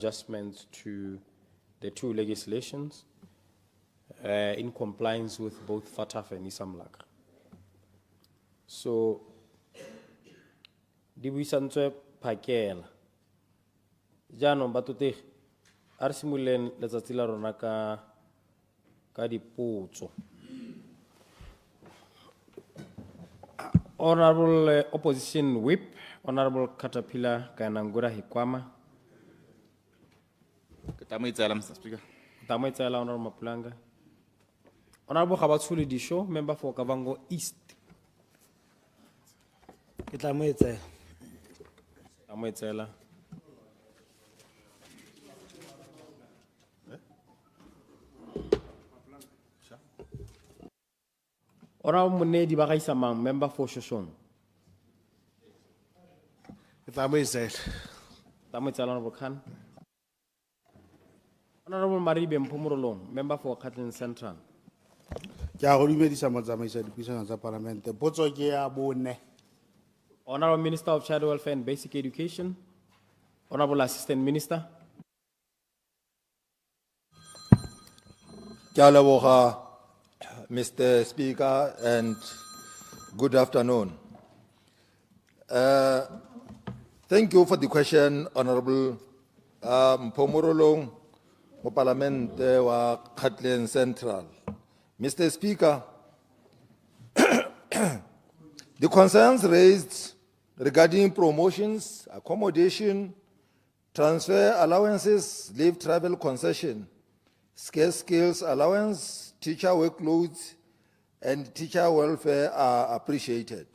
adjustments to the two legislations in compliance with both FATF and ISAMLAC. So, di buisantse phakela jaanong batute a re simololeng letsatsi la rona ka dipotso. Honorable Opposition Whip, Honorable Caterpillar Kayanangura Hikwama. Mr. Speaker. Tamaitela Honorable Mapulanga. Honorable Habatsuli Disho, member for Kavango East. Tamaitela. Honorable Munedi Bagaisamang, member for Shoshone. Tamaitela Honorable Khan. Honorable Maribe Mpumurolong, member for Catlin Central. Honorable Minister of Child Welfare and Basic Education. Honorable Assistant Minister. Mr. Speaker, and good afternoon. Thank you for the question, Honorable Mpumurolong, Parliament wa Catlin Central. Mr. Speaker, the concerns raised regarding promotions, accommodation, transfer allowances, leave travel concession, scarce skills allowance, teacher workloads, and teacher welfare are appreciated.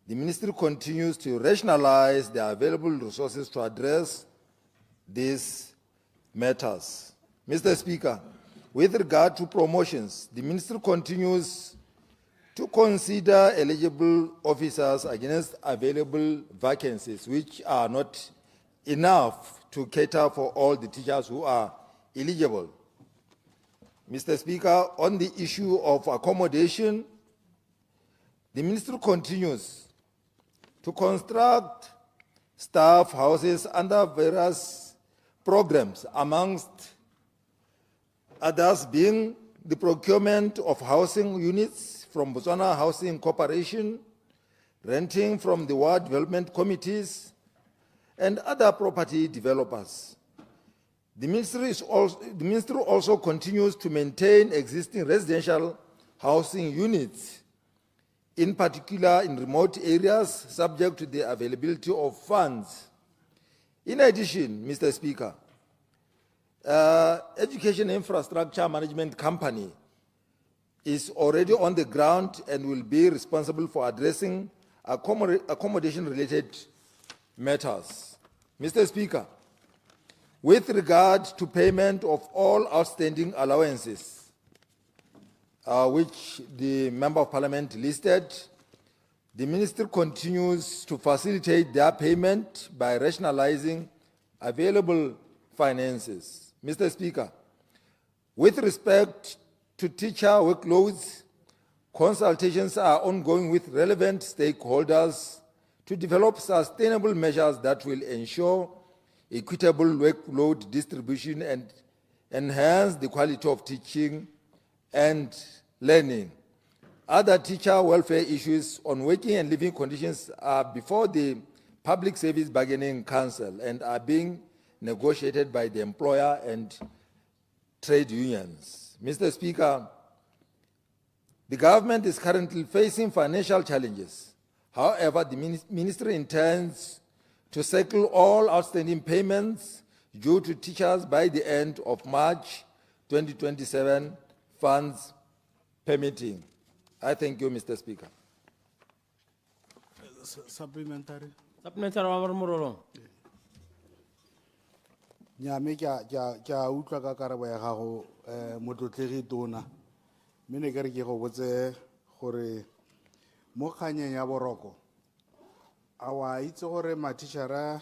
The Ministry continues to rationalize the available resources to address these matters. Mr. Speaker, with regard to promotions, the Ministry continues to consider eligible officers against available vacancies, which are not enough to cater for all the teachers who are eligible. Mr. Speaker, on the issue of accommodation, the Ministry continues to construct staff houses under various programs, amongst others being the procurement of housing units from Botswana Housing Corporation, renting from the ward development committees, and other property developers. The Ministry also continues to maintain existing residential housing units, in particular in remote areas, subject to the availability of funds. In addition, Mr. Speaker, Education Infrastructure Management Company is already on the ground and will be responsible for addressing accommodation-related matters. Mr. Speaker, with regard to payment of all outstanding allowances, which the Member of Parliament listed, the Ministry continues to facilitate their payment by rationalizing available finances. Mr. Speaker, with respect to teacher workloads, consultations are ongoing with relevant stakeholders to develop sustainable measures that will ensure equitable workload distribution and enhance the quality of teaching and learning. Other teacher welfare issues on working and living conditions are before the Public Service Bargaining Council and are being negotiated by the employer and trade unions. Mr. Speaker, the government is currently facing financial challenges. However, the Ministry intends to settle all outstanding payments due to teachers by the end of March 2027, funds permitting. I thank you, Mr. Speaker. Supplementary. Supplementary, Honorable Murolong. Nyame kya utlwa ka karabo ya gago motlotlegi tona mme ne kere ke go botse gore mo kganyeng ya boroko a wa itse gore matishara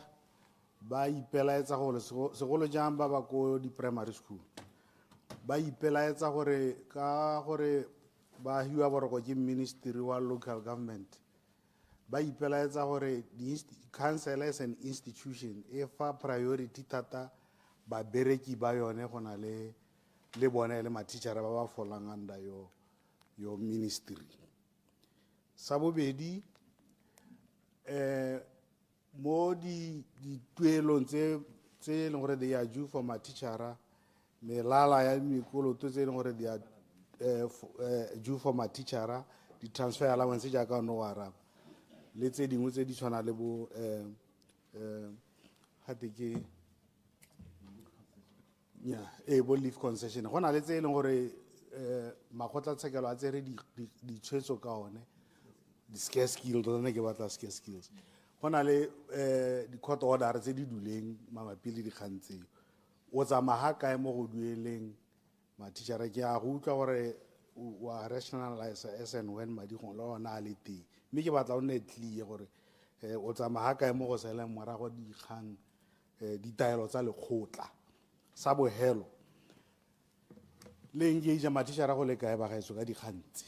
ba ipelaetsa gore segolo jang ba ko di-primary school ba ipelaetsa gore ka gore ba hiwa boroko ke ministry wa local government ba ipelaetsa gore the councillors and institution e fa priority thata babereki ba yone go na le bone le matitšhara ba ba folang under yo ministry. Sa bobedi mo dituelong tse e leng gore they are due for matitšhara, melala ya mekoloto tse e leng gore they are due for matitšhara, di-transfer allowance jaaka no wa araba, le tse dingwe tse di tshwana le bo gate ke bo leave concession. Go na le tse e leng gore makgotlatshekelo a tsere ditshwetso ka one, di-scarce skills, tsone ke batla scarce skills. Go na le di-court order tse di duleng mabapi le dikgang tseo. O tsamaya kae mo go dueleng matitšhara? Ke a go utlwa gore wa rationalize as and when madi go le ona a le teng, mme ke batla o nne clear gore o tsamaya kae mo go seleng morago dikgang ditaelo tsa lekgotla. Sa bogelo le engage matitšhara go le kae ba gaetso ka dikgang tse,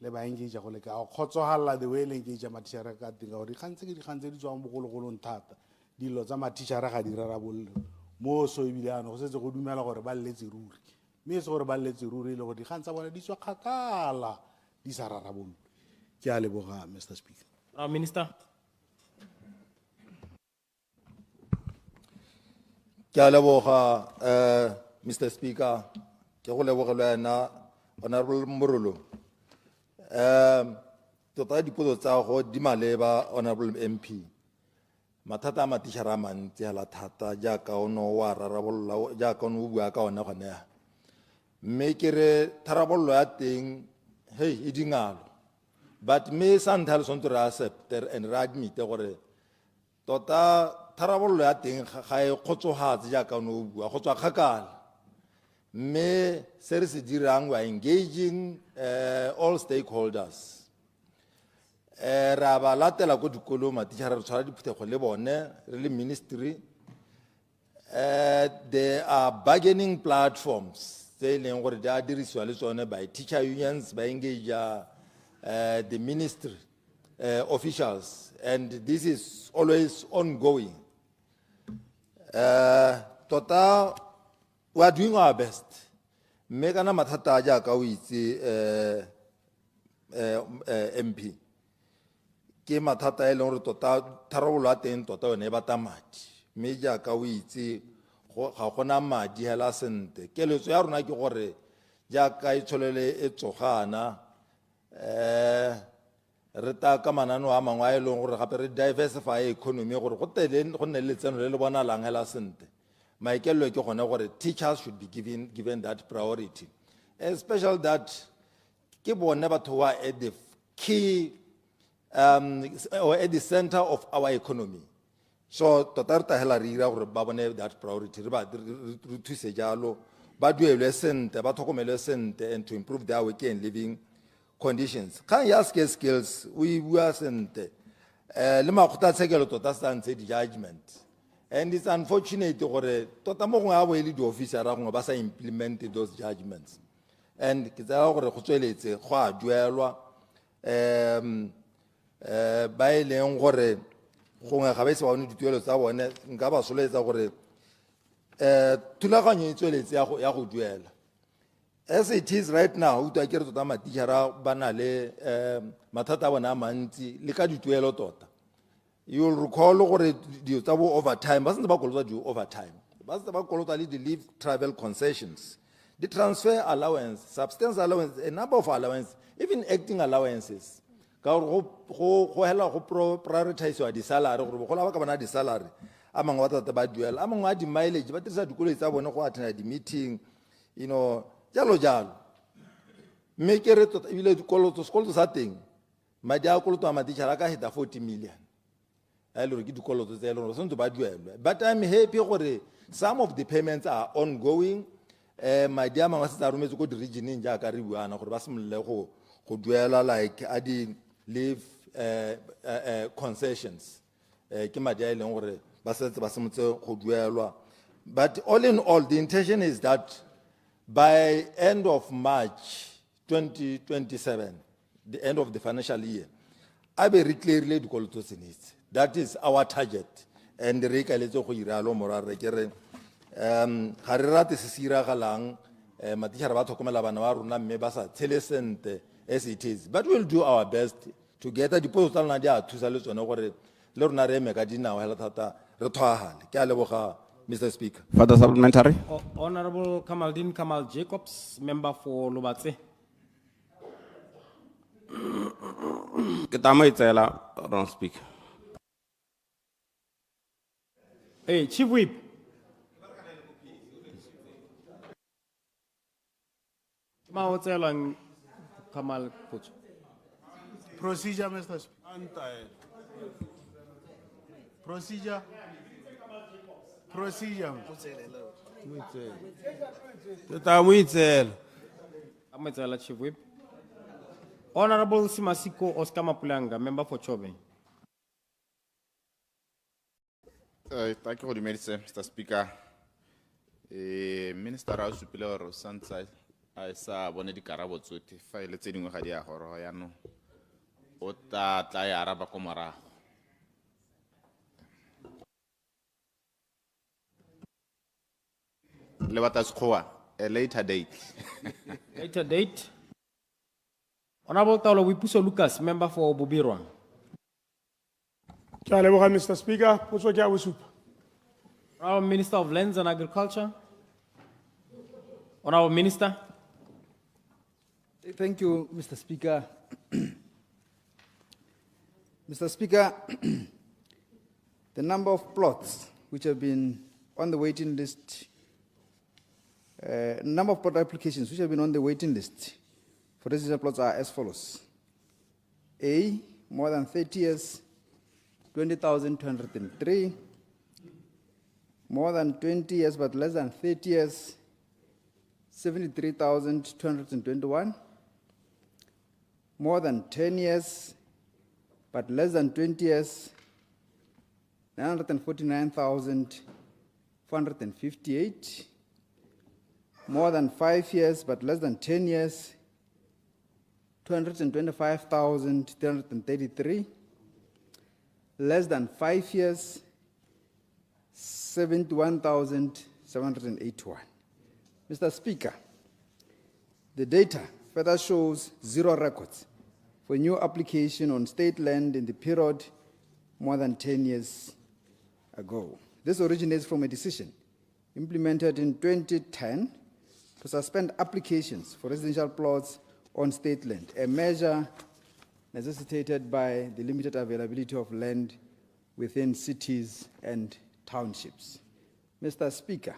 le ba engage go le kae o kgotsogalela the way le engage matitšhara ka teng, gore dikgang tse ke dikgang tse di tswang bogologolong thata, dilo tsa matitšhara ga di rarabollo mo so ebile ano go setse go dumela gore ba lletse ruri, mme se gore ba lletse ruri le gore dikgang tsa bona di tswa kgakala di sa rarabollo. Ke a leboga Mr. Speaker. Minister. Ke a leboga Mr. Speaker, ke go leboga le wena Honorable Morolo. Tota dipotso tsa go di maleba Honorable MP. Mathata a matitšhara a mantsi hela thata jaaka o no wa rarabolla jaaka o no bua ka ona gone ya. Mme ke re tharabollo ya teng hey e dingalo. But me santha le sonto re accept and re admit gore tota tharabollo ya teng ga e khotsohatse jaaka o no bua go tswa kgakala. Mme se re se dirang we are engaging all stakeholders. Ra ba latela go dikolo matitšhara re tshwara diphuthego le bone re le ministry. There are bargaining platforms tse leng gore di a dirisiwa le tsone by teacher unions, by engage the ministry officials, and this is always ongoing. Tota we are doing our best. Mme kana mathata jaaka o itse MP ke mathata e leng gore tota tharabollo ya teng tota yone e batla madi, mme jaaka o itse ga gona madi hela sente. Keletso ya rona ke gore jaaka e tsholele e tsogana re ta ka manano a mangwe a e leng gore gape re diversify economy gore go nne le letseno le le bonalang hela sente. Maikelo ke gone gore teachers should be given that priority, especially that ke bone batho wa at the key or at the center of our economy. So tota re tahela re ira gore ba bone that priority, re thuse jalo ba duelwe sente ba tlhokomele sente and to improve their working and living conditions. Kgang ya skills we bua sente le makgotlatshekelo tota sa ntse di-judgment, and it's unfortunate gore tota mo gongwe a bo e le di-officer a gongwe ba sa implement those judgments, and ke tsaya gore go tsweletse go a duelwa ba e leng gore gongwe ga ba ise ba bone dituelo tsa bone. Nka ba soletsa gore thulaganyo e tsweletse ya go duela. As it is right now, uta ke re tota matitšhara ba na le mathata a bona a mantsi le ka dituelo tota. You will recall gore di tsa bo overtime ba sentse ba kolota di overtime, ba sentse ba kolota le di-leave travel concessions, the transfer allowance, substance allowance, a number of allowance, even acting allowances. Ka gore go hela go prioritize di-salary gore bogola ba ka bona di-salary a mangwe ba tata ba duela, a mangwe a di-mileage ba dirisa dikoloi tsa bone go attenda di-meeting, jalo jalo. Mme ke re tota ebile sekoloto sa teng madi a koloto a matitšhara ka heta 40 million a ile gore ke dikoloto tse e leng gore sentse ba duelwe. But I'm happy gore some of the payments are ongoing. Madi a mangwe a setse a rometse ko di-regioneng jaaka re buana gore ba simolole go duela like a di-leave concessions ke madi a e leng gore ba setse ba simolotse go duelwa. But all in all, the intention is that by end of March 2027, the end of the financial year, I will clearly dikoloto tse nitse. That is our target, and re ka letse go ira lo morare ke re ga re rate se se iragalang matitjhara ba tlhokomela bana ba rona mme ba sa tshele sentle as it is, but we'll do our best together. Diposo tsa lona di a thusa le tsone gore le rona re eme ka dinao hela thata re tshwagale. Ke a leboga, Mr. Speaker. Further supplementary. Honorable Kamaldeen Kamal Jacobs, member for Lobatse. Ketama itela, Honorable Speaker. Hey, Chief Whip. Maotelang Kamal Coach. Procedure, Mr. Speaker. Procedure. Procedure. Ketama itela. Ametala Chief Whip. Honorable Simasiko Oscar Mapulanga, member for Chobe. Thank you for the medicine, Mr. Speaker. Minister a supile gore santsa a sa bone dikarabo tsotlhe fa ile tse dingwe ga di a goroga yaanong o tla e araba ko morago. Le batla sekgowa, a later date. Later date. Honorable Taolo Wipuso Lucas, member for Bubirwa. Ke a leboga, Mr. Speaker. Potso ke a bosupa. Honorable Minister of Lands and Agriculture. Honorable Minister. Thank you, Mr. Speaker. Mr. Speaker, the number of plots which have been on the waiting list, number of plot applications which have been on the waiting list for residential plots are as follows. A, more than 30 years, 20,203. More than 20 years but less than 30 years, 73,221. More than 10 years but less than 20 years, 949,458. More than 5 years but less than 10 years, 225,333. Less than 5 years, 71,781. Mr. Speaker, the data further shows 0 records for new application on state land in the period more than 10 years ago. This originates from a decision implemented in 2010 to suspend applications for residential plots on state land, a measure necessitated by the limited availability of land within cities and townships. Mr. Speaker,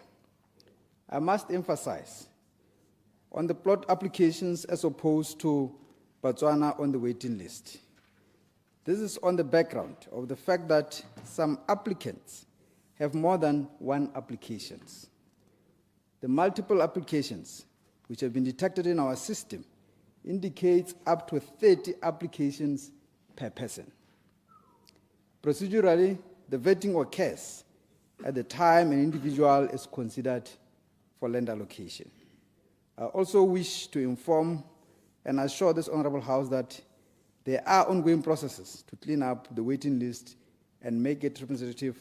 I must emphasize on the plot applications as opposed to Botswana on the waiting list. This is on the background of the fact that some applicants have more than one applications. The multiple applications which have been detected in our system indicates up to 30 applications per person. Procedurally, the vetting occurs at the time an individual is considered for land allocation. I also wish to inform and assure this Honorable House that there are ongoing processes to clean up the waiting list and make it representative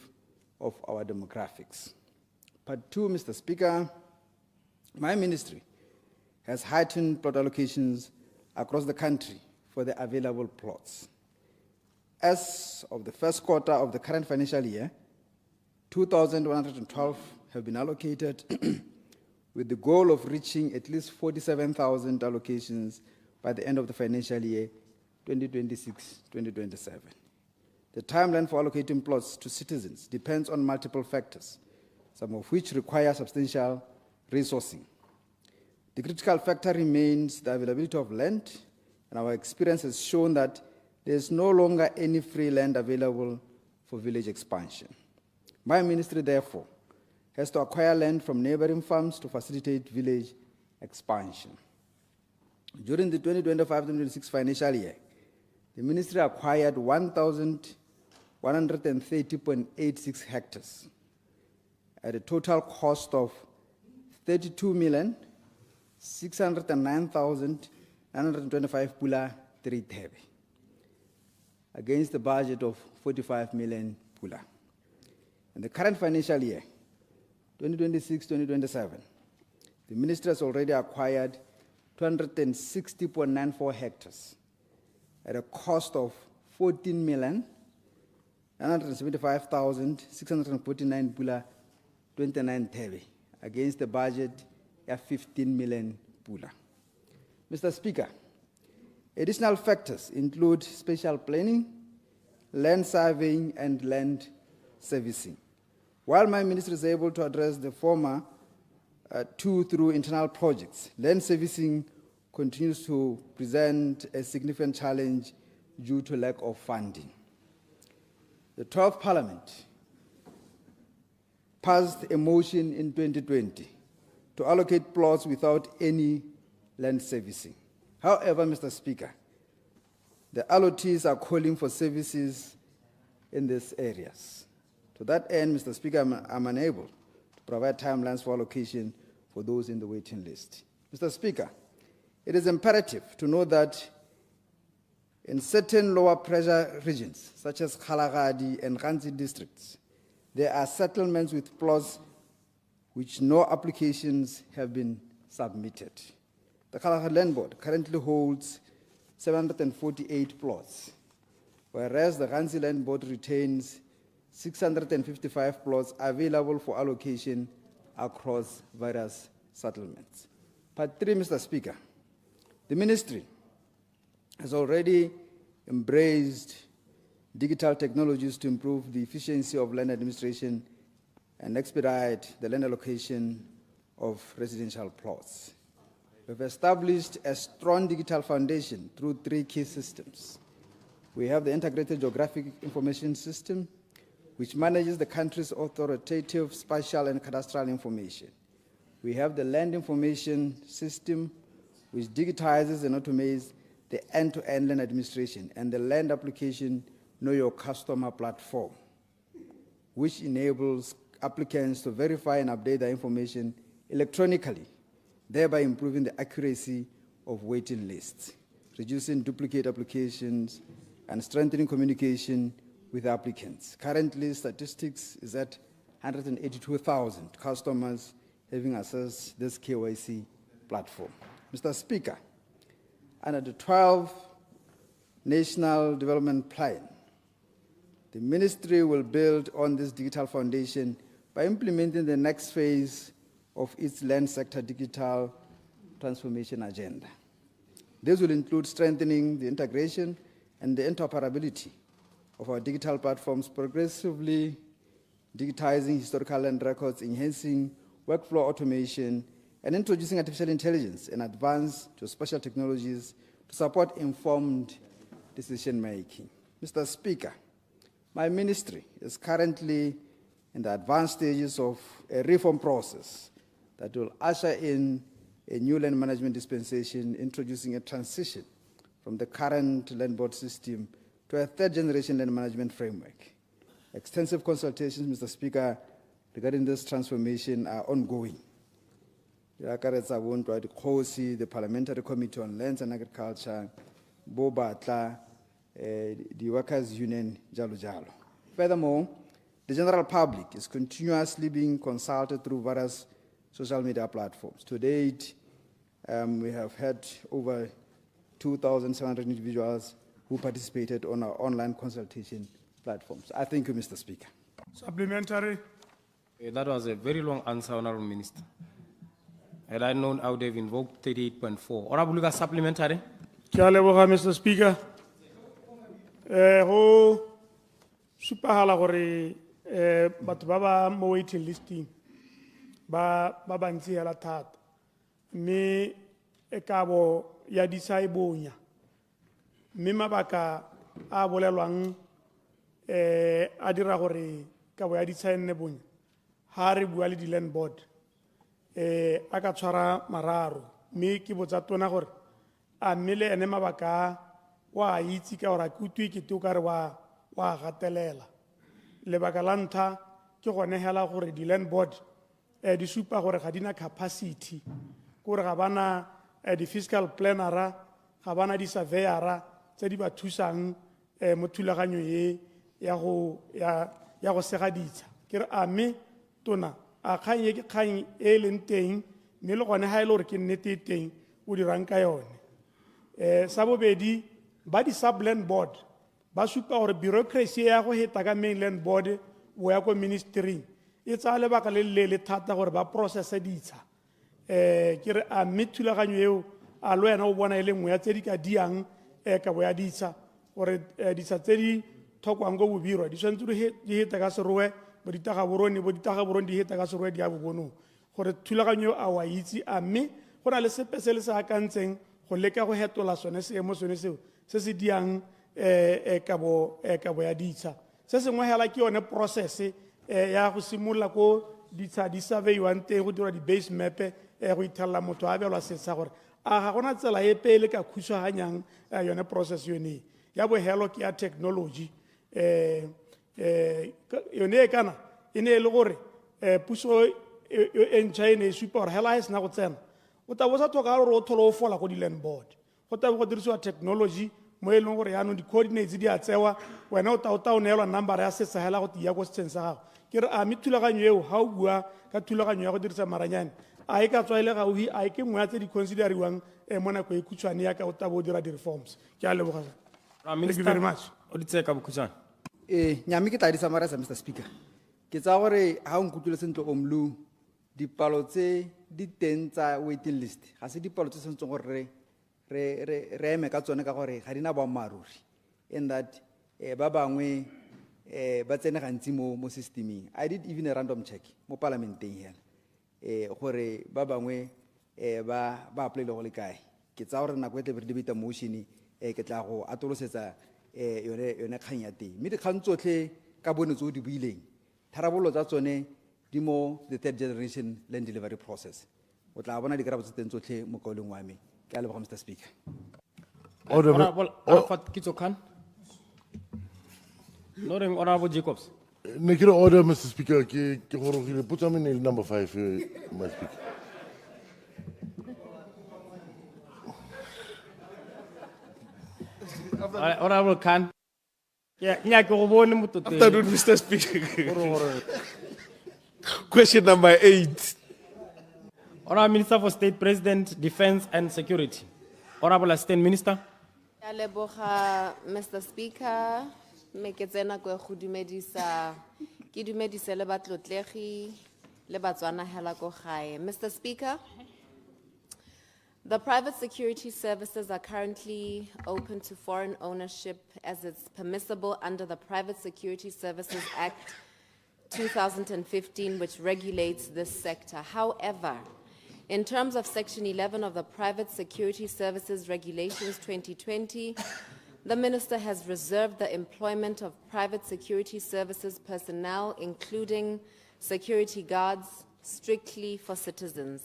of our demographics. Part 2, Mr. Speaker, my ministry has heightened plot allocations across the country for the available plots. As of the first quarter of the current financial year, 2,112 have been allocated with the goal of reaching at least 47,000 allocations by the end of the financial year 2026-2027. The timeline for allocating plots to citizens depends on multiple factors, some of which require substantial resourcing. The critical factor remains the availability of land, and our experience has shown that there is no longer any free land available for village expansion. My ministry, therefore, has to acquire land from neighboring farms to facilitate village expansion. During the 2025-2026 financial year, the ministry acquired 1,130.86 hectares at a total cost of 32,609,925 pula 3 thebe against the budget of 45 million pula. In the current financial year, 2026-2027, the ministry has already acquired 260.94 hectares at a cost of 14,975,649 pula 29 thebe against the budget of 15 million pula. Mr. Speaker, additional factors include spatial planning, land surveying, and land servicing. While my ministry is able to address the former two through internal projects, land servicing continues to present a significant challenge due to lack of funding. The 12th Parliament passed a motion in 2020 to allocate plots without any land servicing. However, Mr. Speaker, the allottees are calling for services in these areas. To that end, Mr. Speaker, I'm unable to provide timelines for allocation for those in the waiting list. Mr. Speaker, it is imperative to know that in certain lower pressure regions, such as Kgalagadi and Ganzi districts, there are settlements with plots which no applications have been submitted. The Kgalagadi Land Board currently holds 748 plots, whereas the Ganzi Land Board retains 655 plots available for allocation across various settlements. Part 3, Mr. Speaker, the ministry has already embraced digital technologies to improve the efficiency of land administration and expedite the land allocation of residential plots. We've established a strong digital foundation through 3 key systems. We have the Integrated Geographic Information System, which manages the country's authoritative spatial and cadastral information. We have the Land Information System, which digitizes and automates the end-to-end land administration, and the Land Application Know Your Customer platform, which enables applicants to verify and update their information electronically, thereby improving the accuracy of waiting lists, reducing duplicate applications, and strengthening communication with applicants. Currently, statistics is at 182,000 customers having accessed this KYC platform. Mr. Speaker, under the 12th National Development Plan, the ministry will build on this digital foundation by implementing the next phase of its land sector digital transformation agenda. This will include strengthening the integration and the interoperability of our digital platforms, progressively digitizing historical land records, enhancing workflow automation, and introducing artificial intelligence and advanced geospatial technologies to support informed decision-making. Mr. Speaker, my ministry is currently in the advanced stages of a reform process that will usher in a new land management dispensation, introducing a transition from the current land board system to a third-generation land management framework. Extensive consultations, Mr. Speaker, regarding this transformation are ongoing. The Parliamentary Committee on Lands and Agriculture, Bobatla, the Workers' Union, jalo jalo. Furthermore, the general public is continuously being consulted through various social media platforms. To date, we have had over 2,700 individuals who participated on our online consultation platforms. I thank you, Mr. Speaker. Supplementary. That was a very long answer, Honorable Minister. Had I known, I would have invoked 38.4. Honorable Luka, supplementary. Mr. Speaker. Ho supahala gore batho ba ba mo waiting listing ba bantsi hela thata mme e ka bo ya disai bonya mme mabaka a bolelwang a dira gore ka bo ya disai nne bonya ha re bua le di land board a ka tshwara mararo mme ke botsa tona gore a mmele ene mabaka wa itse ka gore ke utwe ke to ka re wa gatelela lebaka la ntlha ke gone hela gore di land board di supa gore ga dina capacity gore ga bana di fiscal plannera ga bana di surveyora tse di ba thusang mo thulaganyo ye ya go sega ditsha ke re a mme tona a kgang e ke kgang e leng teng mme le gone ha e le gore ke nnete e teng o dirang ka yone sa bobedi ba di-subland board ba supa gore bureaucracy ya go heta ka mainland board bo ya ko ministering e tsaya lebaka le leele thata gore ba processe ditsha ke re a mme thulaganyo eo a lo yena o bona e le nngwe ya tse di ka diang ka bo ya ditsha gore ditsha tse di thokwang go bobirwa di tshwanetse di heta ka serowe bo ditagaborone di heta ka serowe di ya bobonong gore thulaganyo a wa itse a mme go na le sepe se le se akantseng go leka go hetola sone seemo sone seo se se diang ka bo ya ditsha se sengwe hela ke yone process ya go simolola ko ditsha di surveywang teng go dirwa di-base map go ithelela motho a belwa setsha gore a ga gona tsela e pele ka khusaganyang yone process yone ya bohelo ke ya technology yone e kana e ne e le gore puso e ntšha e ne e supa gore hela e sena go tsena o tabo sa tlhoka gore o thole o fola go di-land board go tabo go dirisiwa technology mo e leng gore yaanong di-coordinates di a tsewa wena o ta o neelwa number ya setsa hela go tia ko setsheng sa gago ke re a mme thulaganyo eo ga o bua ka thulaganyo ya go dirisa maranyane a e ka tswa e le gaufi a e ke nngwe ya tse di consideriwang mo nako e khutshwane ya ka o tabo o dira di-reforms ke a leboga thank you very much o di tseye ka bokhutshwane Nyami ke tla di summarize, Mr. Speaker. Ke tsa gore ha o nkutlwile sentle omlu dipalo tse di teng tsa waiting list ga se dipalo tse sentseng gore re eme ka tsone ka gore ga dina boammaaruri in that ba bangwe ba tsene gantsi mo systeming. I did even a random check mo parliamenteng hela gore ba bangwe ba apply le go le kae ke tsa gore nako e tle re debate motion ke tla go atolosetsa yone kgang ya teng mme dikgang tsotlhe ka bone tse o di buileng tharabollo tsa tsone di mo the third generation land delivery process o tla bona dikarabo tse teng tsotlhe mo kaoleng wa me ke a leboga Mr. Speaker. Honorable Arafat Kitsokan. Laundering, Honorable Jacobs. Ne ke re order, Mr. Speaker, ke gorogile potsa me nail number 5, my speaker. Honorable Khan. Yeah, go bone mo Afternoon, Mr. Speaker. Question number 8. Honorable Minister for State President, Defense and Security. Honorable Assistant Minister. Ke a leboga, Mr. Speaker. Me ke tsena go go dumedisa ke dumedise le batlotlegi le Botswana hela go gae. Mr. Speaker, the private security services are currently open to foreign ownership as it's permissible under the Private Security Services Act 2015, which regulates this sector. However, in terms of Section 11 of the Private Security Services Regulations 2020, the Minister has reserved the employment of private security services personnel, including security guards, strictly for citizens.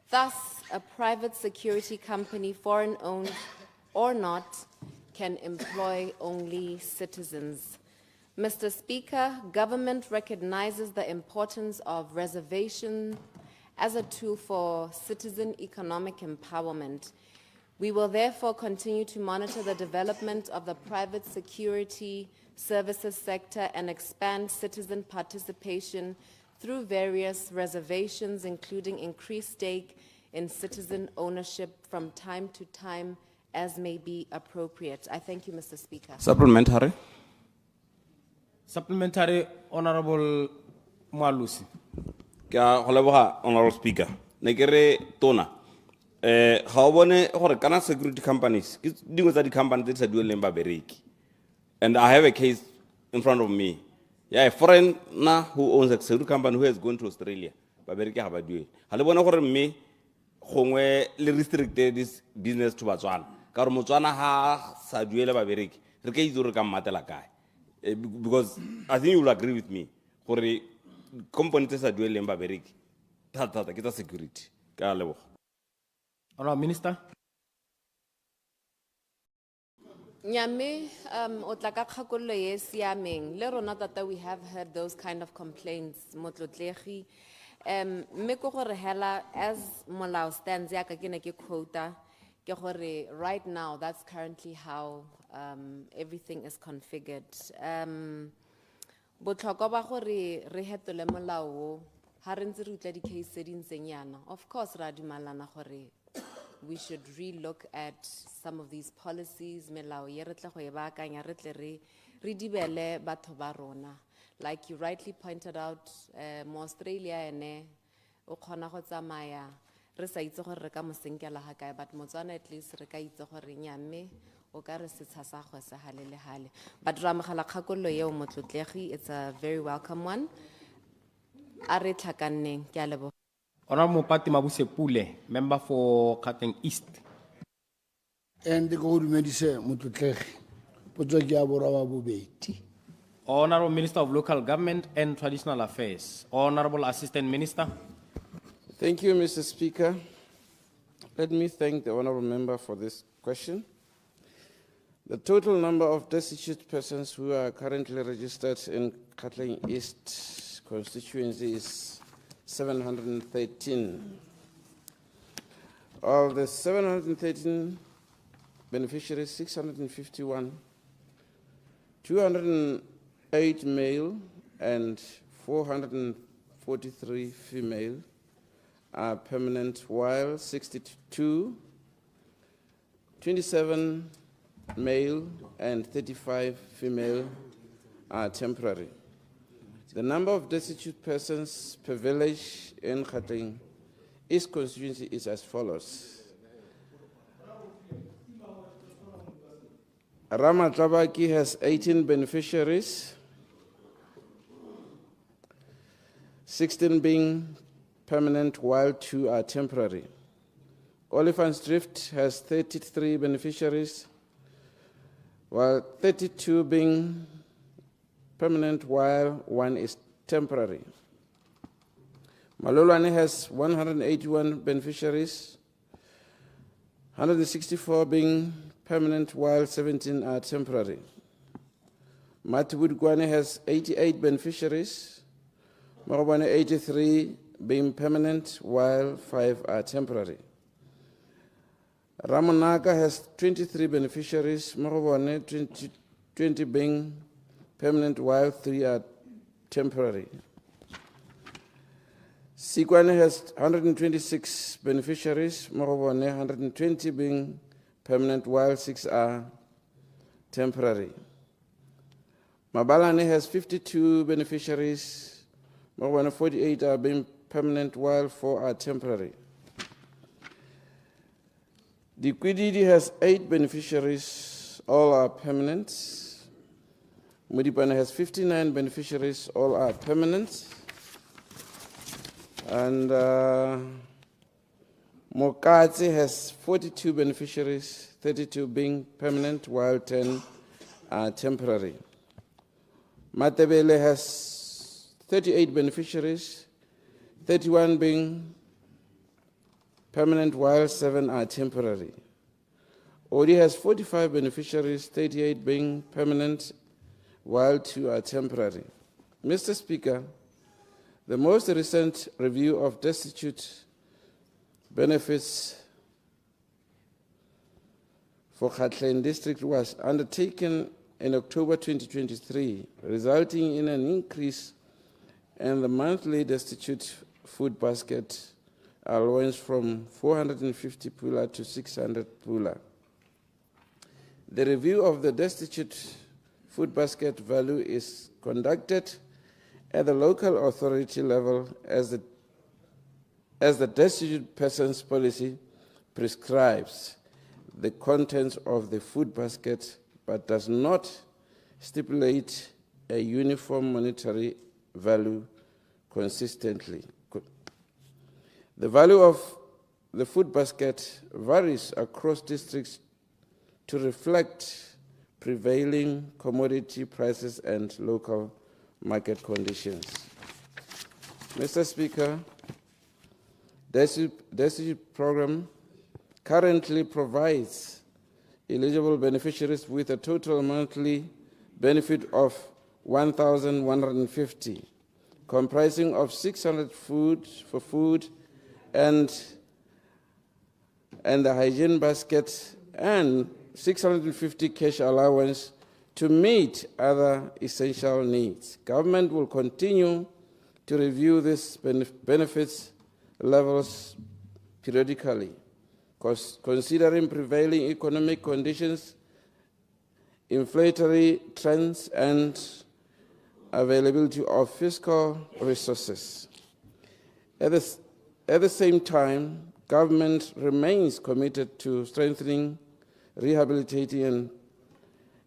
Thus, a private security company, foreign-owned or not, can employ only citizens. Mr. Speaker, government recognizes the importance of reservation as a tool for citizen economic empowerment. We will therefore continue to monitor the development of the private security services sector and expand citizen participation through various reservations, including increased stake in citizen ownership from time to time as may be appropriate. I thank you, Mr. Speaker. Supplementary. Supplementary, Honorable Mwalusi. Ka go leboga, Honorable Speaker. Ne ke re tona ga o bone gore kana security companies ke dingwe tsa di-company tse di sa dueleng babereki, and I have a case in front of me. Yeah, a foreigner who owns a security company who has gone to Australia babereki ga ba duele ga le bone gore mme gongwe le restricted this business to Botswana ka gore Motswana ha sa duele babereki re ka itse gore ka mmatela kae because I think you will agree with me gore company tse sa dueleng babereki thata ke tsa security. Ka leboga. Honorable Minister. Nyame, o tla ka kgakololo e siameng. Le rona tata, we have heard those kind of complaints, motlotlegi. Mme ko gore hela as molao stands ya ka ke ne ke quota ke gore right now that's currently how everything is configured. Botlhokwa ba gore re hetole molao ha re ntse re utlwa di-case tse di ntseng yana, of course ra dumalana gore we should relook at some of these policies, melao ye re tle go e baakanya re tle re dibele batho ba rona. Like you rightly pointed out, mo Australia ene o kgona go tsamaya re sa itse gore re ka mo senkela ha kae, but Botswana at least re ka itse gore nyamme o ka re setsha sa go se hale le hale. But ra mogala kgakollo eo motlotlegi, it's a very welcome one. A re tlhakaneng, ke a leboga. Honorable Mopati Mabuse Pule, member for Gauteng East. And the go medicine motlotlegi potso ke a borwa ba bobedi. Honorable Minister of Local Government and Traditional Affairs. Honorable Assistant Minister. Thank you, Mr. Speaker. Let me thank the honorable member for this question. The total number of destitute persons who are currently registered in Gauteng East constituency is 713. Of the 713 beneficiaries, 651, 208 male and 443 female are permanent, while 62, 27 male and 35 female are temporary. The number of destitute persons per village in Gauteng East constituency is as follows. Ramatlabaki has 18 beneficiaries, 16 being permanent while 2 are temporary. Oliphant's Drift has 33 beneficiaries, while 32 being permanent while 1 is temporary. Malolwane has 181 beneficiaries, 164 being permanent while 17 are temporary. Matibudgwane has 88 beneficiaries, Marobane 83 being permanent while 5 are temporary. Ramonaka has 23 beneficiaries, Marobane 20 being permanent while 3 are temporary. Sikwane has 126 beneficiaries, Marobane 120 being permanent while 6 are temporary. Mabalane has 52 beneficiaries, Marobane 48 are being permanent while 4 are temporary. Dikwididi has 8 beneficiaries, all are permanent. Mudipane has 59 beneficiaries, all are permanent. And Mokatse has 42 beneficiaries, 32 being permanent, while 10 are temporary. Matebele has 38 beneficiaries, 31 being permanent, while 7 are temporary. Odi has 45 beneficiaries, 38 being permanent, while 2 are temporary. Mr. Speaker, the most recent review of destitute benefits for Gauteng District was undertaken in October 2023, resulting in an increase in the monthly destitute food basket allowance from 450 pula to 600 pula. The review of the destitute food basket value is conducted at the local authority level as the destitute persons policy prescribes the contents of the food basket but does not stipulate a uniform monetary value consistently. The value of the food basket varies across districts to reflect prevailing commodity prices and local market conditions. Mr. Speaker, Destitute program currently provides eligible beneficiaries with a total monthly benefit of 1,150, comprising of 600 for food and the hygiene basket and 650 cash allowance to meet other essential needs. Government will continue to review these benefits levels periodically, considering prevailing economic conditions, inflationary trends, and availability of fiscal resources. At the same time, government remains committed to strengthening, rehabilitating, and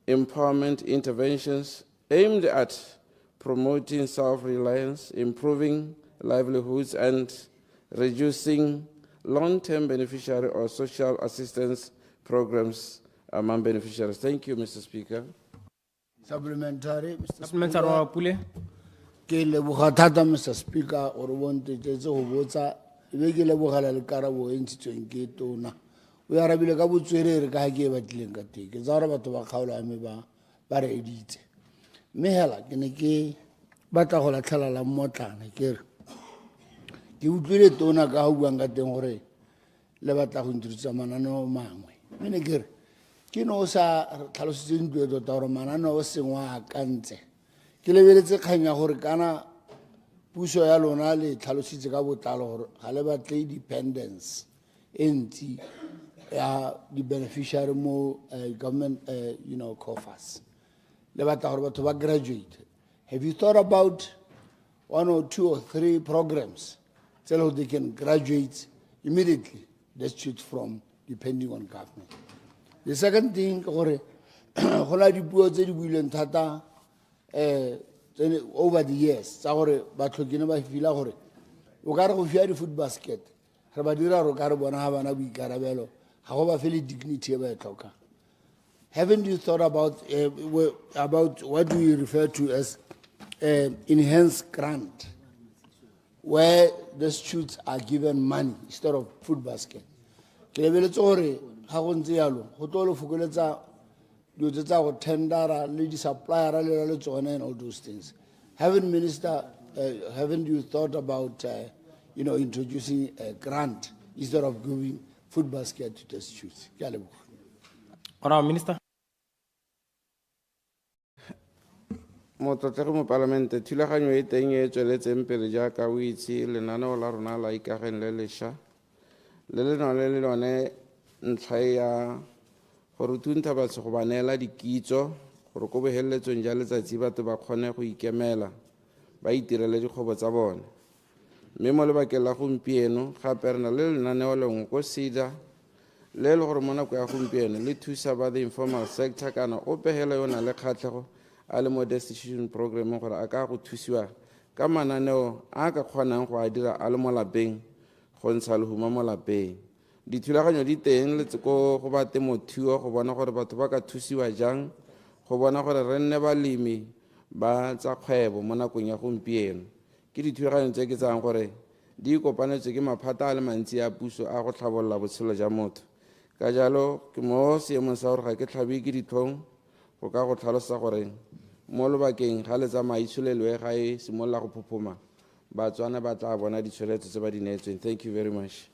empowerment interventions aimed at promoting self-reliance, improving livelihoods, and reducing long-term beneficiary or social assistance programs among beneficiaries. Thank you, Mr. Speaker. Supplementary, Mr. Supplementary wa Pule. Ke leboga thata Mr. Speaker o re bontetse go botsa ebe ke lebogela le karabo e ntshitsweng ke tona o ya rabile ka botswerere ka ke batlileng ka teng ke tsa gore batho ba kgaolo a me ba re editse mme hela ke ne ke batla go latlhelala mmotlana ke re ke utlwile tona ka go buang ka teng gore le batla go introduce mananeo mangwe mme ne ke re ke no sa tlhalositse ntlo tota gore mananeo sengwa a kantse ke lebeletse kganya gore kana puso ya lona le tlhalositse ka botlalo gore ga le batle independence e ntsi ya di-beneficiary mo government coffers le batla gore batho ba graduate. Have you thought about 1 or 2 or 3 programs so they can graduate immediately, destitute from depending on government? The second thing, over the years, the food basket, haven't you thought about what we refer to as enhanced grant, where the students are given money instead of food basket? Tender, lady supplier, and all those things. Haven't you thought about introducing a grant instead of giving food basket to the students? Honourable Minister. Motlotlegi mo Palamente, thulaganyo e teng e tsweletseng pele jaaka o itse lenaneo la rona la ikageng le lešwa le le lone ntlha ya gore thuntha batho go ba neela dikitso gore ko boheletsong ja letsatsi batho ba kgone go ikemela ba itirele dikgobo tsa bone mme mo lebakeng la gompieno gape re na le lenaneo lengwe ko SEDA le le gore mo nako ya gompieno le thusa ba the informal sector kana o pehela yo na le kgatlhego a le mo Destitution program gore a ka go thusiwa ka mananeo a ka kgonang go a dira a le mo lapeng go ntsha lehuma mo lapeng. Dithulaganyo di teng le go ba temothuo go bona gore batho ba ka thusiwa jang go bona gore re nne balemi ba tsa kgwebo mo nakong ya gompieno ke dithulaganyo tse ke tsang gore di kopanetswe ke maphata a le mantsi a puso a go tlhabolola botshelo jwa motho ka jalo ke mo seemong sa gore ga ke tlhabe ke ditlhong go ka go tlhalosa gore mo lobakeng ga le tsamaitsholelwe ga e simolola go phuphuma Batswana ba tla bona ditshweletso tse ba di neetsweng. Thank you very much.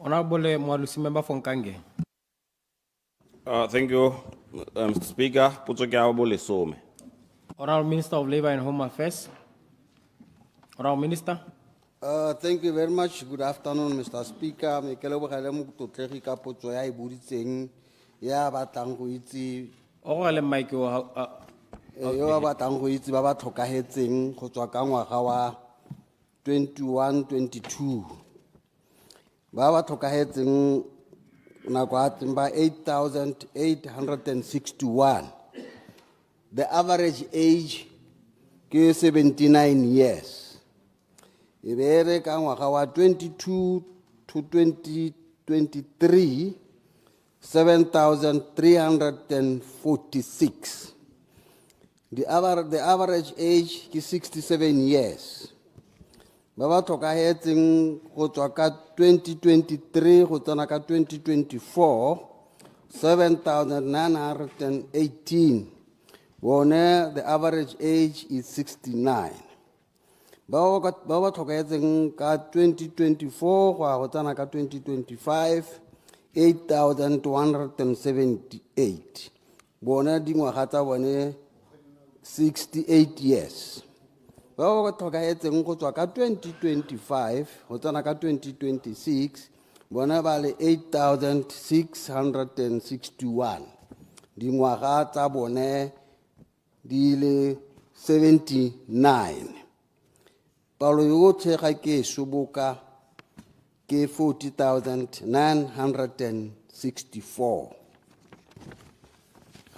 Honourable Mwalusi member for Nkange. Thank you, Mr. Speaker. Honourable Minister of Labour and Home Affairs. Honourable Minister. Thank you very much. Good afternoon, Mr. Speaker. Ya batlang go itse o le mike yo batlang go itse ba ba tlhokagetseng go tswa ka ngwaga wa 21-22 ba ba tlhokagetseng nako a teng ba 8,861. The average age ke 79 years. Ibere ka ngwaga wa 22 to 2023 7,346. The average age is 67 years. Baba tlhokagetseng go tswa ka 2023 go tsena ka 2024 7,918. Bone the average age is 69. Baba tlhokagetseng ka 2024 go tsena ka 2025 8,278. Bona dingwaga tsa bone 68 years. ba ba tlhokagetseng go tswa ka 2025 go tsena ka 2026 bona ba le 8,661 dingwaga tsa bone di le 79 palo yotlhe ga ke soboka ke 40,964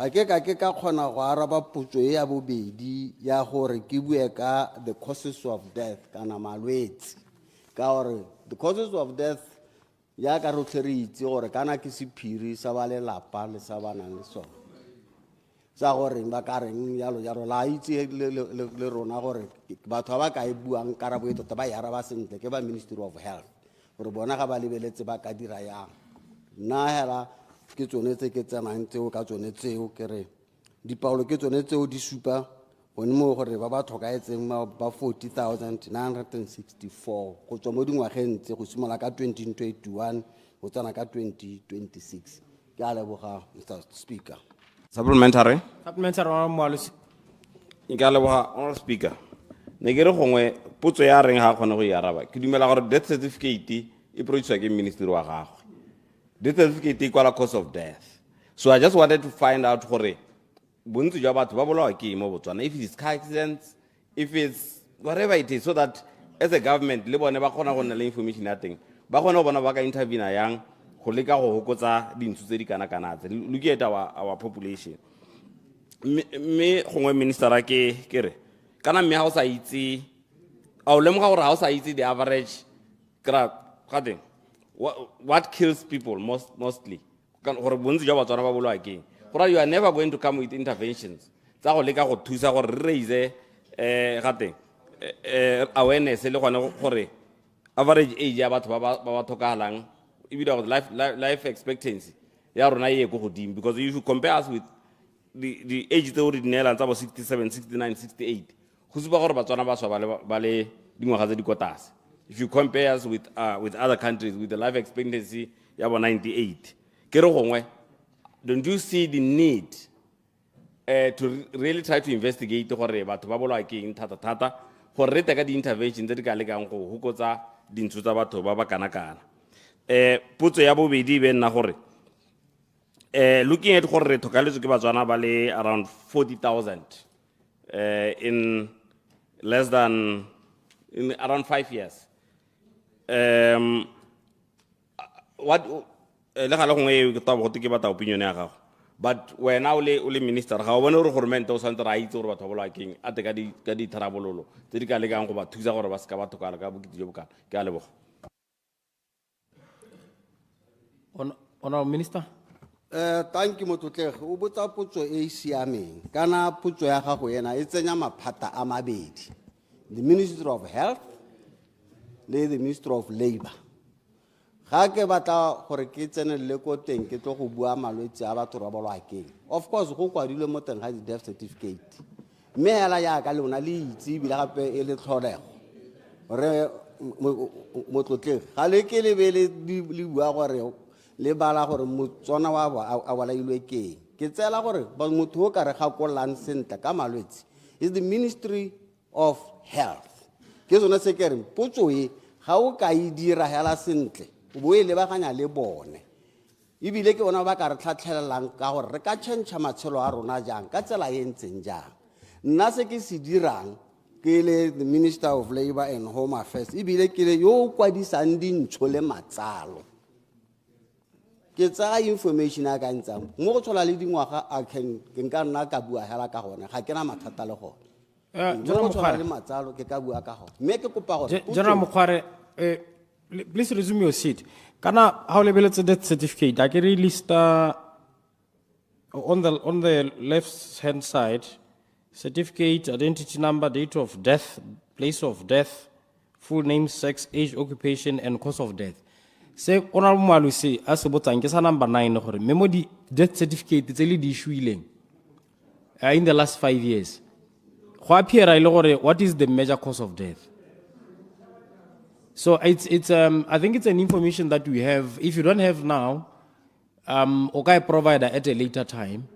ga ke ka kgona go araba potso e ya bobedi ya gore ke bue ka the causes of death kana malwetse ka gore the causes of death ya ka rotlhe re itse gore kana ke sephiri sa ba lelapa le sa banang le sona sa gore ba ka reng yalo yalo la itse le rona gore batho ba ka e buang karabo e tota ba ya araba sentle ke ba Ministry of Health gore bona ga ba lebeletse ba ka dira yang nna hela ke tsone tse ke tsenang tseo ka tsone tseo ke re dipaolo ke tsone tseo di supa gone mo gore ba ba tlhokaetseng ba 40,964 go tswa mo dingwageng tse go simola ka 2021 go tsena ka 2026 ke a leboga Mr. Speaker. Supplementary. Supplementary wa Moalusi. Ke a leboga Honorable Speaker. Ne ke re gongwe potso ya reng ha kgona go e araba ke dumela gore death certificate e produce ke ministry wa gago. Death certificate equal a cause of death. So I just wanted to find out gore bontsi jwa batho ba bolawa ke mo Botswana, if it's car accidents, if it's whatever it is, so that as a government le bone ba kgona go nna le information ya teng ba kgona go bona ba ka intervene yang go leka go hokotsa dintsu tse di kana tse. Look at our population. Me gongwe minister ke re kana mme ha o sa itse a o lemoga gore ha o sa itse the average crowd what kills people mostly gore bontsi jwa Batswana ba bolwa ke gore you are never going to come with interventions tsa go leka go thusa gore raise awareness le gone gore average age ya batho ba thokalang e be life expectancy ya rona ye go godimo, because if you compare us with the age tse o di neelang tsa bo 67 69 68 go supa gore Batswana ba swa ba le dingwaga tse di kotase. If you compare us with other countries with the life expectancy ya bo 98 ke re gongwe, don't you see the need to really try to investigate gore batho ba bolwa ke eng thata gore re teka di intervention tse di ka lekang go hokotsa dintsu tsa batho ba ba kana potso ya bobedi be nna gore looking at gore re thokaletswe ke Batswana ba le around 40,000 in less than in around 5 years. What le gala gongwe ke taba go ke batla opinion ya gago, but wena o le minister ga o bone gore government o santse ra itse gore batho ba bolwa keng a te ka di tharabololo tse di ka lekang go ba thusa gore ba se ka ba thokala ka bokete jo bokana. Ke a leboga. Honorable Minister. Thank you Motlotlege. O botsa potso e siameng kana potso ya gago yena e tsenya maphata a mabedi, the Ministry of Health le the Ministry of Labor. Ga ke batla gore ke tsenelele ko teng ke tlo go bua malwetse a batho ba bolwa keng, of course go kwadilwe mo teng ga di death certificate, mme hela ya ka le ona le itse bila gape e le tlholego re Motlotlege ga le ke le be le bua gore le bala gore Motswana wa a bolailwe keng. Ke tsela gore ba motho o ka re gakolang sentle ka malwetse is the Ministry of Health. Ke sone se ke re potso e ga o ka e dira hela sentle o bo e lebaganya le bone, ebile ke bona ba ka re tlhatlhelelang ka gore re ka tšhentšha matshelo a rona jang ka tsela e ntseng jang. Nna se ke se dirang ke le the Minister of Labor and Home Affairs, ebile ke le yo o kwadisang dintsho le matsalo. Ke tsaya information a ka ntsang mo go tshola le dingwaga a ke nka nna ka bua hela ka gone ga ke na mathata le gone. General Mokhare, please resume your seat. Kana how lebeletse death certificate I can list on the left hand side, certificate, identity number, date of death, place of death, full name, sex, age, occupation, and cause of death. Say Honorable Moalusi as botang ke sa number 9 gore memo di death certificate tse le di issuileng in the last 5 years. What is the major cause of death? So it's I think it's an information that we have. If you don't have now, okay, provider at a later time.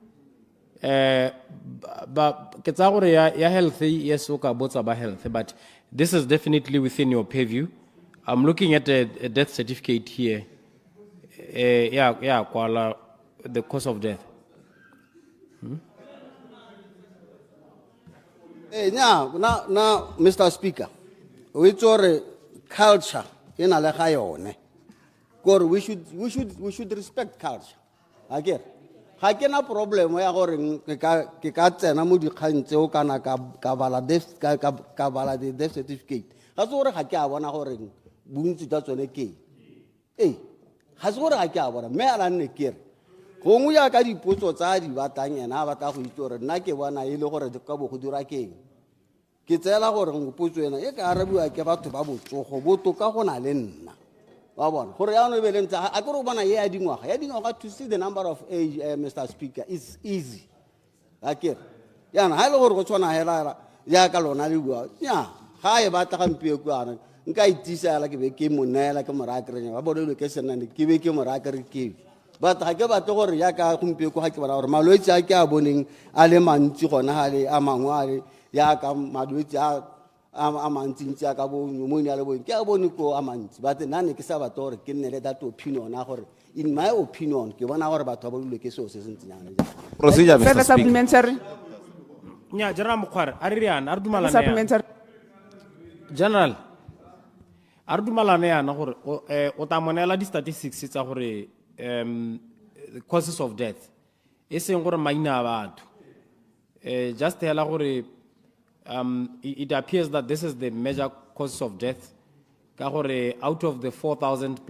But ke tsa gore ya healthy, yes, o ka botsa ba health, but this is definitely within your purview. I'm looking at a death certificate here. Yeah, kwala the cause of death. Now, Mr. Speaker, we are culture in Alekayone. We should respect culture. Again, I can have problem where Kikatsa Namudi Kanto Kana Kabala death certificate. Has what Haka one hour Bunzi that's on a key. Eh, has what Haka one a male and a kid. Kung we are going to put outside Batang and Avatar with your Nike one, I look at the Cabo Huduraki. Kitela or Putu and a Arabu, I gave out to Babu, so Hoboto Kahona Len. Babon, Koreano Velenta, I go one a year, I didn't know how to see the number of age, Mr. Speaker. It's easy. Okay. Yan, hello, what's one I had Yakalona, yeah, high Batakam Pioguan. Guy Tisa like a Kimuna, like a Marakan, about education and the Kibiki Marakari Kib. But I gave a tour Yaka Humpio or Malucha boning Aleman Chikonahali, Amangwari, Yakam, Maducha, Amantin Chakabo, Munia, Cabonico Amant, but the Nani Salvatore can let that opinion. In my opinion, 1 hour about Tabu sources in Procedure, Further Mr. Speaker. supplementary. Yeah, General Mukhar, Arian, Ardumala. Supplementary. General, Ardumalanea, Otamonella, the statistics, it's causes of death. It's a minor. Just tell it appears that this is the major cause of death. Out of the 40,000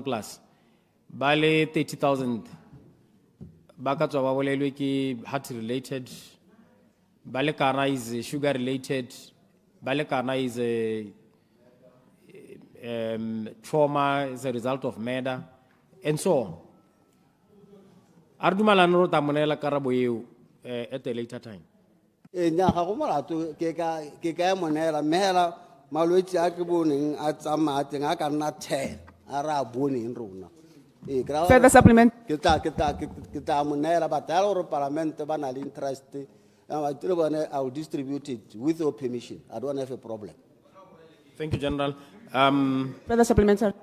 plus, Bale 30,000. Bakatwa heart related. Balekana is sugar related. Balekana is trauma as a result of murder, and so on. Ardumala wrote Amonela Karaboyu at a later time. Monera, Mera, Maluchi Akibuning at some Martin, I cannot tell. Arabuni in Runa. Further supplement. Kita Monera, but our parliament banal interest. I'll distribute it with your permission. I don't have a problem. Thank you, General. Further supplementary.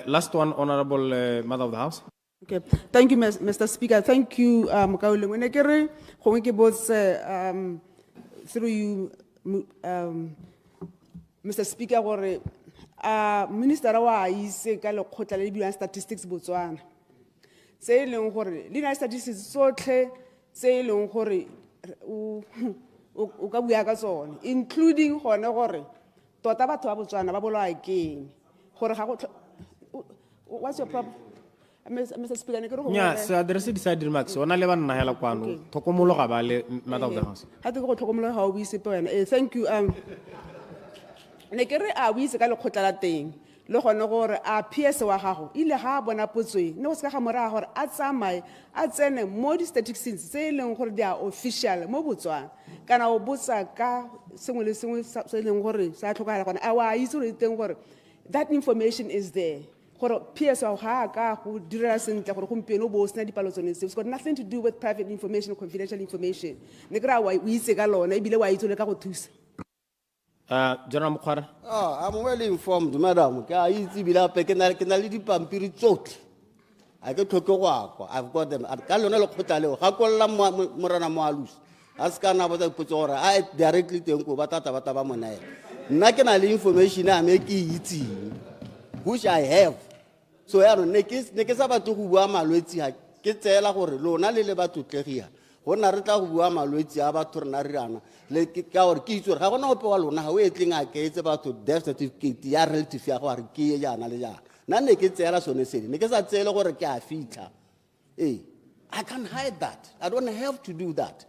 Last one, Honorable Mother of the House. Okay. Thank you, Mr. Speaker. Thank you, Makaule. When I get both through you, Mr. Speaker, or Minister Awa is a kind of quota statistics Botswana. Say long hore, Lina statistics so clear, say long hore, including Honore. Tota batho ba Botswana ba bolwa again. What's your problem? Mr. Speaker, yeah, so address decided Max. Ona le bana hela kwano. Thokomolo ga ba le Mother of the House. Ha te go thokomolo ha o bise pe wena. Thank you. Ne ke re a bise ka lekgotla la teng. Le gone gore a PS wa gago ile ga bona potswe. Ne o se ka ga mora gore a tsamae a tsene mo di statistics se leng gore dia official mo Botswana. Kana o botsa ka sengwe le sengwe se leng gore sa tlhokagala gone a wa itse re teng gore that information is there. Gore PS wa ga ka go dira sentle gore gompieno bo sena dipalo tsone se. It's got nothing to do with private information or confidential information. Ne kra wa itse ka lona ebile wa itse le ka go thusa. General Mukhara. I'm well informed, madam. I get to go. I've got them. At Calonel Hotalo, Hakola Morana Malus. Askana was a putora. I directly to Batata. National information I make it, which I have. So I don't make it. Nekesaba to Huama Lueti. I get tell her, Lona Leba to Cleria. When I reta Huama Lueti about Tornariana, like our kids were having no power, now waiting I case about to death certificate, the relative Yahweh Kia Nalaja. None they can tell us on the city, because I tell her a feature. Hey, I can't hide that. I don't have to do that.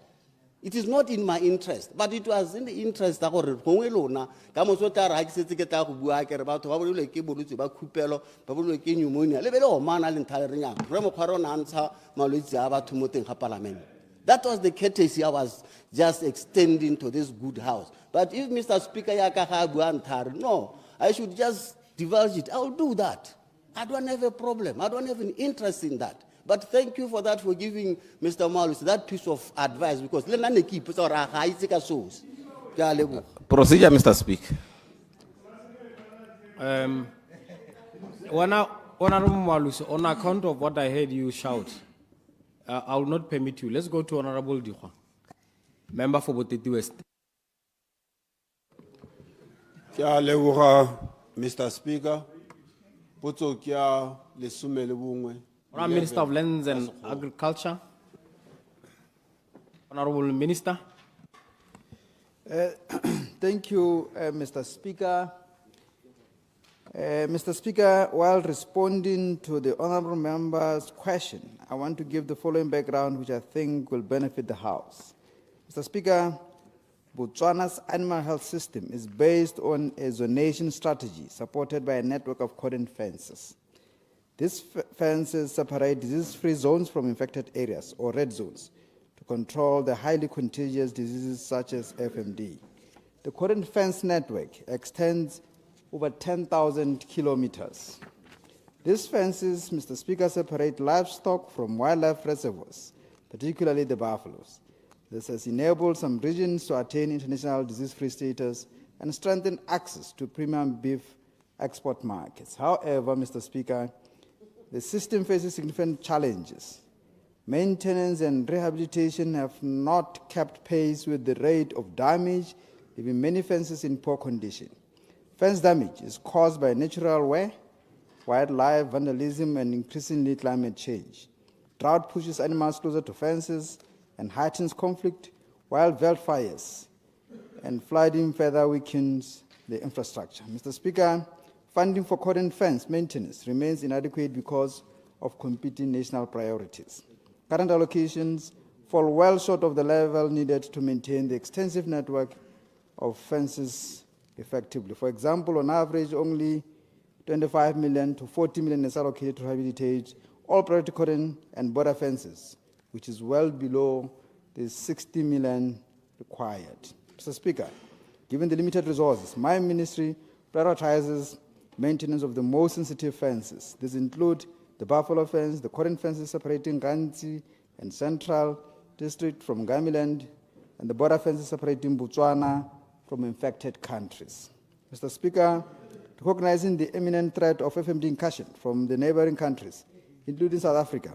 It is not in my interest, but it was in the interest of our Pongelona. Kamosota, I said to get out of work about probably cable about Cupello, probably pneumonia, level man and Talaria, Remo Paron answer, Malucia about to Motin Parliament. That was the courtesy I was just extending to this good house. But if Mr. Speaker Yaka Haguantar, no, I should just divulge it. I will do that. I don't have a problem. I don't have an interest in that. But thank you for that, for giving Mr. Malus that piece of advice, because le nna ne ke ipotsa gore ga a itse ka source. Ke a leboga. Procedure, Mr. Speaker. Honorable Mwalusi, on account of what I heard you shout, I will not permit you. Let's go to Honorable Dikwa, member for Boteti West. Kia leboga, Mr. Speaker. Potso kia lesome le bongwe. Honorable Minister of Lands and Agriculture. Honorable Minister. Thank you, Mr. Speaker. Mr. Speaker, while responding to the honorable member's question, I want to give the following background which I think will benefit the House. Mr. Speaker, Botswana's animal health system is based on a zonation strategy supported by a network of cordon fences. These fences separate disease-free zones from infected areas, or red zones, to control the highly contagious diseases such as FMD. The cordon fence network extends over 10,000 kilometers. These fences, Mr. Speaker, separate livestock from wildlife reservoirs, particularly the buffaloes. This has enabled some regions to attain international disease-free status and strengthen access to premium beef export markets. However, Mr. Speaker, the system faces significant challenges. Maintenance and rehabilitation have not kept pace with the rate of damage, leaving many fences in poor condition. Fence damage is caused by natural wear, wildlife vandalism, and increasingly climate change. Drought pushes animals closer to fences and heightens conflict, while wildfires and flooding further weakens the infrastructure. Mr. Speaker, funding for cordon fence maintenance remains inadequate because of competing national priorities. Current allocations fall well short of the level needed to maintain the extensive network of fences effectively. For example, on average, only 25 million to 40 million is allocated to rehabilitate all priority cordon and border fences, which is well below the 60 million required. Mr. Speaker, given the limited resources, my ministry prioritizes maintenance of the most sensitive fences. These include the buffalo fence, the cordon fences separating Ganzi and Central District from Gamiland, and the border fences separating Botswana from infected countries. Mr. Speaker, recognizing the imminent threat of FMD incursion from the neighboring countries, including South Africa,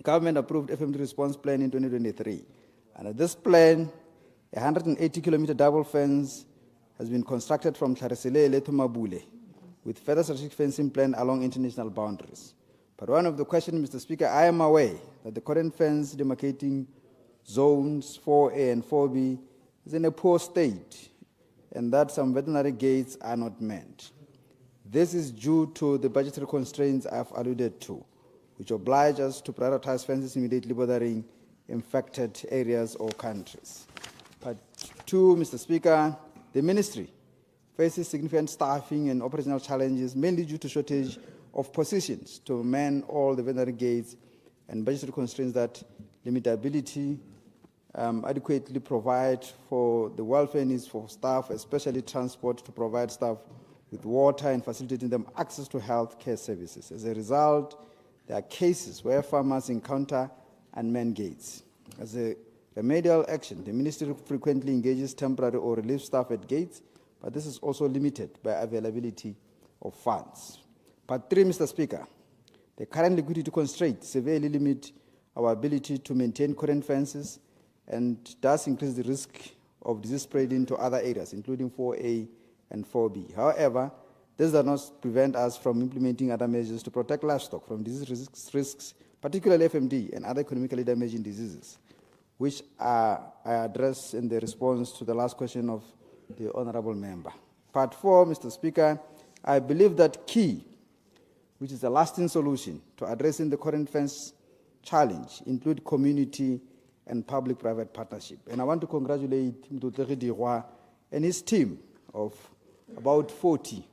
government approved FMD response plan in 2023. Under this plan, a 180-kilometer double fence has been constructed from Tlareselele to Mabule, with further strategic fencing plan along international boundaries. But one of the questions, Mr. Speaker, I am aware that the current fence demarcating zones 4A and 4B is in a poor state, and that some veterinary gates are not met. This is due to the budgetary constraints I've alluded to, which oblige us to prioritize fences immediately bordering infected areas or countries. But two, Mr. Speaker, the ministry faces significant staffing and operational challenges, mainly due to shortage of positions to man all the veterinary gates and budgetary constraints that limit the ability adequately provide for the welfare needs for staff, especially transport, to provide staff with water and facilitating them access to health care services. As a result, there are cases where farmers encounter unmanned gates. As a remedial action, the ministry frequently engages temporary or relief staff at gates, but this is also limited by availability of funds. Part three, Mr. Speaker, the current liquidity constraints severely limit our ability to maintain current fences and does increase the risk of disease spreading to other areas, including 4A and 4B. However, this does not prevent us from implementing other measures to protect livestock from disease risks, particularly FMD and other economically damaging diseases, which I address in the response to the last question of the honorable member. Part four, Mr. Speaker, I believe that key, which is a lasting solution to addressing the current fence challenge, include community and public-private partnership. And I want to congratulate Mdutleri Dirwa and his team of about 40.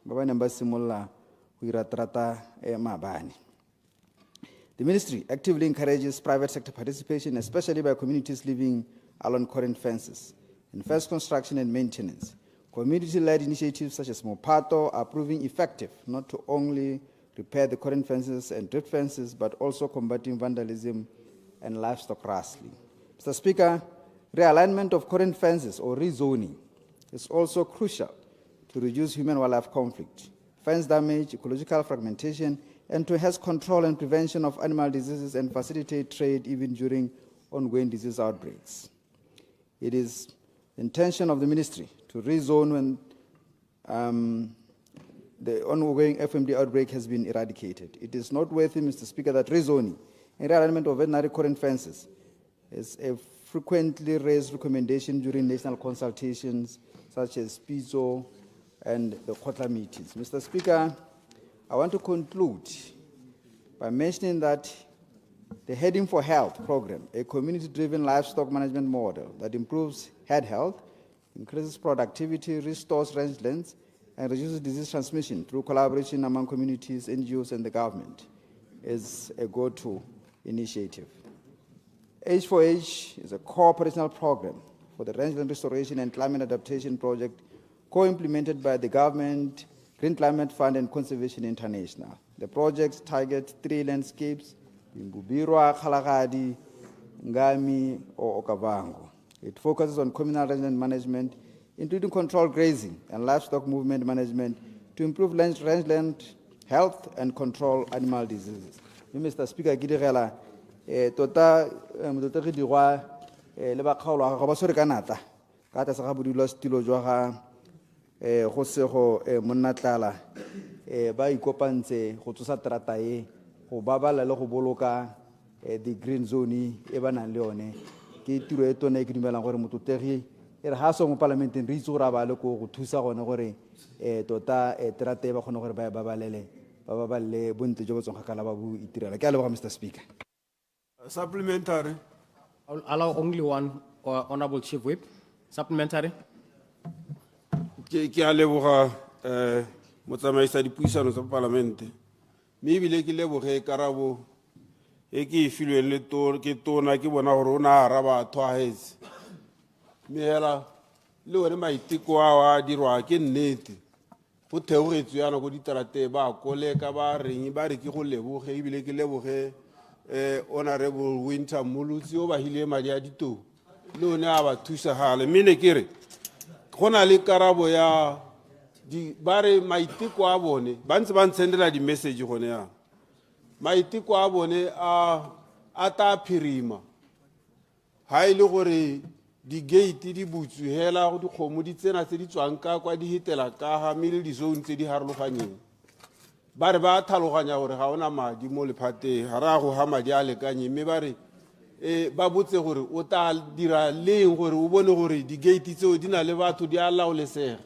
The ministry actively encourages private sector participation, especially by communities living along current fences, in fence construction and maintenance. Community-led initiatives such as Mopato are proving effective, not to only repair the current fences and drift fences, but also combating vandalism and livestock rustling. Mr. Speaker, realignment of current fences or rezoning is also crucial to reduce human-wildlife conflict, fence damage, ecological fragmentation, and to enhance control and prevention of animal diseases and facilitate trade even during ongoing disease outbreaks. It is the intention of the ministry to rezone when the ongoing FMD outbreak has been eradicated. It is noteworthy, Mr. Speaker, that rezoning and realignment of veterinary current fences is a frequently raised recommendation during national consultations such as PISO and the Kotla meetings. Mr. Speaker, I want to conclude by mentioning that the Heading for Health program, a community-driven livestock management model that improves herd health, increases productivity, restores rangelands, and reduces disease transmission through collaboration among communities, NGOs, and the government, is a go-to initiative. H4H is a core operational program for the rangeland restoration and climate adaptation project co-implemented by the government, Green Climate Fund, and Conservation International. The project targets 3 landscapes: Mbubirwa, Khalagadi, Ngami, or Okavango. It focuses on communal rangeland management, including controlled grazing and livestock movement management to improve rangeland health and control animal diseases. Mr. Speaker, ke direla tota motlotegi dirwa le ba kgaolo ga ba sore ka nata ka tsa ga bodula stilo jwa ga go sego monnatlala ba ikopantse go tsosa trata e go babala le go boloka the green zone e ba nang le yone ke tiro e tone ke dumelang gore motlotegi e re ha so mo parlamenteng re itse gore ba le go thusa gone gore tota trata e ba kgone gore ba babalele ba baballe bontle jo bo tsong kgakala ba bo itirela. Ke a leboga, Mr. Speaker. Supplementary. I will allow only one, Honorable Chief Whip. Supplementary. Ke a leboga motsamaisa dipuisano tsa parlamente. Mme ebile ke leboge karabo e ke e filweng le ke tona ke bona gore o na araba batho a hetse. Mme hela le gore maiteko a dirwa ke nnete go theogetswe yana go diterate ba koleka ba reng ba re ke go leboge ebile ke leboge Honorable Winter Mulutsi o ba hile madi a ditou le one a ba thusa gale. Mme ne ke re go na le karabo ya ba re maiteko a bone ba ntse ba ntsendela di-message gone yana maiteko a bone a ta phirima ha e le gore di-gate di butswe hela go dikgomo di tsena tse di tswang ka kwa di hitela ka ga mme le di-zone tse di harologanyeng ba re ba thaloganya gore ga ona madi mo lephateng ga ra go ga madi a lekanye mme ba re ba botse gore o ta dira leng gore o bone gore di-gate tseo di na le batho di a laolesega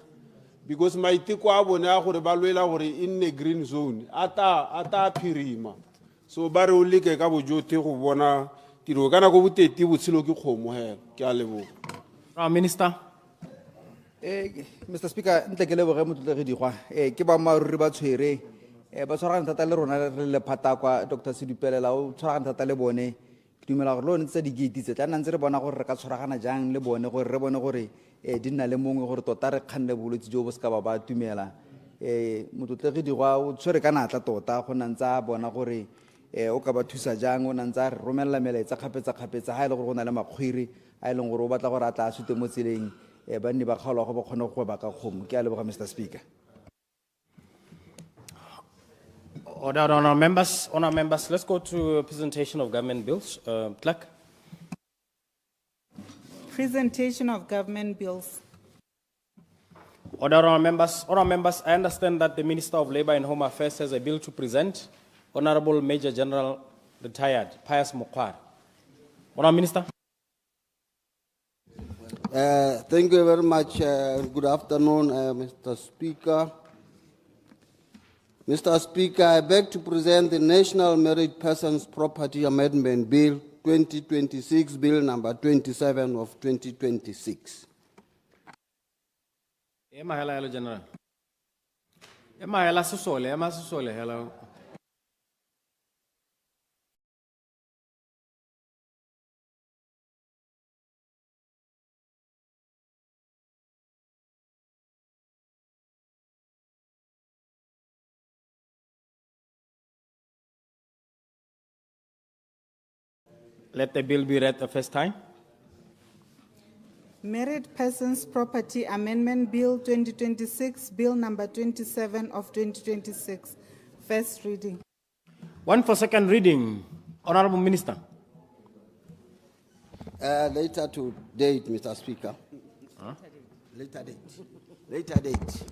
because maiteko a bone a gore ba lwela gore e nne green zone a ta phirima so ba re o leke ka bojote go bona tiro ka nako boteti botshelo ke kgomo hela. Ke a leboga. Minister. Mr. Speaker, ntle ke leboge motlotlegi digwa ke ba maruri ba tshwere ba tshwaragane thata le rona re le phata kwa Dr. Sidupelela o tshwaragane thata le bone ke dumela gore le one tse di-gate tse tla nna ntse re bona gore re ka tshwaragana jang le bone gore re bone gore di nna le mongwe gore tota re kganne bolwetse jo bo se ka ba tumela motlotlegi digwa o tshwere ka natla tota go nna ntse a bona gore o ka ba thusa jang o nantsa re romella melaetsa kgapetsa ha ile gore go na le makgwiri a ile gore o batla gore a tla a sute mo tseleng ba nne ba kgaolwa go ba kgone go ba ka kgomo. Ke a leboga, Mr. Speaker. Order, honour members, let's go to presentation of government bills. Clerk. Presentation of government bills. Order, honour members, I understand that the Minister of Labour and Home Affairs has a bill to present. Honorable Major General Retired Pius Mokwar. Honourable Minister. Thank you very much. Good afternoon, Mr. Speaker. Mr. Speaker, I beg to present the National Married Persons Property Amendment Bill 2026, Bill number 27 of 2026. Hello, General. Hello. Let the bill be read the first time. Married Persons Property Amendment Bill 2026, Bill number 27 of 2026. First reading. One for second reading. Honorable Minister. Later to date, Mr. Speaker. Huh? Later date. Later date.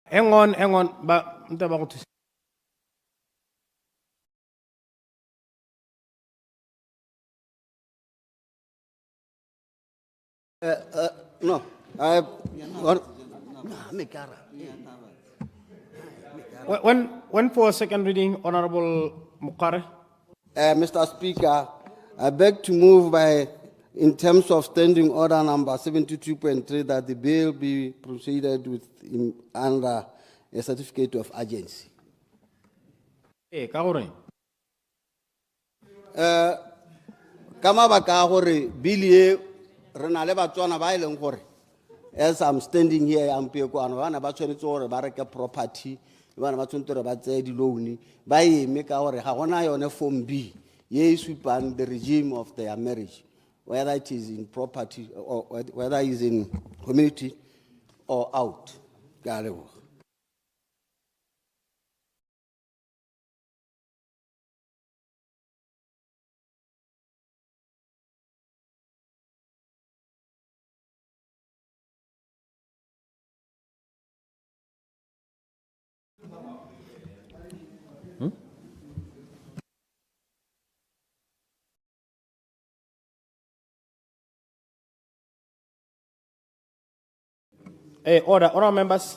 Hang on. But No, When for a second reading, Honorable Mukare. Mr. Speaker, I beg to move in terms of standing order number 72.3 that the bill be proceeded with under a certificate of urgency. Kaore. Kama baka gore bill ye re na le Batswana ba ileng gore as I'm standing here I'm pe ko ana bana ba tshwanetse gore ba reka property bana ba tshwanetse gore ba tsaya di loan ba eme ka gore ga gona yone form B ye supang the regime of their marriage, whether it is in property or whether it is in community or out. Order members.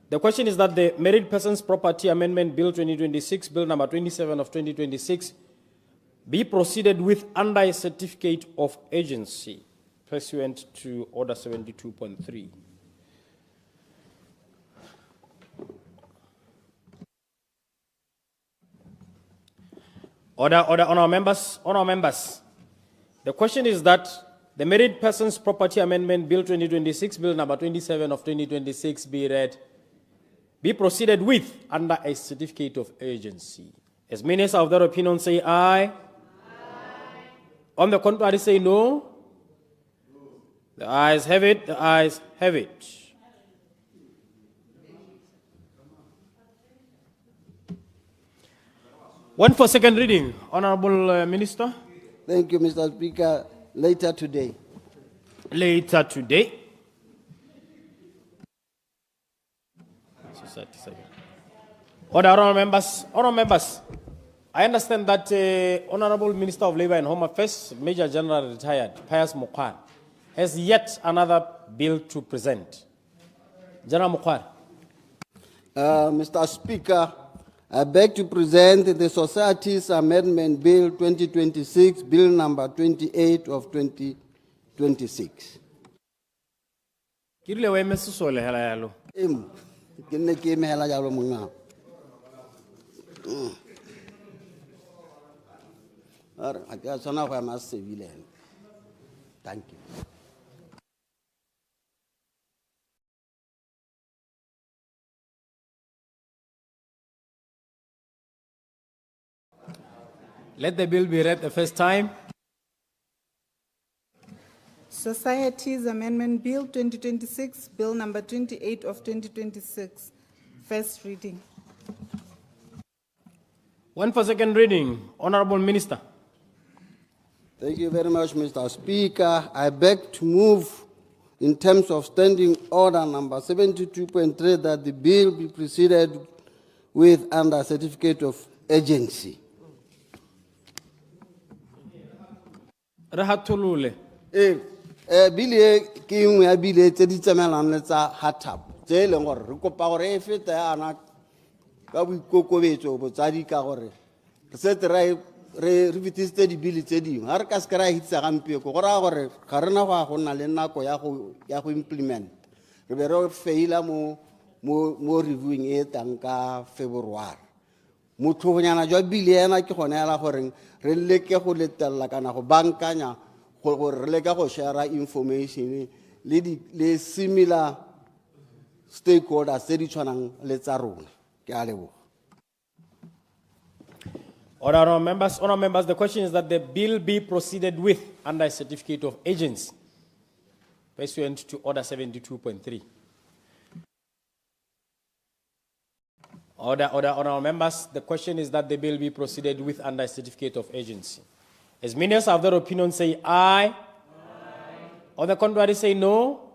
The question is that the Married Persons Property Amendment Bill 2026, Bill number 27 of 2026, be proceeded with under a certificate of urgency pursuant to Order 72.3. Honor members. The question is that the Married Persons Property Amendment Bill 2026, Bill number 27 of 2026 be proceeded with under a certificate of urgency. As many as of their opinion say aye. Aye. On the contrary say no. The ayes have it. The ayes have it. One for second reading. Honorable Minister. Thank you, Mr. Speaker. Later today. Later today. Honorable members. I understand that Honorable Minister of Labour and Home Affairs, Major General retired Pius Mokwan, has yet another bill to present. General Mokwan. Mr. Speaker, I beg to present the Society's Amendment Bill 2026, Bill number 28 of 2026. Kirile we mesisole hela yalo. Kinne ke me hela yalo munga. Ara aka sona go ma civilian. Thank you. Let the bill be read the first time. Society's Amendment Bill 2026, Bill number 28 of 2026. First reading. One for second reading. Honorable Minister. Thank you very much, Mr. Speaker. I beg to move in terms of standing order number 72.3 that the bill be proceeded with under certificate of urgency. Rahatulule. Bile ke nngwe ya bile tse di tsamaelang le tsa hatap tse leng gore re kopa gore e fete yana ka boikokobetso botsadi ka gore re setse re fetiste di bile tse dingwe ga re ka se ke ra hitsa gampieko go raya gore ga rena go nna le nako ya go implement re be re feila mo reviewing e tang ka February motlhogonyana jwa bile ena ke gone ela gore re leke go letella kana go bankanya gore re leka go share information le similar stakeholders tse di tshwanang le tsa rona. Ke a leboga. Honourable members, the question is that the bill be proceeded with under a certificate of agency pursuant to Order 72.3. Honourable members, the question is that the bill be proceeded with under a certificate of agency. As many as have their opinion say aye. On the contrary, say no.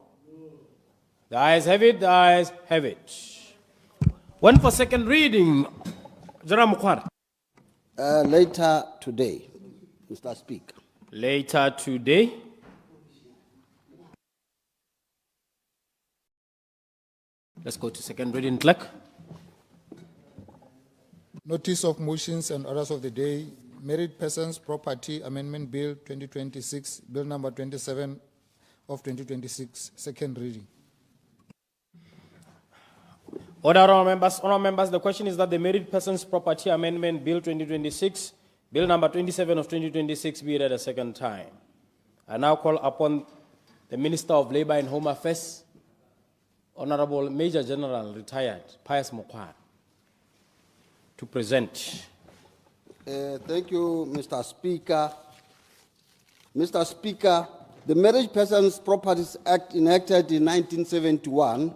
The ayes have it, the ayes have it. One for second reading. General Mukwara. Later today, Mr. Speaker. Later today. Let's go to second reading, clerk. Notice of motions and orders of the day. Married Persons Property Amendment Bill 2026, Bill number 27 of 2026, second reading. Honourable members, the question is that the Married Persons Property Amendment Bill 2026, Bill number 27 of 2026 be read a second time. I now call upon the Minister of Labour and Home Affairs, Honourable Major General Retired Pius Mukwara, to present. Thank you, Mr. Speaker. Mr. Speaker, the Marriage Persons Properties Act enacted in 1971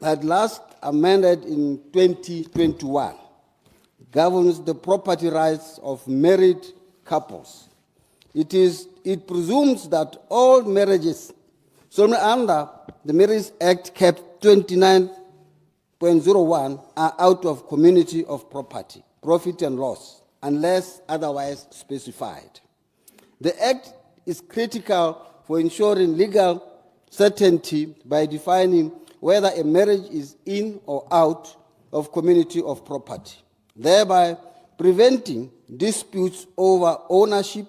had last amended in 2021, governs the property rights of married couples. It presumes that all marriages under the Marriage Act Cap 29.01 are out of community of property, profit and loss, unless otherwise specified. The Act is critical for ensuring legal certainty by defining whether a marriage is in or out of community of property, thereby preventing disputes over ownership,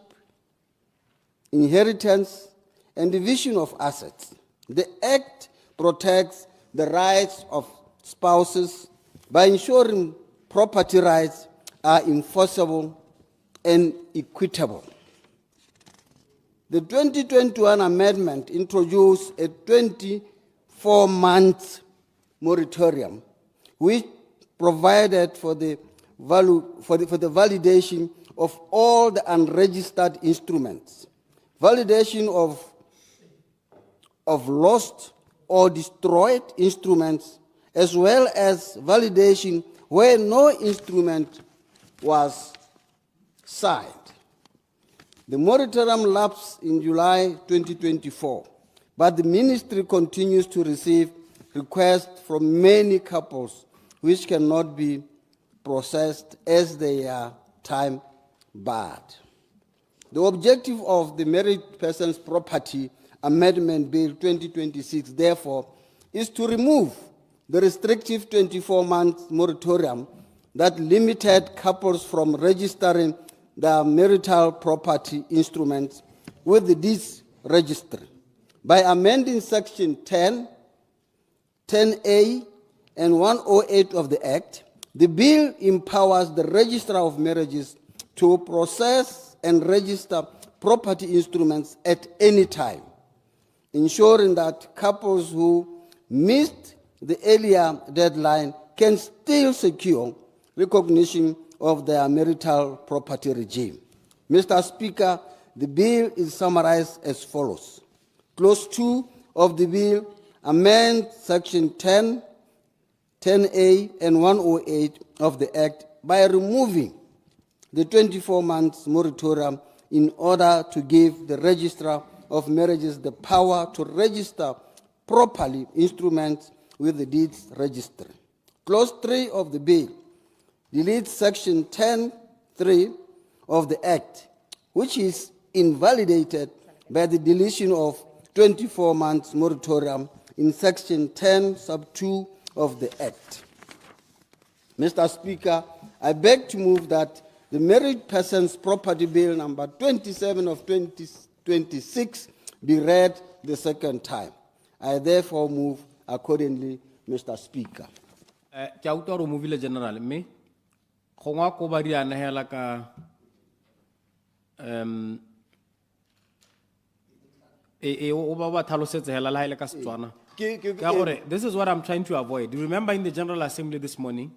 inheritance, and division of assets. The Act protects the rights of spouses by ensuring property rights are enforceable and equitable. The 2021 amendment introduced a 24-month moratorium, which provided for the validation of all the unregistered instruments, validation of lost or destroyed instruments, as well as validation where no instrument was signed. The moratorium lapsed in July 2024, but the ministry continues to receive requests from many couples which cannot be processed as they are time barred. The objective of the Married Persons Property Amendment Bill 2026, therefore, is to remove the restrictive 24-month moratorium that limited couples from registering their marital property instruments with the deeds registry. By amending Section 10, 10A, and 108 of the Act, the bill empowers the Registrar of Marriages to process and register property instruments at any time, ensuring that couples who missed the earlier deadline can still secure recognition of their marital property regime. Mr. Speaker, the bill is summarized as follows. Clause 2 of the bill amends Section 10, 10A, and 108 of the Act by removing the 24-month moratorium in order to give the Registrar of Marriages the power to register properly instruments with the deeds registry. Clause 3 of the bill deletes Section 10(3) of the Act, which is invalidated by the deletion of 24 months moratorium in Section 10 sub 2 of the Act. Mr. Speaker, I beg to move that the Married Persons Property Bill number 27 of 2026 be read the second time. I therefore move accordingly, Mr. Speaker. Ke a utlwa gore o movile general mme gongwa ko ba di anegela ka This is what I'm trying to avoid. You remember in the General Assembly this morning,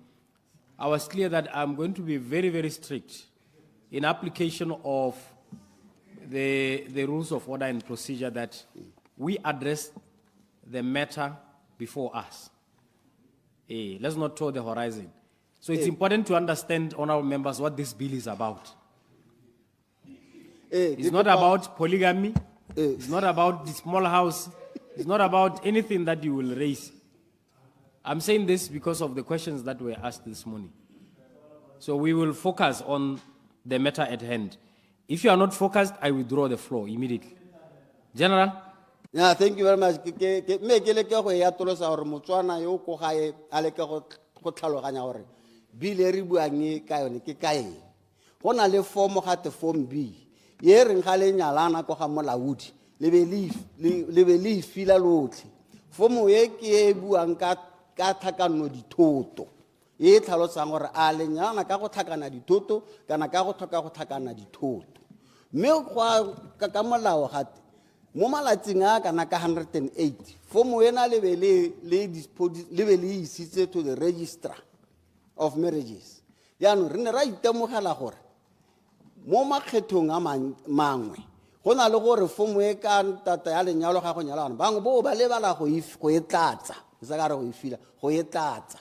I was clear that I'm going to be very, very strict in application of the rules of order and procedure that we address the matter before us. Let's not tour the horizon. So it's important to understand, honorable members, what this bill is about. It's not about polygamy. It's not about the small house. It's not about anything that you will raise. I'm saying this because of the questions that were asked this morning. So we will focus on the matter at hand. If you are not focused, I withdraw the floor immediately. General? Yeah, thank you very much. Me ke le ke go ya tolosa gore Motswana yo ko gae a le ke go tlhaloganya gore bill e re buang e ka yone ke kae. Go na le form ga te form B. Ye reng ga le nyalana go ga molaodi le be le fila lotlhe. Form ye ke e buang ka thakano dithoto. E tlhalosang gore a le nyalana ka go thakana dithoto kana ka go tlhoka go thakana dithoto. Me go ka molao gate mo malatsing a kana ka 108 form ena le be le isitse to the registrar of marriages. Yaanong re ne ra itemogela gore mo makgethong a mangwe go na le gore form e ka tata ya lenyalo ga go nyalana bangwe bo ba lebala go e tlatsa sa ka re go e fila go e tlatsa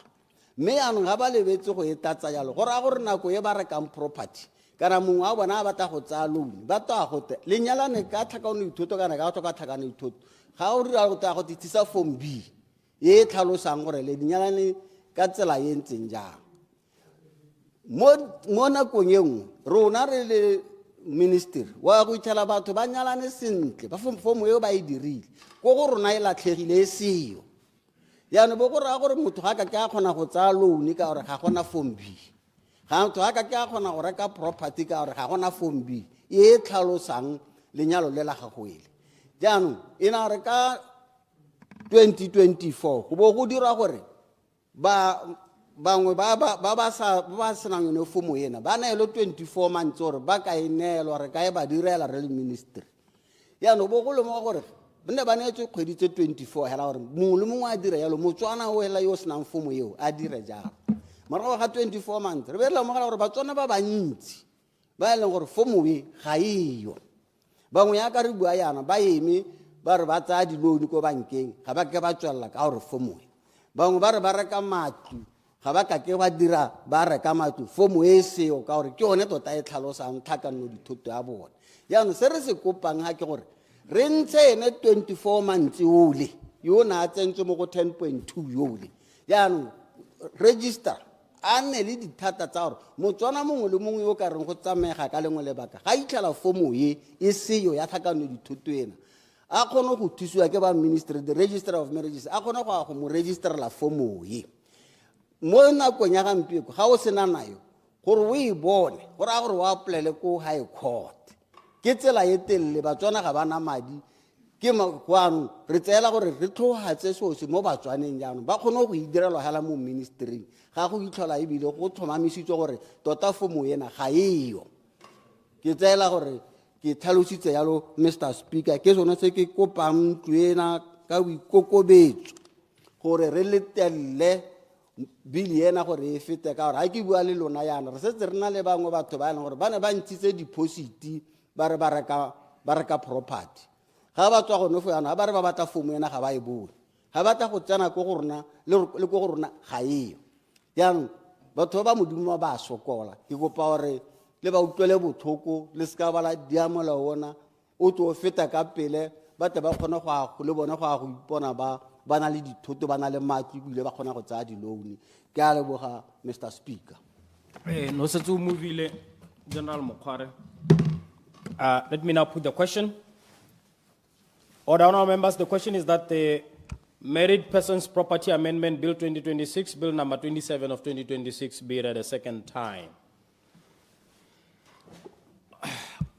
mme yaanong ga ba lebetse go e tlatsa jalo gore a gore nako e ba rekang property kana mongwe a bona a batla go tsaya loan ba twa go te lenyalane ka tlhakano dithoto kana ka go tlhakana dithoto ga o dira go twa go tisa form B e tlhalosang gore le lenyalane ka tsela e ntseng jang mo nakong e nngwe rona re le minister wa go itšhala batho ba nyalane sentle ba form eo ba e dirile ko go rona e latlhegile e seo yaanong bo go raya gore motho ga ka ke a kgona go tsaya loan ka gore ga gona form B ga motho ga ka ke a kgona go reka property ka gore ga gona form B e tlhalosang lenyalo le la gago ele jaanong e na re ka 2024 go bo go dira gore bangwe ba senang yone form ena ba neelo 24 months gore ba ka e neelwa re ka e ba direla re le ministry yaanong bo go lemoga gore bne ba neetswe kgwedi tse 24 hela gore mongwe le mongwe a dira yalo Motswana o hela yo senang form eo a dire jalo morago ga 24 months re be re lemogela gore Batswana ba bantsi ba e leng gore form e ga eyo bangwe ya ka re bua yana ba eme ba re ba tsaya di-loan ko bankeng ga ba ke ba tswelela ka gore form e bangwe ba re ba reka matlo ga ba ka ke ba dira ba reka matlo form e seo ka gore ke yone tota e tlhalosang tlhakano dithoto ya bone yaanong se re se kopang ga ke gore re ntshe ene 24 months ole yo na a tsentswe mo go 10.2 yole yaanong register a nne le dithata tsa gore Motswana mongwe le mongwe yo ka reng go tsamega ka lengwe lebaka ga itlhela form e seyo ya tlhakano dithoto ena a kgone go thusiwa ke ba ministry the registrar of marriages a kgone go mo registrela form e mo nakong ya gampieko ga o sena nayo gore o e bone gore a gore o apply ko high court ke tsela e telele Batswana ga bana madi ke makwano re tseela gore re tlhogatse sose mo Batswaneng jaanong ba kgone go idirelwa hela mo ministering ga go itlhola ebile go tlhomamisitswe gore tota form ena ga eyo ke tseela gore ke tlhalositse yalo Mr. Speaker ke sone se ke kopang ntwena ka boikokobetso gore re letelle bili ena gore e fete ka gore ha ke bua le lona yana re setse re na le bangwe batho ba e leng gore ba ne ba ntshitse deposit ba re ba reka property ga ba tswa gone fo yana ba re ba batla form ena ga ba e bone ga batla go tsena ko go rona le ko go rona ga eyo yaanong batho ba modimo ba sokola ke kopa gore le ba utlwele botlhoko le ska bala diamola ona o tlo feta ka pele ba tle ba kgone go le bona go ipona ba na le dithoto ba na le matlo bile ba kgona go tsaya di-loan ke a leboga Mr. Speaker. No setse o movile General Mokhare. Let me now put the question. Order, honorable members, the question is that the Married Persons Property Amendment Bill 2026, Bill number 27 of 2026, be read a second time.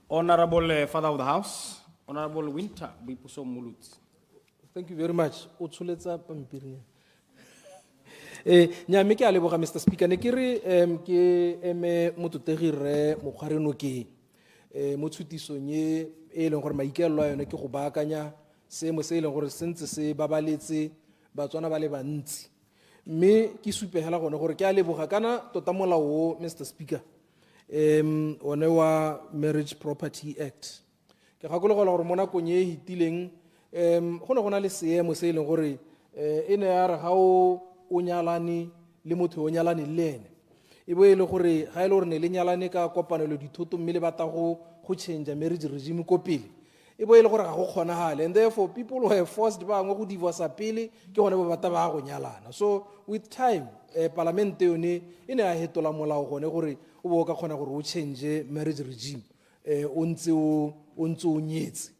Honorable Father of the House, Honorable Winter Bipuso Mulut. Thank you very much. Otsuletsa pampiri. Nya me ke a leboga Mr. Speaker ne ke re ke eme mototegi re Mokhare Nokeng mo tshutisong ye e leng gore maikaelelo a yone ke go baakanya seemo se e leng gore sentse se babaletse batswana ba le bantsi mme ke supegela gone gore ke a leboga kana tota molao o Mr. Speaker one wa Marriage Property Act ke gakologelwa gore mo nakong e hitileng go ne go na le seemo se e leng gore e ne ya re ga o nyalane le motho o nyalane le ene e bo e le gore ga e le gore ne le nyalane ka kopanelo dithoto mme le batla go change marriage regime ko pele e bo e le gore ga go kgonagale and therefore people were forced bangwe go divorce pele ke gone ba bata ba go nyalana. So with time parliament yone e ne a hetola molao gone gore o bo ka kgona gore o change marriage regime o ntse o nyetse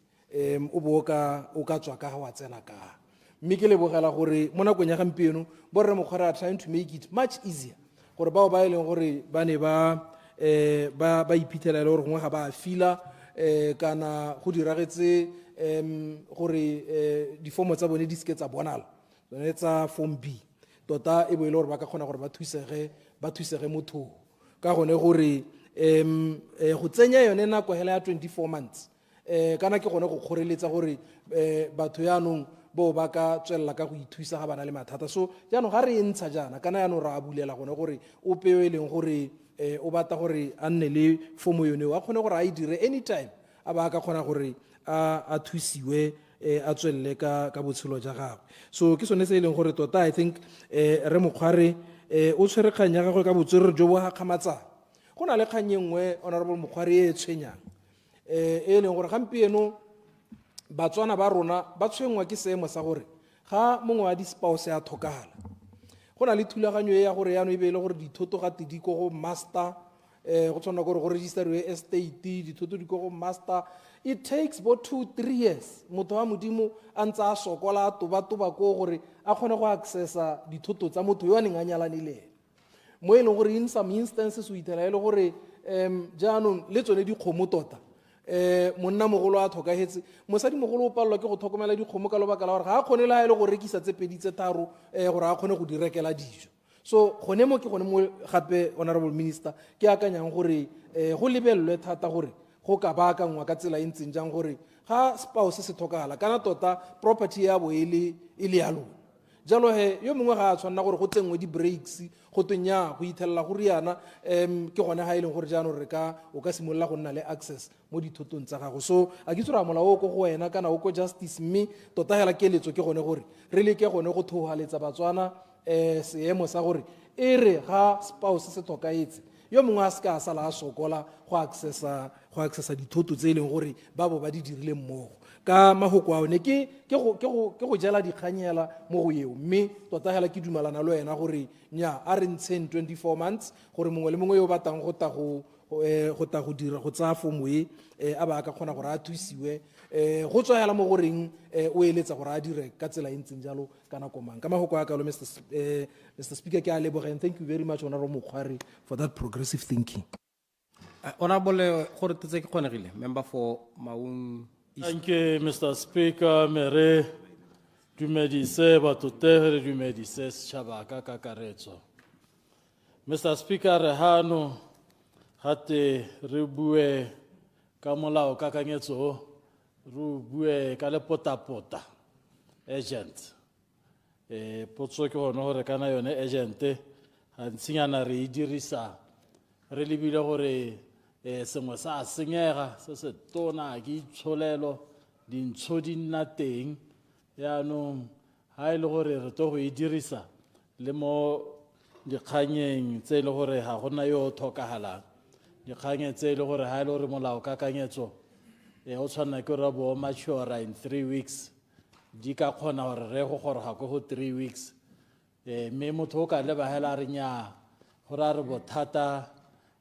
o bo ka tswa ka wa tsena ka mme ke lebogela gore mo nakong ya gampieno borre mokgwara are trying to make it much easier gore bao ba e leng gore ba ne ba iphitlhela le gore gongwe ga ba fila kana go diragetse gore difomo tsa bone di seke tsa bonala tsone tsa form B tota e bo e le gore ba ka kgona gore ba thusege motho ka gone gore go tsenya yone nako hela ya 24 months kana ke gone go kgoreletsa gore batho yaanong bo ba ka tswelela ka go ithuisa ga bana le mathata. So jaanong ga re e ntsha jaana kana yaanong ra bulela gone gore o peo e leng gore o batla gore a nne le fomo yone a kgone gore a e dire anytime a ba ka kgona gore a thusiwe a tswelele ka botshelo ja gagwe. So ke sone se e leng gore tota I think re mokgware o tshwere kgang ya gagwe ka botswerere jo bo gakgamatsang. Go na le kgang e nngwe honorable mokgware e tshwenyang e leng gore gampieno batswana ba rona ba tshwengwa ke seemo sa gore ga mongwe wa di-spouse a thokagala go na le thulaganyo e ya gore yaano e be e le gore dithoto gate di ko go master go tshwana gore go registeriwe estate dithoto di ko go master. It takes about 2-3 years motho wa modimo a ntse a sokola a tobatoba ko gore a kgone go accessa dithoto tsa motho yo a neng a nyalane le ene mo e leng gore in some instances o ithela e le gore jaanong le tsone dikgomo tota monna mogolo a thokagetse mosadi mogolo o palelwa ke go tlhokomela dikgomo ka lobaka la gore ga a kgone le ga e le go rekisa tse pedi tse tharo gore a kgone go di rekela dijo. So gone mo ke gone mo gape honorable minister ke akanyang gore go lebelelwe thata gore go ka baakangwa ka tsela e ntseng jang gore ga spouse se thokagala kana tota property ya bo e le ya lona jalo he yo mongwe ga a tshwanela gore go tsengwe di-breaks go tonya go ithelela go riana ke gone ga e leng gore jaanong o ka simolola go nna le access mo dithotong tsa gago. So a ke tsora molao o ko go wena kana o ko justice mme tota hela keletso ke gone gore re leke gone go thogaletsa batswana seemo sa gore e re ga spouse se thokaetse yo mongwe a se ka a sala a sokola go accessa dithoto tse e leng gore ba bo ba di dirile mmogo ka mahoko a one ke go jela dikganyela mo go eo mme tota hela ke dumelana le wena gore nya a re ntsheng 24 months gore mongwe le mongwe yo batang go ta go dira go tsaya fomo e a ba ka kgona gore a thusiwe go tswa hela mo goreng o eletsa gore a dire ka tsela e ntseng jalo ka nako mang ka mahoko a kalo Mr. Speaker ke a leboga and thank you very much honorable Mokgwari for that progressive thinking. Honorable gore tse ke kgonegile member for Maun. Thank you, Mr. Speaker. Mere dumedise batotege dumedise setšhaba ka kakaretso. Mr. Speaker, re hano gate re bue ka molao kakanyetso re bue ka le potapota agent. Potso ke gone gore kana yone agente gantsinyana re e dirisa re lebile gore sengwe sa senyega se se tona ke itsholelo dintsho di nna teng yaanong ga e le gore re to go e dirisa le mo dikganyeng tse e le gore ga gona yo o tlhokagalang dikganyeng tse e le gore ga e le gore molao kakanyetso o tshwanela ke gore bo mature in 3 weeks di ka kgona gore re go goroga ko go 3 weeks mme motho o ka lebagela a re nnyaa gore a re bothata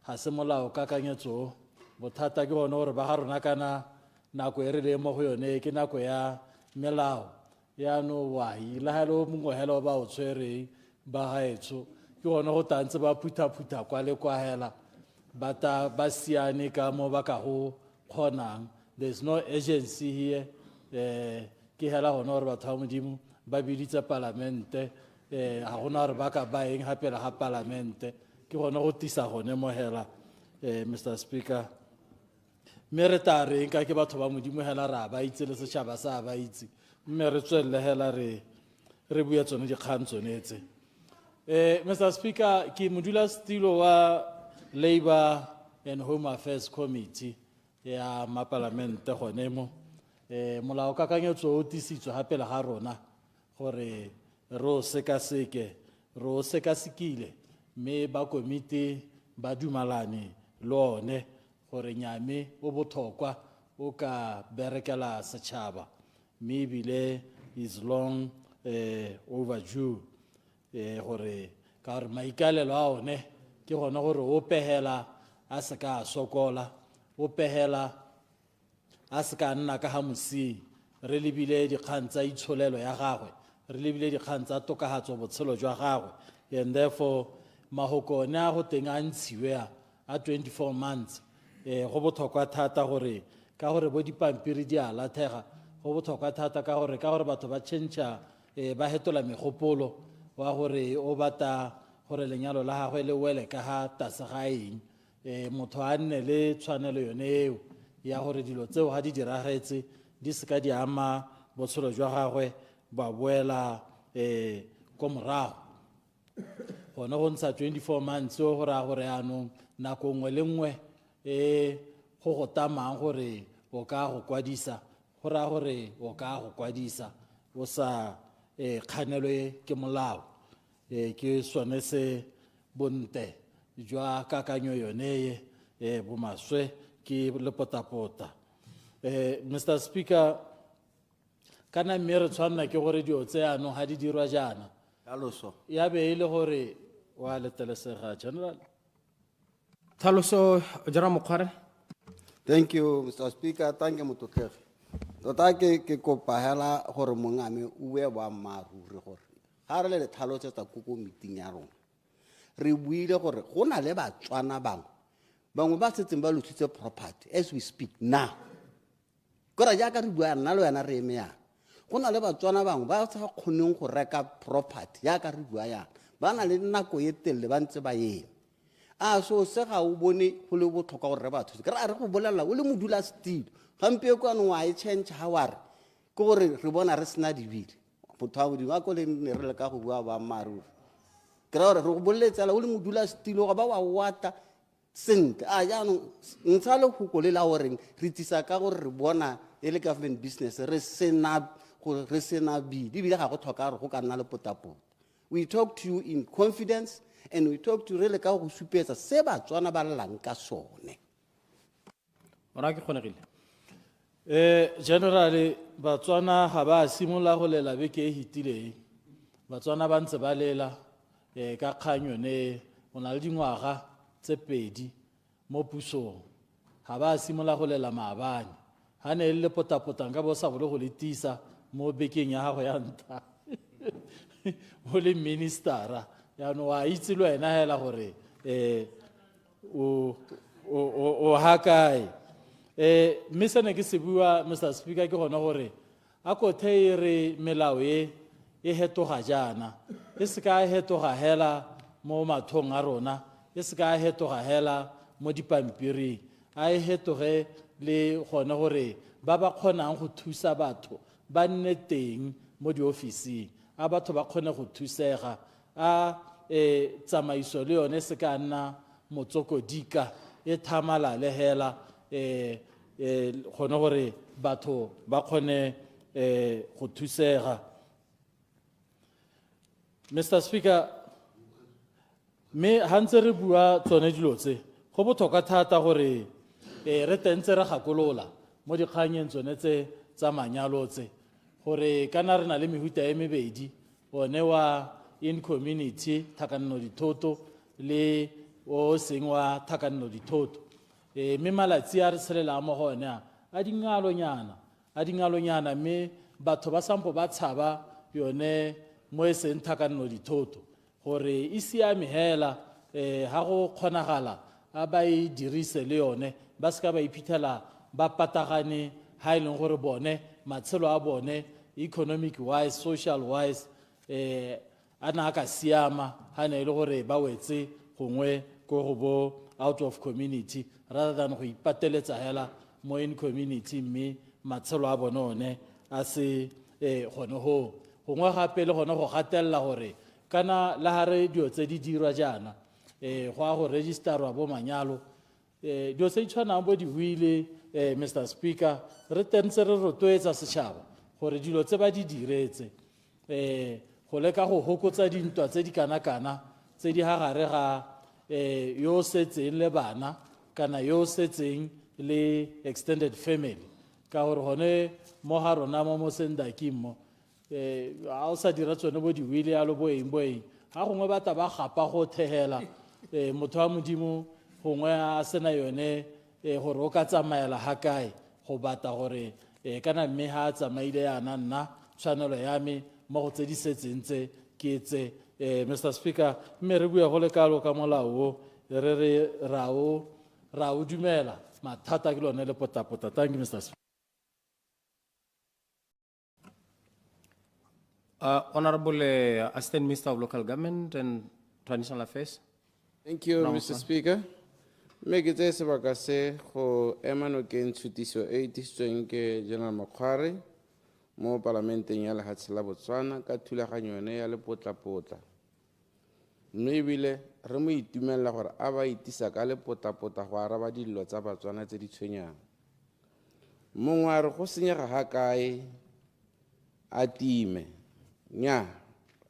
ga se molao kakanyetso bothata ke gone gore ba ga rona kana nako e re le mo go yone ke nako ya melao yaanong wa ila ga e le mongwe hela o ba o tshwereng ba gaetsho ke gone go tantse ba phutha-phutha kwa le kwa hela ba siane ka mo ba ka go kgonang. There's no agency here ke hela gone gore batho ba modimo ba biditse palamente ga gona gore ba ka baeng gapela ga palamente ke gone go tisa gone mo hela Mr. Speaker mme re tla reng ka ke batho ba modimo hela ra ba itse le setšhaba sa ba itse mme re tswelle hela re bua tsone dikgang tsone tse. Mr. Speaker, ke modulasetilo wa Labour and Home Affairs Committee ya mapalamente gone mo. Molao kakanyetso o tisitswe hape le ga rona gore re o sekaseke re o sekasekile mme ba komiti ba dumalane le one gore nyame o botlhokwa o ka berekela setšhaba mme ebile is long overdue gore ka gore maikalelo a one ke gone gore o pehela a se ka sokola o pehela a se ka nna ka ga mosii re lebile dikgang tsa itsholelo ya gagwe re lebile dikgang tsa tokagatso botshelo jwa gagwe and therefore mahoko one a go teng a ntshiwe a 24 months go botlhokwa thata gore ka gore bo dipampiri di a lathega go botlhokwa thata ka gore batho ba tšhentšha ba hetola megopolo wa gore o bata gore lenyalo la gagwe le wele ka ga tlase ga eng motho a nne le tshwanelo yone eo ya gore dilo tseo ga di diragetse di seka di ama botshelo jwa gagwe ba boela ko morago gone go ntsha 24 months o go raya gore anong nako nngwe le nngwe go go tamang gore o ka go kwadisa go raya gore o ka go kwadisa o sa kganelwe ke molao ke sone se bonte jwa kakanyo yone bomaswe ke lepotapota. Mr. Speaker, kana mme re tshwanela ke gore dio tse anong ga di dirwa jaana ya be e le gore wa letelesega general tlhaloso jara mokgware. Thank you, Mr. Speaker. Thank you, Mototlegi. Tota ke kopa hela gore mongame o bue boammaaruri gore ga re le tlhalosetsa ko meeting ya rona re buile gore go na le Batswana bangwe ba setseng ba lotsitse property as we speak now kora jaaka re bua nna le wena re eme yana go na le Batswana bangwe ba sa kgoneng go reka property jaaka re bua yana ba na le nako e telele ba ntse ba eme so se ga o bone go le botlhokwa gore re batho ke re go bolela o le modulasetilo gampe ko ano wa e change ha ware ke gore re bona re sena dibile motho wa bodimo a ko le ne re le ka go bua ba maruri ke re go boletsela o le modulasetilo ga ba wa wata sentle jaanong ntsha le go kolela gore re tsisa ka gore re bona e le government business re sena bile ebile ga go tlhoka gore go ka nna le potapota. We talk to you in confidence and we talk to you really ka go supetsa se Batswana ba lelang ka sone. Ora ke kgonegile. Generally Batswana ga ba simola go lela beke e hitileng Batswana ba ntse ba lela ka kganyo ne o na le dingwaga tse pedi mo pusong ga ba simola go lela maabane ga ne le potapotang ka bo sa bole go letisa mo bekeng ya gago ya nta o le ministera yaanong wa itse le wena hela gore o ha kae mme se ne ke se bua Mr. Speaker ke gona gore a kothe e re melao e hetoga jaana e se ka hetoga hela mo mathong a rona e se ka hetoga hela mo dipampiring a hetoge le gone gore ba ba kgonang go thusa batho ba nne teng mo diofising a batho ba kgone go thusega a tsamaiso le yone se ka nna motsokodika e thamala le hela gone gore batho ba kgone go thusega. Mr. Speaker, me hantse re bua tsone dilo tse go botlhokwa thata gore re tentse re gakolola mo dikganyeng tsone tse tsa manyalo tse gore kana re na le mehuta e mebedi one wa in community thakanno dithoto le o seng wa thakanno dithoto mme malatsi a re tshelela mo gone a dingalonyana mme batho ba sampo ba tshaba yone mo e seng thakanno dithoto gore e siame hela ha go kgonagala a ba e dirise le yone ba ska ba iphitlhela ba patagane ha e leng gore bone matshelo a bone economic wise social wise ana ka siama ha ne le gore ba wetse gongwe go go bo out of community rather than go ipateletsa hela mo in community mme matshelo a bone one a se gone go gongwe gape le gone go gatelela gore kana la hare dio tse di dirwa jana go a go registerwa bo manyalo dio se tshwana bo di wile Mr. Speaker re tentse re rotloetsa setšhaba gore dilo tse ba di diretse go leka go hokotsa dintwa tse di kana-kana tse di hagare ga yo setseng le bana kana yo setseng le extended family ka gore gone mo ga rona mo Sendaking mo a o sa dira tsone bo di wile ya lo boeng ga gongwe ba ta ba gapa go thehela motho wa modimo gongwe a sena yone gore o ka tsamaela ha kae go bata gore kana mme ha a tsamaile yana nna tshwanelo ya me mo go tse di setseng tse ke tse Mr. Speaker mme re bua go le kalo ka molao re re ra o dumela mathata ke lone le potapota. Thank you, Mr. Speaker. Honorable Assistant Minister of Local Government and Traditional Affairs. Thank you, Mr. Speaker. Make it a sebaka se go emano ke ntshutiso e tisitsweng ke General Mokhare mo parlamenteng ya lehatshe la Botswana ka thulaganyo yone ya lepotlapotla. Mme ebile re mo itumelela gore a ba itisa ka lepotlapotla go araba dilo tsa Batswana tse di tshwenyang. Mongwe a re go senyega ga kae a time nya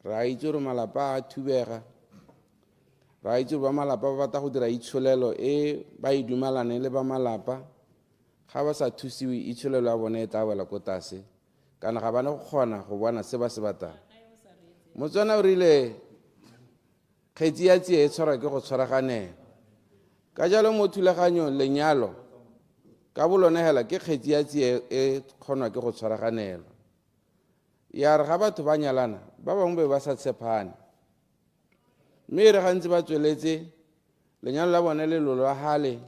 ra itse gore malapa a thubega ra itse ba malapa ba batla go dira itsholelo e ba idumalane le ba malapa ga ba sa thusiwe itsholelo ya bone e tla wela ko tlase kana ga bana go kgona go bona se ba se batlang. Motswana o rile kgetsi ya tsie e tshwara ke go tshwaraganela ka jalo mo thulaganyong lenyalo ka bolone hela ke kgetsi ya tsie e kgonwa ke go tshwaraganela ya re ga batho ba nyalana ba bangwe ba sa tshepane mme re gantsi ba tsweletse lenyalo la bone le lolo la hale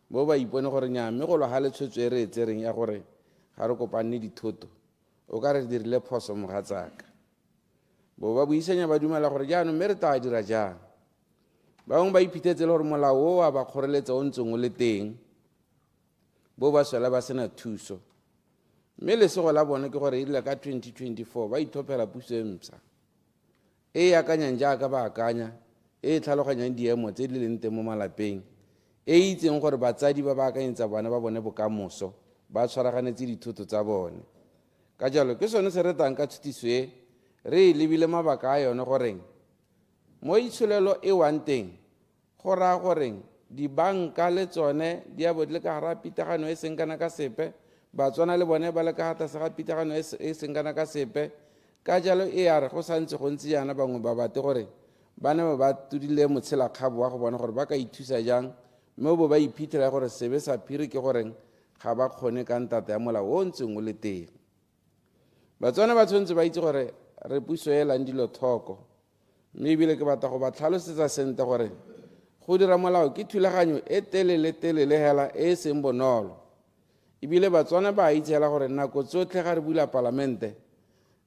mo ba ipone gore nya mme go lo hale tshwetso e re tsereng ya gore ga re kopane dithoto o ka re dirile phoso mogatsaka bo ba buisanya ba dumela gore jaanong mme re tla dira jang bangwe ba iphithetse le gore molao o wa ba kgoreletsa o ntseng o le teng bo ba swela ba sena thuso mme lesego la bone ke gore ile ka 2024 ba ithopela puso e mpsa e akanyang jaaka ba akanya e tlhaloganyang diemo tse di leng teng mo malapeng e itseng gore batsadi ba ba akanyetsa bana ba bone bokamoso ba tshwaraganetse dithoto tsa bone ka jalo ke sone se retang ka tshutiso e re lebile mabaka a yone goreng mo itsholelo e wang teng go raya goreng dibanka le tsone di a bodile ka gara pitagano e seng kana ka sepe Batswana le bone ba le ka gata sa ga pitagano e seng kana ka sepe ka jalo e ya re go santse go ntse yana bangwe ba bate gore ba ne ba tudile motshela kgabo wa go bona gore ba ka ithusa jang mme bo ba iphithela gore sebe sa phiri ke goreng ga ba kgone ka ntata ya molao o ntseng o le teng. Batswana ba tshwanetse ba itse gore re puso e lang dilo thoko mme ebile ke batla go ba tlhalosetsa sente gore go dira molao ke thulaganyo e telele hela e seng bonolo ebile Batswana ba itse hela gore nako tsotlhe ga re bula parlamente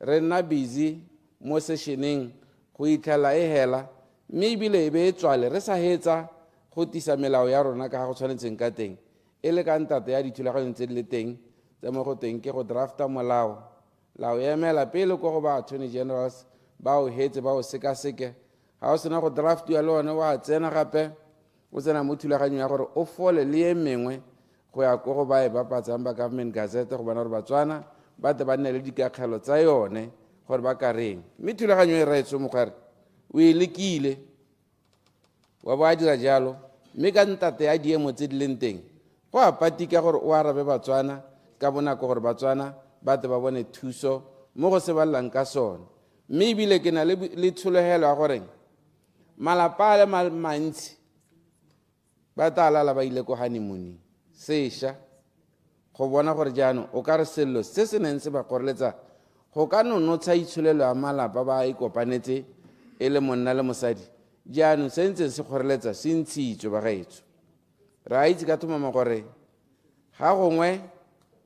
re nna busy mo sessioneng go itlhela e hela mme ebile e be e tswale re sa hetsa go tisa melao ya rona ka go tshwanetseng ka teng e le ka ntate ya dithulaganyo tse di le teng tse mo go teng ke go drafta molao lao emela pele ko go ba attorney generals ba o hetse ba o sekaseke ga o sena go draftiwa le one wa tsena gape o tsena mo thulaganyong ya gore o fole le e mengwe go ya ko go ba e bapatsang ba government gazette go bona gore Batswana ba te ba nne le dikakgelo tsa yone gore ba ka reng mme thulaganyo e raetso mogare o e lekile wa bo a dira jalo mme ka ntate ya diemo tse di leng teng go a patika gore o arabe Batswana ka bonako gore Batswana ba te ba bone thuso mo go se ballang ka sone mme ebile ke na le tsholohelo ya gore malapa a le mantsi ba talala ba ile ko honeymoon sesha go bona gore jaanong o ka re sello se se neng se ba kgoreletsa go ka nonotsha itsholelo ya malapa ba e kopanetse e le monna le mosadi jaanong se ntse se kgoreletsa se ntshitswe ba gaetso re a itse ka thomama gore ga gongwe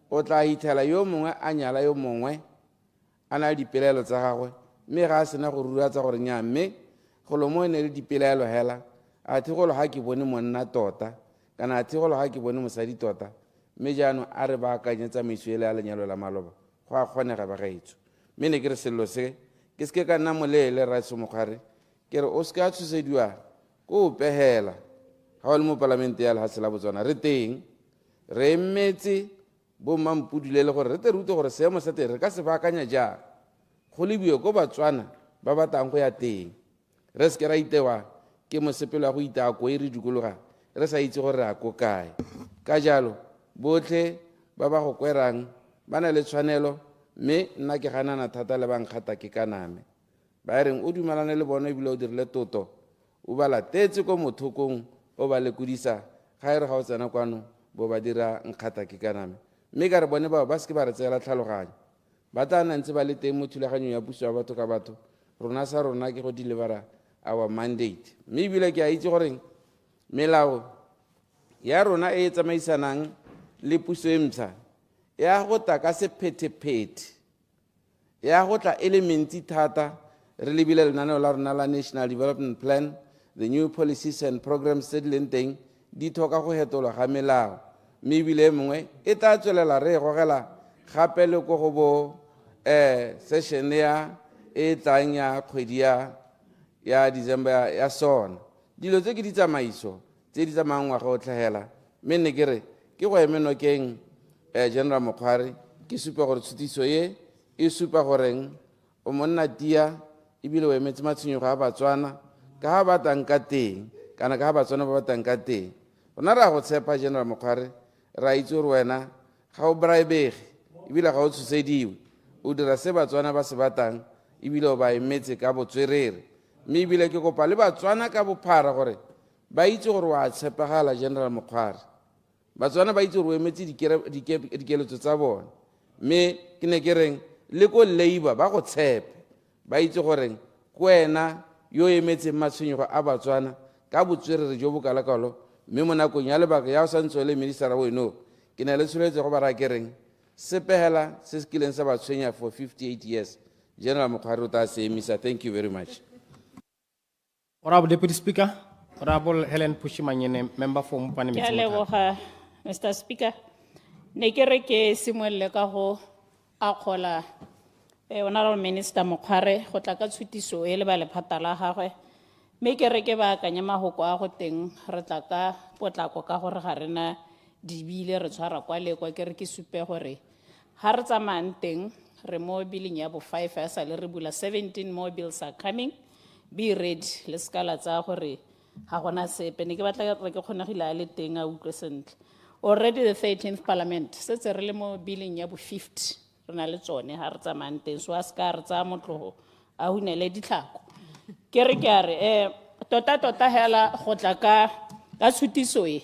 o tla ithela yo mongwe a nyala yo mongwe a na le dipelaelo tsa gagwe mme ga a sena go ruatsa gore nya mme go lo mo e ne le dipelaelo hela a thigolo ga ke bone monna tota kana a thigolo ga ke bone mosadi tota mme jaanong a re baakanye tsamaiso ele ya lenyalo la maloba go a kgonega bagaetsho. Mme ne ke re sello se ke seke ka nna moleele Raitso Mokgare ke re o seke a tshosediwa ko o pehela ga o le mo palamente ya lehatshe la Botswana. Re teng re emetse bomampudule le gore re te rute gore seemo sa teng re ka se baakanya jang go lebiwe ko Batswana ba batlang go ya teng. Re seke ra itewa ke mosepelo ya go ita ko e re dikologa re sa itse gore a ko kae. Ka jalo botlhe ba ba go kwerang ba na le tshwanelo, mme nna ke ganana thata le bankgata ke kaname ba reng o dumelane le bona ebile o dirile toto o ba latetse ko mothokong o ba lekudisa ga e re ga o tsena kwano bo ba dira nkgata ke kaname. Mme ka re bone bao ba seke ba re tseela tlhaloganyo ba tla nna ntse ba le teng mo thulaganyong ya puso ya batho ka batho. Rona sa rona ke go delivera our mandate, mme ebile ke a itse goreng melao ya rona e tsamaisanang le puso e ntsha ya go tla ka sephetephete, ya go tla e le mentsi thata. Re lebile lenaneo la rona la National Development Plan, the new policies and programs tse di leng teng di tlhoka go hetolwa ga melao, mme ebile mongwe e tla tswelela re e gogela gape le ko go bo session ya e tlang ya kgwedi ya December ya sona. Dilo tse ke di tsamaiso tse di tsamayang ngwaga o tlhagela, mme ne ke re ke go eme nokeng General Mokgare ke supa gore tshutiso ye e supa goreng o monna tia ebile o emetse matshwenyego a Batswana ka ga ba tang ka teng kana ka ga Batswana ba ba tang ka teng. Rona re a go tshepa General Mokgare, re a itse gore wena ga o braebege ebile ga o tshosediwe, o dira se Batswana ba se batang ebile o ba emetse ka botswerere. Mme ebile ke kopa le Batswana ka bophara gore ba itse gore wa tshepagala General Mokgare. Batswana ba itse gore o emetse dikeletso tsa bona, mme ke ne ke reng le ko Labour ba go tshepe ba itse gore ke wena yo emetseng matshwenyego a Batswana ka botswerere jo bo kalakalo. Mme mo nakong ya lebaka ya o sa ntse o le ministera weno ke ne le tsholetse go ba ra ke reng sepehela se se kileng sa ba tshwenya for 58 years. General Mokgare o tla se emisa. Thank you very much. Honorable Deputy Speaker, Honorable Helen Pushimanyene, member for Mpane Ke a leboga, Mr. Speaker. Ne ke re ke simolole ka go akgola Honorable Minister Mokgare go tla ka tshutiso e le ba lephata la gagwe, mme ke re ke baakanya mahoko a go teng re tla ka potlako ka gore ga rena dibile re tshwara kwa le kwa. Ke re ke supe gore ga re tsamayang teng re mo billing ya bo 5 ya sa le re bula 17 more bills are coming. Be ready le skala tsa gore ga gona sepe. Ne ke batla re ke kgonagile a le teng a utlwe sentle. Already the 13th Parliament setse re le mo billing ya bo 50 re na le tsone ga re tsamayang teng, so a ska re tsa motlogo a hunele ditlhako. Ke re ke a re tota hela go tla ka tshutiso e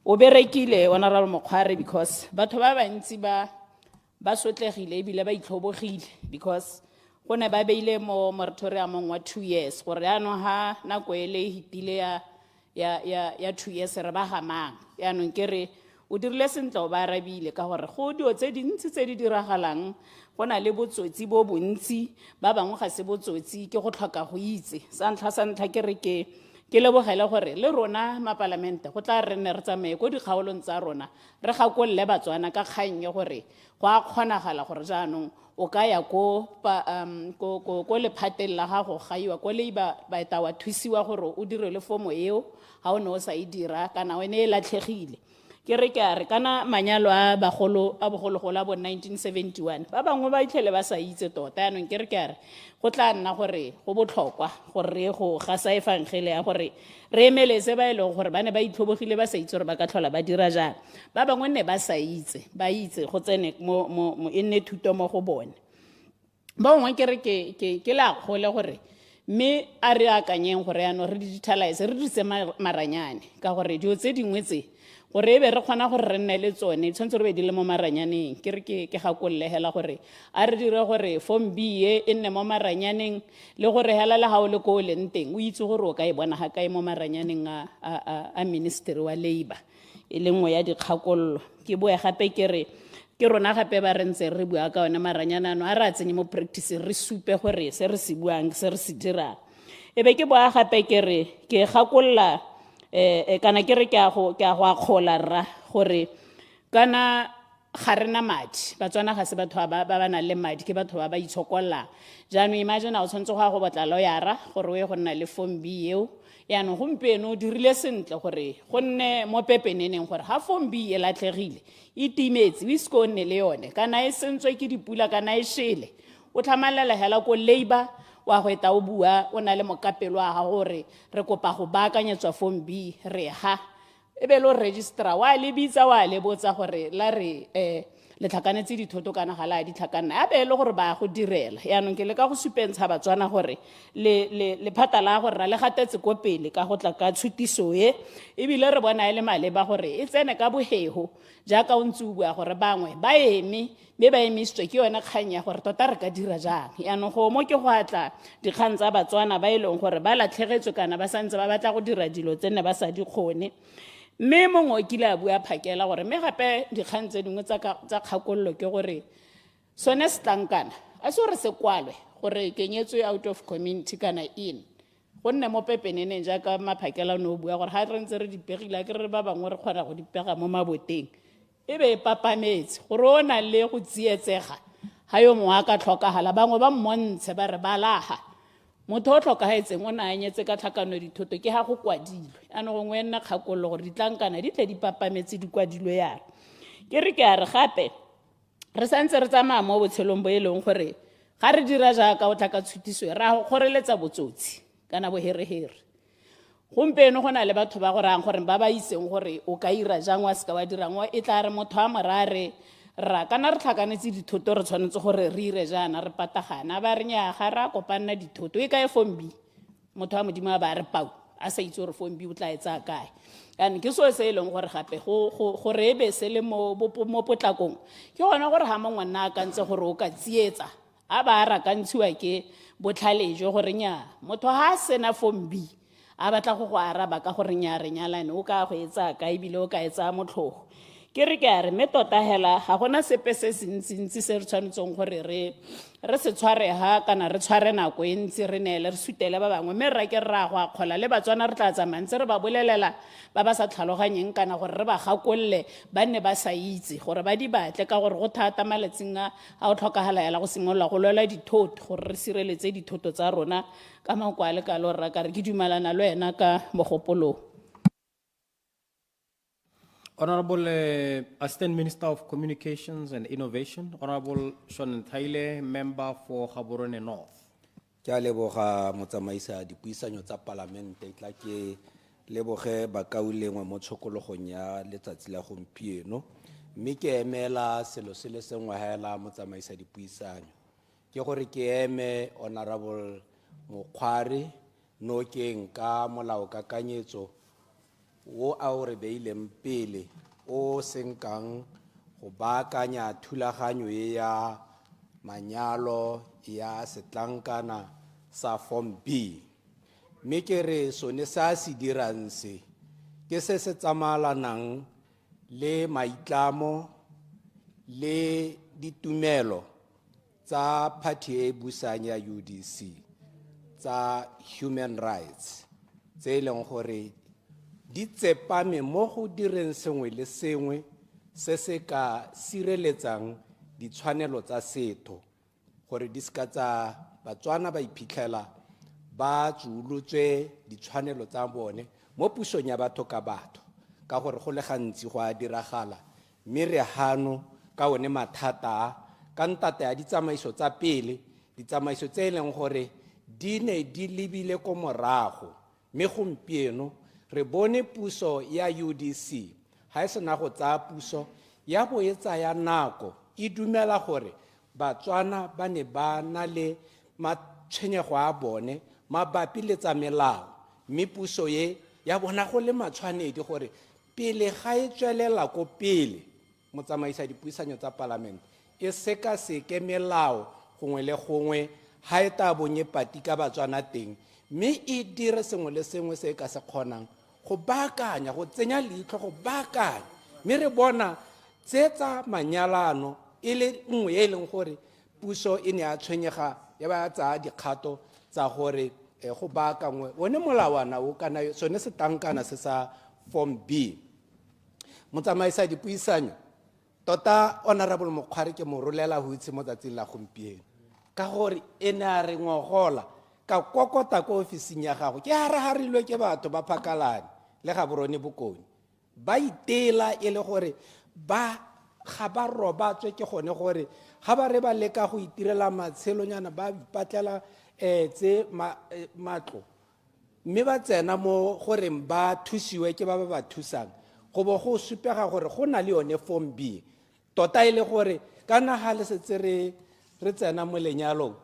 o berekile Honorable Mokgare, because batho ba bantsi ba sotlegile ebile ba itlhobogile because go ne ba beile mo moratorium wa 2 years gore yaanong ha nako e le hitile ya 2 years re ba gamang. Yaanong ke re o dirile sentle o ba arabile ka gore go dio tse dintsi tse di diragalang go na le botsotsi bo bontsi ba bangwe ga se botsotsi ke go tlhoka go itse. Sa ntlha ke re ke lebogele gore le rona mapalamente go tla re ne re tsamaye ko dikgaolong tsa rona re gakolle Batswana ka kgang ya gore go a kgonagala gore jaanong o ka ya ko lephateng la gago gaiwa ko Labour ba eta wa thusiwa gore o dire le fomo eo ga o ne o sa e dira kana o ne e latlhegile. Ke re ke a re kana manyalo a bogologolo a bo 1971 ba bangwe ba itlhele ba sa itse tota. Yaanong ke re ke a re go tla nna gore go botlhokwa gore re go gasa efangele ya gore re emeletse ba e leng gore ba ne ba itlhobogile ba sa itse gore ba ka tlhola ba dira jang. Ba bangwe ne ba sa itse ba itse go tsene mo e nne thuto mo go bone. Ba bangwe ke re ke la kgole gore mme a re akanyeng gore yaanong re digitalize re dirise maranyane ka gore dio tse dingwe tse gore e be re kgona gore re nne le tsone tshwanetse re be di le mo maranyaneng. Ke re ke gakolle hela gore a re dire gore form B e nne mo maranyaneng le gore hela le ga o le ko o leng teng o itse gore o ka e bona ga kae mo maranyaneng a Ministry wa Labour e le nngwe ya dikgakololo. Ke boe gape ke re ke rona gape ba re ntse re bua ka ona maranyana ano a re a tsenye mo practice re supe gore se re se buang se re se dirang. E be ke boa gape ke re ke gakolla kana ke re ke a go akgola rra gore kana ga rena madi Batswana ga se batho ba nang le madi ke batho ba itshokolla jaanong imagine o tshwanetse go botla lawyera gore o ye go nna le form B eo yaanong gompieno o dirile sentle gore go nne mo pepeneneng gore ga form B e latlhegile e timetse o iske o nne le yone kana e sentswe ke dipula kana e shele o tlhamalela hela ko labor wa go eta o bua o na le mokapelo wa ga gore re kopa go baakanyetswa form B re ha e be lo registrar wa le bitsa wa le botsa gore la re le tlhakanetse dithoto kana ga la di tlhakana a be le gore ba go direla yaanong ke le ka go supentsha Batswana gore le phata la gore ra le gatetse ko pele ka go tla ka tshutiso e bile re bona e le maleba gore e tsene ka bohego jaaka o ntse o bua gore bangwe ba eme be ba emisitswe ke yone kgang ya gore tota re ka dira jang yaanong go mo ke go atla dikgang tsa Batswana ba e leng gore ba latlhegetswe kana ba santse ba batla go dira dilo tsene ba sa di kgone mme mongwe o kile a bua phakela gore mme gape dikgang tse dingwe tsa kgakololo ke gore sone setlankana a se gore se kwalwe gore ke nyetswe out of community kana in go nne mo pepeneneng jaaka maphakela no bua gore ga re ntse re dipegile ke re ba bangwe re kgona go dipega mo maboteng e be e papametse gore o na le go tsietsega ga yo mongwe a ka tlhokagala bangwe ba mmontshe ba re balaga motho o tlhokagetseng o na anyetse ka tlhakano dithoto ke ga go kwadilwe ano gongwe e nna kgakololo gore ditlankana di tle di papametse di kwadilwe yalo ke re ke a re gape re santse re tsamaya mo botshelong bo e leng gore ga re dira jaaka o tlhaka tshutiso ra go kgoreletsa botsotsi kana boherehere gompieno go na le batho ba go rayang gore ba ba iseng gore o ka ira jang wa seka wa dirang wa e tla re motho a morare ra kana re tlhakanetse dithoto re tshwanetse gore re ire jaana re patagana ba re nya ga ra kopanna dithoto e ka e form B motho a modimo ba re pau a sa itse gore form B o tla etsa kae kana ke so se e leng gore gape go re be se le mo potlakong ke gona gore ha mongwe nna ka ntse gore o ka tsietsa a ba ra ka ntshiwa ke botlhalejo gore nya motho ha sena form B a batla go araba ka gore nya re nyalane o ka go etsa ka ebile o ka etsa motlhogo ke re ke a re mme tota hela ga gona sepe se sentsi se re tshwanetseng gore re se tshware ha kana re tshware nako e ntsi re neele re sutele ba bangwe mme re ke ra go akgola le Batswana re tla tsamaya ntse re ba bolelela ba ba sa tlhaloganyeng kana gore re ba gakolle ba nne ba sa itse gore ba di batle ka gore go thata maletsing a o tlhokagala yala go simolola go lwela dithoto gore re sireletse dithoto tsa rona ka makwa le ka lo rra ka re ke dumalana le wena ka mogopolong. Honorable Assistant Minister of Communications and Innovation, Honorable Sean Thaile, Member for Gaborone North. Ke a leboga motsamaisa dipuisanyo tsa Parliament tla ke leboge ba kaulengwe mo tshokologong ya letsatsi la gompieno mme ke emela selo se le sengwe hela motsamaisa dipuisanyo ke gore ke eme Honorable Mokgwari no keng ka molao kakanyetso o a o re beileng pele o senkang go baakanya thulaganyo ya manyalo ya setlankana sa form B mme ke re sone sa se dirang se ke se se tsamalanang le maitlamo le ditumelo tsa party e busang ya UDC tsa human rights tse leng gore di tsepame mo go direng sengwe le sengwe se se ka sireletsang ditshwanelo tsa setho gore di ska tsa Batswana ba iphitlhela ba tsulotswe ditshwanelo tsa bone mo pusong ya batho ka batho ka gore go le gantsi go a diragala mme re hano ka one mathata ka ntate ya ditsamaiso tsa pele ditsamaiso tse leng gore di ne di libile ko morago mme gompieno re bone puso ya UDC ha e sena go tsa puso ya bo e tsaya nako e dumela gore Batswana ba ne ba na le matshwenyego a bone mabapi le tsa melao mme puso ye ya bona go le matshwanedi gore pele ga e tswelela ko pele motsamaisa dipuisanyo tsa Parliament e seka seke melao gongwe le gongwe ha e ta bonye pati ka Batswana teng mme e dire sengwe le sengwe se ka se kgonang go baakanya go tsenya leitlho go baakanya mme re bona tsetsa manyalano e le nngwe e leng gore puso e ne a tshwenyega ya ba tsa dikgato tsa gore go baakangwe one molawana o kana sone setankana se sa form B motsamaisa dipuisanyo tota honorable Mokgwari ke mo rolela ho itse mo tsatsing la gompieno ka gore ene a re ngogola ka kokota ko ofising ya gago ke haraharilwe ke batho ba phakalane le ga borone bokone ba itela e le gore ba ga ba robatswe ke gone gore ga ba re ba leka go itirela matshelonyana ba ipatlela tse matlo mme ba tsena mo gore ba thusiwe ke ba ba thusang go bo go supega gore go na le yone form B tota ile gore kana ha le setse re tsena mo lenyalong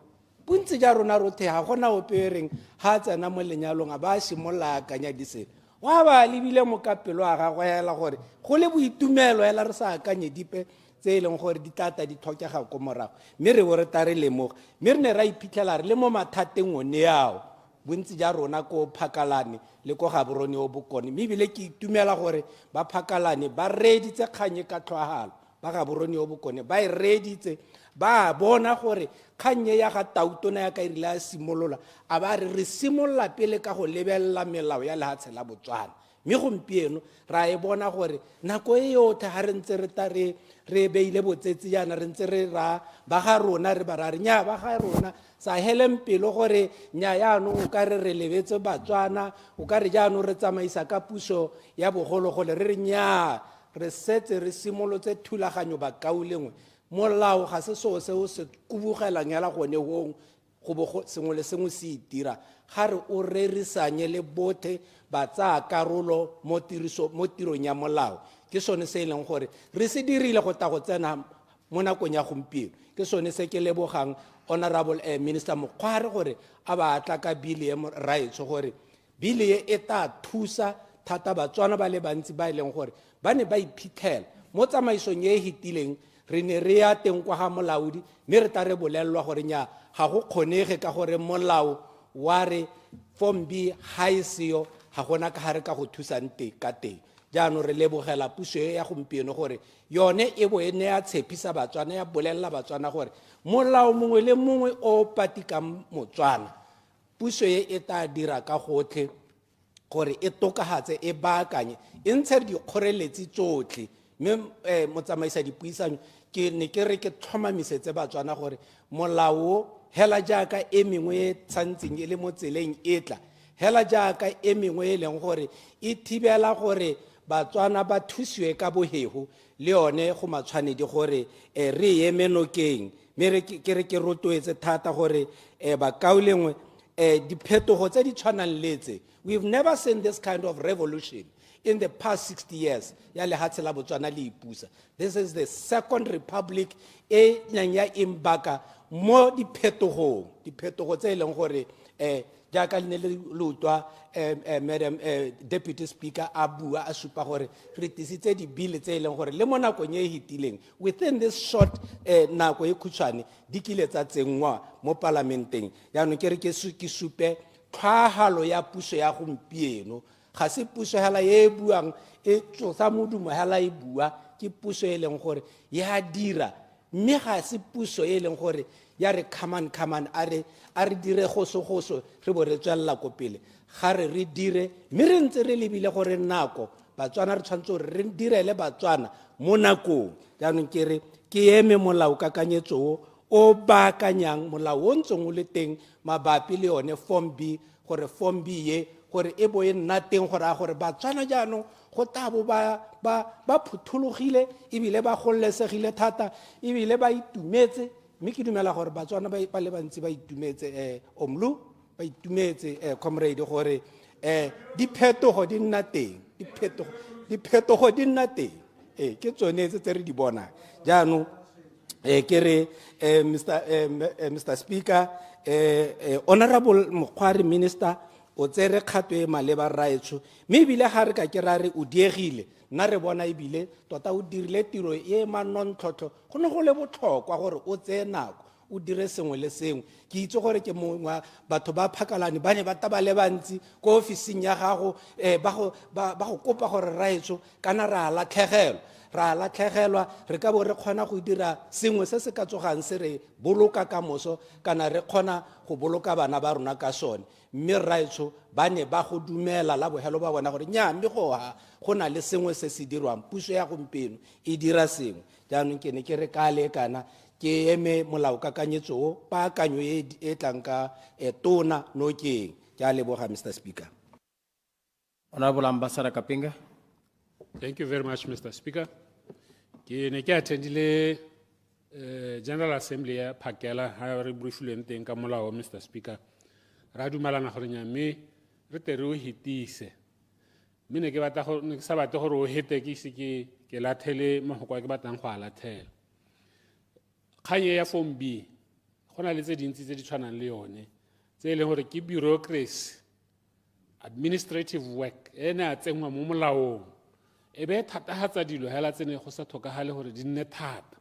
bontsi ja rona rothe ga gona opereng ha tsena mo lenyalong a ba simolla kanya dise wa ba lebile mo ka pelo a ga go ela gore go le boitumelo ela re sa akanye dipe tse leng gore di tata di tlhokega go morago mme re bore tare le mo mme re ne ra iphitlhela re le mo mathateng one yao bontsi ja rona ko phakalane le ko ga borone o bokone mme bile ke itumela gore ba phakalane ba reditse kganye ka tlhwagalo ba ga borone o bokone ba e reditse ba bona gore kganye ya ga tautona ya ka irile a simolola a ba re simolola pele ka go lebella melao ya lehatshe la Botswana mme gompieno ra e bona gore nako e yotlhe ga re ntse re ta re beile botsetsi yana re ntse re ra ba ga rona re ba ra re nya ba ga rona sa heleng pelo gore nya yaanong o ka re lebetse Batswana o ka re jaanong re tsamaisa ka puso ya bogologole re re nya re setse re simolotse thulaganyo ba kaulengwe molao ga se so seo se kubugelang yala gone hong go bo sengwe le sengwe se itira ga re o rerisanye le bothe ba tsa karolo mo tirong ya molao ke sone se leng gore re se dirile go ta go tsena mo nakong ya gompieno ke sone se ke lebogang honorable minister Mokgwari gore a ba tla ka bili ya raitso gore bili e ta thusa thata Batswana ba le bantsi ba ileng gore ba ne ba iphitlhela mo tsamaisong ye hitileng re ne re ya teng kwa ga molaodi mme re ta re bolelwa gore nya ga go kgonege ka gore molao wa re form B ha iseo ga gona ka gare ka go thusang ka teng jaanong re lebogela puso ya gompieno gore yone e bo ene ya tshepisa Batswana ya bolelela Batswana gore molao mongwe le mongwe o patikang Motswana puso e ta dira ka gotlhe gore e tokahatse e baakanye e ntshe dikgoreletsi tsotlhe mme motsamaisa dipuisanyo ke ne ke re ke tlhomamisetse Batswana gore molao hela jaaka e mengwe e tsantseng e le mo tseleng e tla hela jaaka e mengwe e leng gore e thibela gore Batswana ba thusiwe ka bohego le yone go matshwanedi gore re eme nokeng mme ke re ke rotloetse thata gore ba kaulengwe diphetogo tse di tshwanang letse we've never seen this kind of revolution in the past 60 years ya lehatshe la Botswana le ipusa this is the second republic e nang ya imbaka mo diphetogo tse leng gore jaaka le ne le lutwa madam deputy speaker a bua a supa gore re tisitse dibile tse leng gore le mo nakong e hitileng within this short nako e khutshwane di kile tsa tsengwa mo parlamenteng yaanong ke re ke supe tlhagalo ya puso ya gompieno ga se puso hela e buang e tsosa modumo hela e bua ke puso e leng gore ya dira mme ga se puso e leng gore ya re come on a re dire goso re bo re tswella ko pele ga re dire mme re ntse re lebile gore nako Batswana re tshwantse gore re direle Batswana mo nakong jaanong ke re ke eme molao kakanyetso o baakanyang molao o ntseng o le teng mabapi le yone form B gore form B ye gore e bo e nna teng gore Batswana jaanong go tabo ba phuthulogile ebile ba gollesegile thata ebile ba itumetse mme ke dumela gore Batswana ba le bantsi ba itumetse omlu ba itumetse comrade gore diphetogo di nna teng diphetogo di nna teng ke tsone tse re di bona jaanong ke re Mr Speaker honorable Mokgwari minister o tsere kgato e maleba raetsho mme ebile ga re ka ke ra re o diegile nna re bona ebile tota o dirile tiro e manontlhotlho go ne go le botlhokwa gore o tseye nako o dire sengwe le sengwe ke itse gore ke mongwe batho ba phakalane ba ne ba taba le bantsi ko ofising ya gago ba go kopa gore raetsho kana ra latlhegelwa re ka bo re kgona go dira sengwe se se ka tsogang se re boloka ka moso kana re kgona go boloka bana ba rona ka sone mme raetsho ba ne ba go dumela la bohelo ba bona gore nya mme go na le sengwe se se dirwang puso ya gompieno e dira sengwe jaanong ke ne ke re ka le kana ke eme molao kakanyetso o paakanyo e tlang ka tona nokeng. Ke a leboga Mr. Speaker. Honorable Ambassador Kapinga. Thank you very much, Mr. Speaker. Ke ne ke attendile General Assembly ya Phakela ha re briefly teng ka molao Mr. Speaker. Ra dumalana gore nya me re tere o hitise. Mine ke batla go ne sa batla gore o hete ke se ke lathele mahoko ke batlang go a lathela. Khanye ya form B gona le tse dintsi tse di tshwanang le yone tse le gore ke bureaucracy administrative work ena a tsengwa mo molaong ebe thatahatsa dilo hela tsene go sa thokagale gore di nne thata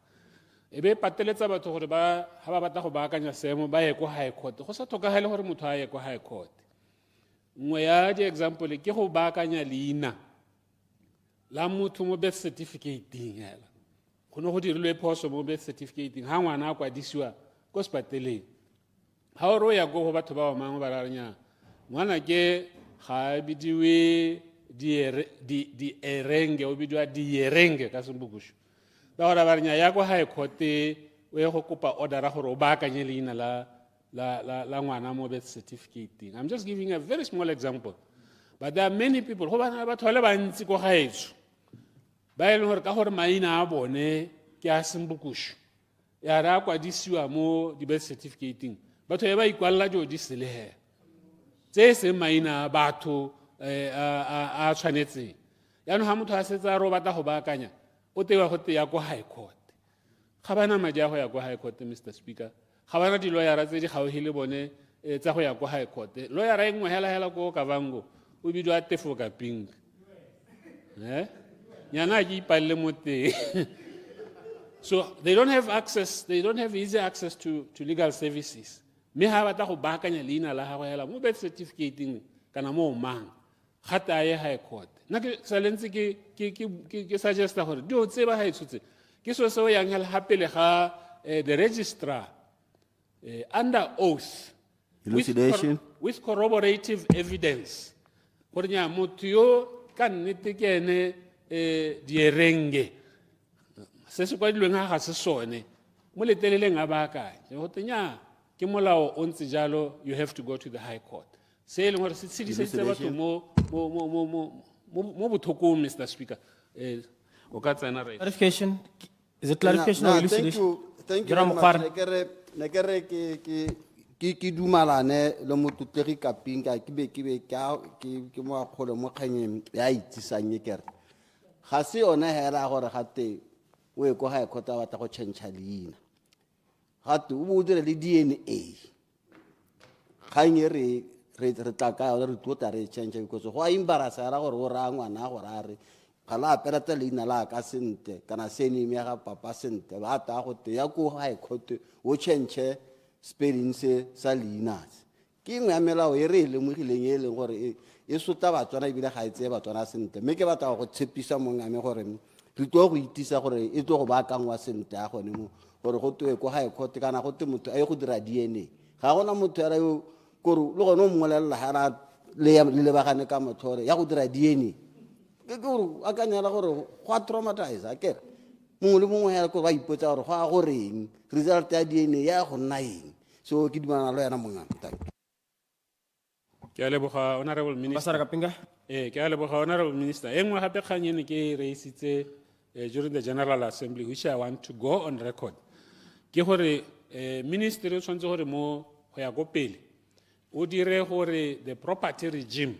ebe pateletsa batho gore ba ha ba batla go baakanya seemo ba ye ko high court go sa thokagale gore motho a ye ko high court. Nngwe ya di example ke go baakanya leina la motho mo birth certificate-ing hela go no go dirilwe phoso mo birth certificate-ing ha ngwana a kwadisiwa ko sepateleng ha o ro ya go batho ba ba mangwe ba raranya ngwana ke ga bidiwe di erenge o bidwa di erenge ka sembukusho ba gore ba ranya ya go high court o ye go kopa order gore o baakanye leina la ngwana mo birth certificate. I'm just giving a very small example, but there are many people go bana ba thole ba ntsi go gaetso ba ile gore ka gore maina a bone ke a sembukusho ya ra kwadisiwa mo di birth certificate batho e ba ikwalla jo di selehe tse se maina batho a tshwanetse ya no ha motho a setsa ro batla go baakanya o tewa go ya go high court ga bana madi a go ya go high court Mr. Speaker ga bana di lawyer tse di gaogile bone tsa go ya go high court lawyer a engwe hela go Kavango o bidwa Tefo Kaping nyana ke ipalle mo teng. So they don't have access, they don't have easy access to legal services. Me ha batla go baakanya leina la gagwe hela mo birth certificate kana mo mang gata ye high court na ke salentse ke suggest gore di o tseba ha itshutse ke so se o yang hela hapele ga the registrar under oath with corroborative evidence gore nya motho yo ka nnete ke ene dierenge se se kwa dilweng ga se sone mo leteleleng a baakanya go tenya ke molao o ntse jalo you have to go to the high court se le gore se tshedisetse batho mo bothokong Mr. Speaker o ka tsena right. Clarification, is it clarification or elucidation? Thank you very much. Nekere ke dumalane le motutlegi Kapinga ke be ke mo akgole mo kganyeng ya itsisanye kere ga se yona hela gore gate o e go high court a batla go change leina gate o bo dire le DNA kganye re tla ka re tota re change because go a embarrassa ra gore o ra ngwana gore a re ga la apelata leina la ka sente kana seni me ga papa sente ba ta go te ya go high court o change spelling se sa leina ke ngwe ya melao e re le mogileng e leng gore e sota Batswana ebile ga etse Batswana sente me ke batla go tshepisa mongame gore re tlo go itisa gore e tlo go baakangwa sente a gone mo gore go twe go high court kana go te motho a ye go dira DNA ga gona motho ya yo gore le gone o mmolelela ga le bagane ka motho ya go dira DNA ke gore a ka nyala gore go a traumatize a kere mongwe le mongwe ya go ba ipotsa gore go a go reng result ya DNA ya go nna eng so ke dimana lo yana mongame ke a leboga honorable minister ke a leboga honorable minister engwe gape kganyene ke reisitse during the General Assembly which I want to go on record ke gore ministry o tshwantse gore mo go ya go pele o dire gore the property regime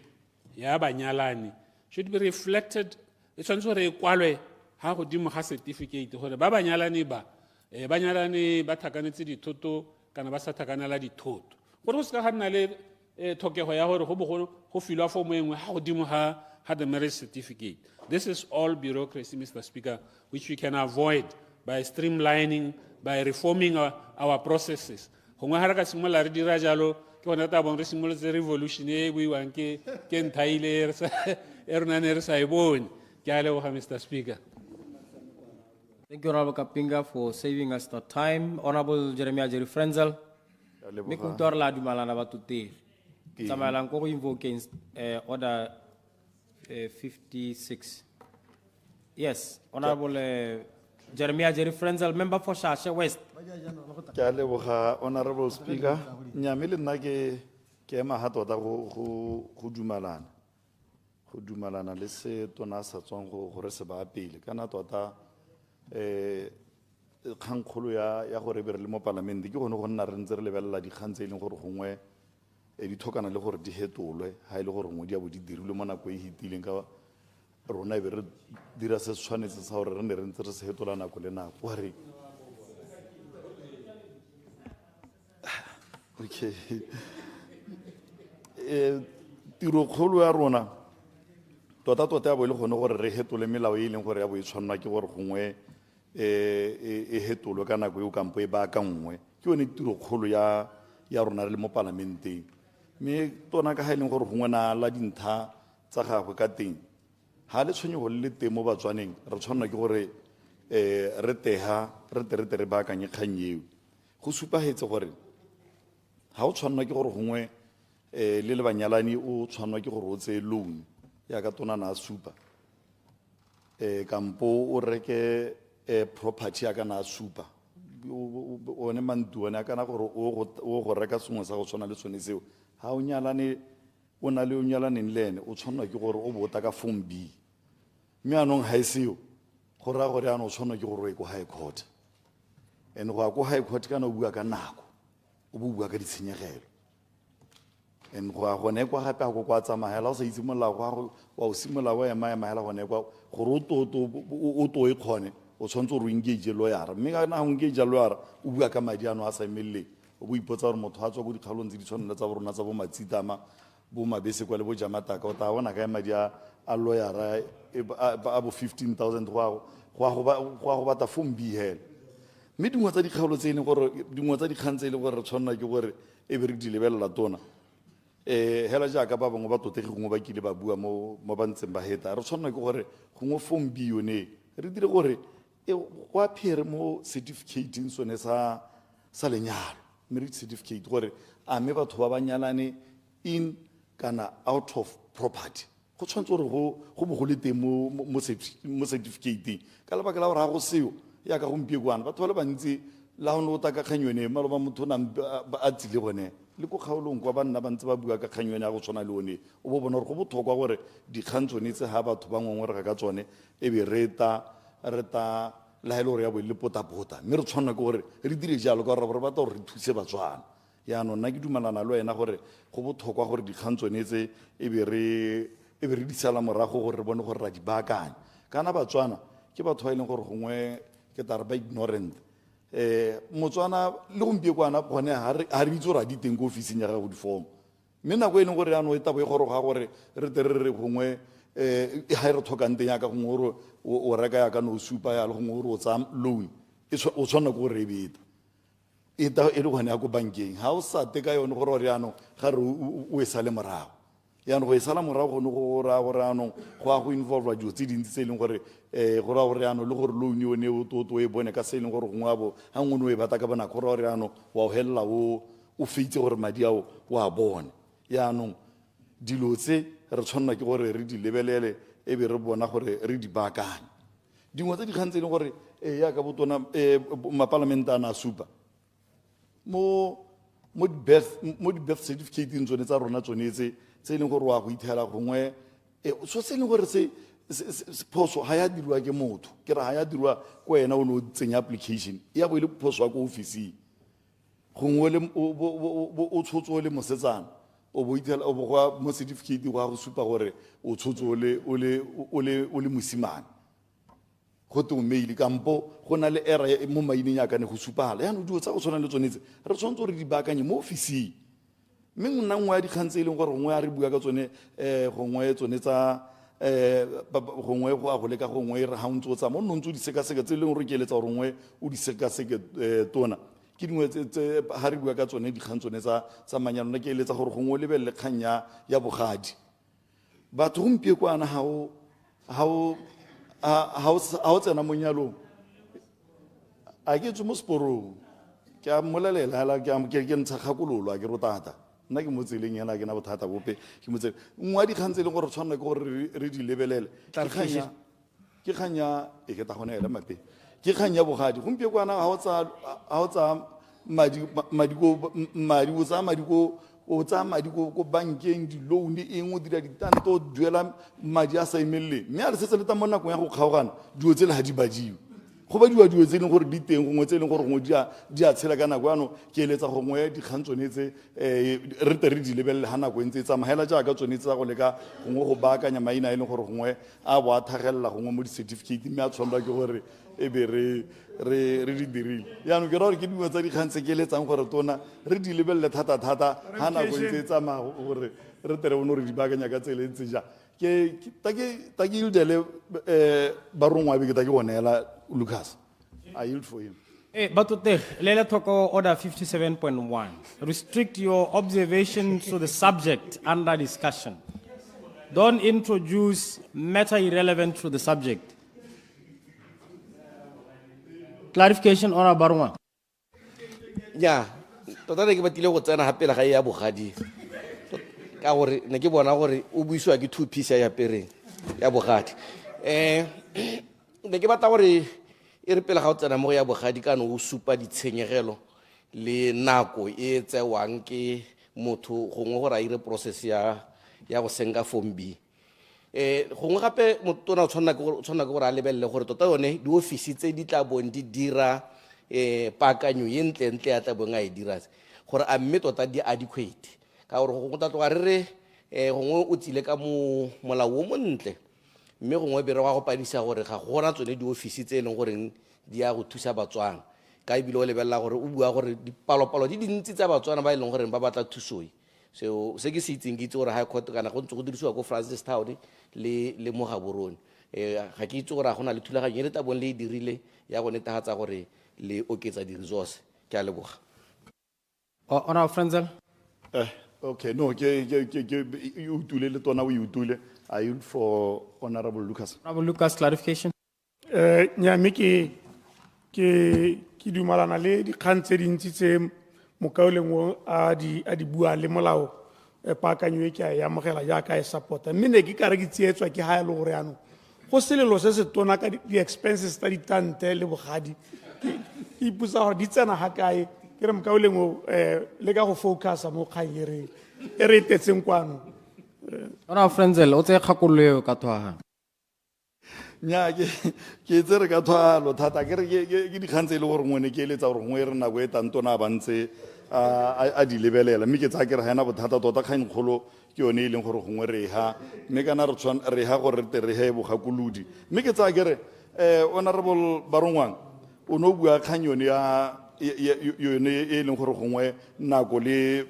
ya banyalani should be reflected e tshwantse gore e kwalwe ha godimo ga certificate gore ba banyalani ba banyalani ba thakanetse dithoto kana ba sa thakanela dithoto gore go se ka ga nna le thokego ya gore go filwa form engwe ha godimo ha the marriage certificate. This is all bureaucracy, Mr. Speaker, which we can avoid by streamlining, by reforming our processes. Gongwe ha re ka simola re dira jalo ke bona ta bon re simolotse revolution e buiwang ke nthaile e rona ne re sa e bone. Ke a leboga Mr. Speaker. Thank you, Honorable Kapinga, for saving us the time. Honorable Jeremiah Jerry Frenzel. Me kutor la dumalana batute. Samalang ko invoke order 56. Yes, Honorable Jeremiah Jerry Frenzel, member for Shasha West. Ke a leboga, Honorable Speaker. Nyame le nna ke ema ha tota go dumalana. Go dumalana le se tona sa tswang gore se ba pele. Kana tota kgangkgolo ya gore be re le mo parlamente ke gone go nna re ntse re lebelela dikgang tse e leng gore gongwe di thokana le gore di hetolwe ha ile gore ngwe di a bo di dirilwe mo nako e hitileng ka rona be re dira se tshwanetse sa gore re ne re ntse re se hetola nako le nako wa re okay tiro kgolo ya rona tota ya bo ile gone gore re hetole melao e leng gore ya bo e tshwanna ke gore gongwe e hetolwe ka nako eo kampo e ba ka nngwe ke yone tiro kgolo ya rona re le mo parlamenteng me tona ka ha e leng gore gongwe na la dintha tsa gagwe ka teng ha le tshwenye go le teng mo Batswaneng re tshwanna ke gore re baakanye kgang eo go supagetse gore ha o tshwanna ke gore gongwe le banyalani o tshwanna ke gore o tse loan ya ka tona na supa kampo o reke property ya kana supa o ne mantuane kana gore o go reka sengwe sa go tshwana le tsone seo ha o nyalane o na le o nyalaneng le ene o tshwanna ke gore o bota ka form B mme anong ha iseo go ra gore ano o tshwanna ke gore o go high court ene go go high court kana o bua ka nako o bua ka ditshenyegelo en go a gone kwa gape go kwa tsamaya o sa itse molao go wa o simola wa ema hela gone kwa gore o to e khone o tshwantse re engage lawyer mme ga na engage lawyer o bua ka madi ano a sa emelle o bo ipotsa gore motho a tswa go dikgalong tse di tshwanela tsa borona tsa bo matsitama bo mabese kwa le bo jamataka o ta bona ka madi a lawyer a bo 15,000 go bata form B hela mme dingwe tsa dikgalo tse e leng gore dingwe tsa dikgang tse e leng gore re tshwanela ke gore e be re di lebelela tona hela jaaka ba bangwe ba totegi gongwe ba kile ba bua mo ba ntseng ba heta re tshwanela ke gore gongwe form B yone re dire gore go appear mo certificate sone sa lenyalo marriage certificate gore a me batho ba banyalane in kana out of property go tshwanetse gore go bo go le teng mo certificate ka lebaka la gore ga go seo ya ka gompie kwana batho ba le bantsi la go no ta ka kganyone maloba motho na a tsile gone le go kgaolong kwa banna ba ntse ba bua ka kganyone ya go tshwana le one o bo bona gore go botlhokwa gore dikgang tsone tse ga batho ba ngongwe re ka tsone e be re ta la hele gore ya bo le potapota mme re tshwanna ke gore re dire jalo ka gore re batla gore re thuse Batswana yaanong nna ke dumalana le wena gore go botlhokwa gore dikgang tsone tse e be re di sala morago gore re bone gore ra di baakanya kana Batswana ke batho ba e leng gore gongwe ke tare ba ignorant Motswana le gompie kwana gone ha re itse gore a di teng ko ofising ya gago di-form mme nako e leng gore yaanong e tabo e goroga gore re tere re gongwe ha re tlhokang teng yaka gongwe gore o reka yaka no supa ya le gongwe gore o tsaya loan o tshwanna ke gore e beta e le gone ya ko bankeng ha o sa teka yone gore ore yaanong ga re o e sale morago yaanong go e sala morago gone go raya gore yaanong go a go involva dilo tse dintsi tse e leng gore go raya gore yaanong le gore loan yone o to e bone ka se e leng gore gongwe abo ga ngwe o e bata ka bonako go raya gore yaanong wa o helela o feitse gore madi ao o a bone yaanong dilo tse re tshwanna ke gore re di lebelele e be re bona gore re di baakanye dingwe tse dikgang tse e leng gore ya ka botona maparlamente a na supa mo di-birth certificate tsone tsa rona tsone tse e leng gore wa go ithela gongwe so se e leng gore phoso ga ya diriwa ke motho ke re ga ya diriwa ko wena o ne o tsenya application ya bo e le phoso ya ko officing gongwe o tshotse o le mosetsana o bo ithela o bo go mo certificate go a go supa gore o tshotse o le mosimane go te o mail kampo go na le era mo maineng ya kane go supala yaanong dilo tsa go tshwana le tsone tse re tshwanetse gore di baakanye mo officing mme nna nngwe ya dikgang tse e leng gore gongwe a re bua ka tsone gongwe tsone tsa gongwe go a go leka gongwe re ga o ntse o tsa mo nno ntse o di sekaseka tse e leng gore ke eletsa gore gongwe o di sekaseke tona ke dingwe tse ga re bua ka tsone dikgang tsone tsa manyalo nna ke eletsa gore gongwe o lebelele kgang ya bogadi batho gompie kwana ga o tsena mo nyalong a ke tswe mo seporong ke a mmolelela hela ke ntsha kgakololo a ke rotata nna ke mo tseleng hela ke na bothata bope ke mo tseleng nngwe ya dikgang tse e leng gore tshwanela ke gore re di lebelele ke kganya e ke ta gona hela mape ke kgang ya bogadi gompie kwana ha o tsa o tsa madi ko bankeng di-loan eng o dira ditante o duela madi a sa emeleleng mme a re setse le ta mo nakong ya go kgaogana dilo tse le ga di badiwe go badiwa dilo tse e leng gore di teng gongwe tse e leng gore gongwe di a tshela ka nako ano ke eletsa gongwe dikgang tsone tse re te re di lebelele ga nako e ntse e tsamaela jaaka tsone tse tsa go leka gongwe go baakanya maina a e leng gore gongwe a bo a thagelela gongwe mo di-certificate mme a tshwanelwa ke gore e be re di dirile yaanong ke ra gore ke dingwe tsa dikgang tse ke eletsang gore tona re di lebelele thata-thata ga nako e ntse e tsamaya gore re tere bone gore di baakanya ka tsele ntse ja ta ke yieldele barongwa be ke ta ke go neela Lucas. I yield for him. Batute, Lela Toko Order 57.1. Restrict your observations to the subject under discussion. Don't introduce matter irrelevant to the subject. Clarification, Honor Baruma. Yeah, tota ke batile go tsena hape la ga ya bogadi. Ka gore ne ke bona gore o buiswa ke two piece ya pereng ya bogadi. Ne ke batla gore e re pele ga o tsena mo ya bogadi ka no o supa ditshenyegelo le nako e tsewang ke motho gongwe gore a ire process ya go senka form B. Gongwe gape motona o tshwanna ke gore a lebelele gore tota yone di-office tse di tla bong di dira paakanyo e ntle ya tla bong a e dira gore a mme tota di adequate ka gore gongwe tla tloga re gongwe o tsile ka molao o montle mme gongwe bere wa go padisa gore ga gona tsone di-office tse e leng goreng di a go thusa batswana ka ebile o lebelela gore o bua gore dipalopalo di dintsi tsa batswana ba e leng gore ba batla thusoi so se ke se itseng ke itse gore high court kana go ntse go dirisiwa ko Francistown le mo Gaborone ga ke itse gore ga gona le thulaganyo le tabong le e dirile ya go netefatsa gore le oketsa di-resource ke a leboga Honor Frenzel. Okay, no, you utule le tona o utule. I yield for Honorable Lucas. Honorable Lucas, clarification. Nyame ke dumalana le dikgang tse dintsi tse mokaoleng o a di bua le molao paakanyo e ke a e amogela jaaka e support-a mme ne ke kare ke tsietswa ke ha e le gore yaanong go selelo se se tona ka di-expenses tsa ditante le bogadi ke ipotsa gore di tsena ga kae ke re mokaoleng o le ka go focusa mo kgang e re etetseng kwano Ona Frenzel o tse kgakololo eo ka thwaga nya ke tsere ka thwalo thata ke dikgang tse e le gore ngwe ne ke eletsa gore ngwe re nako e tantona a bantse a di lebelela mme ke tsaya ke re ga ena bothata tota kgang kgolo ke yone e leng gore gongwe re ha mme kana re ha gore re te re he bogakolodi mme ke tsaya ke re Honorable Barongwang o no bua kgang yone yone e leng gore gongwe nako le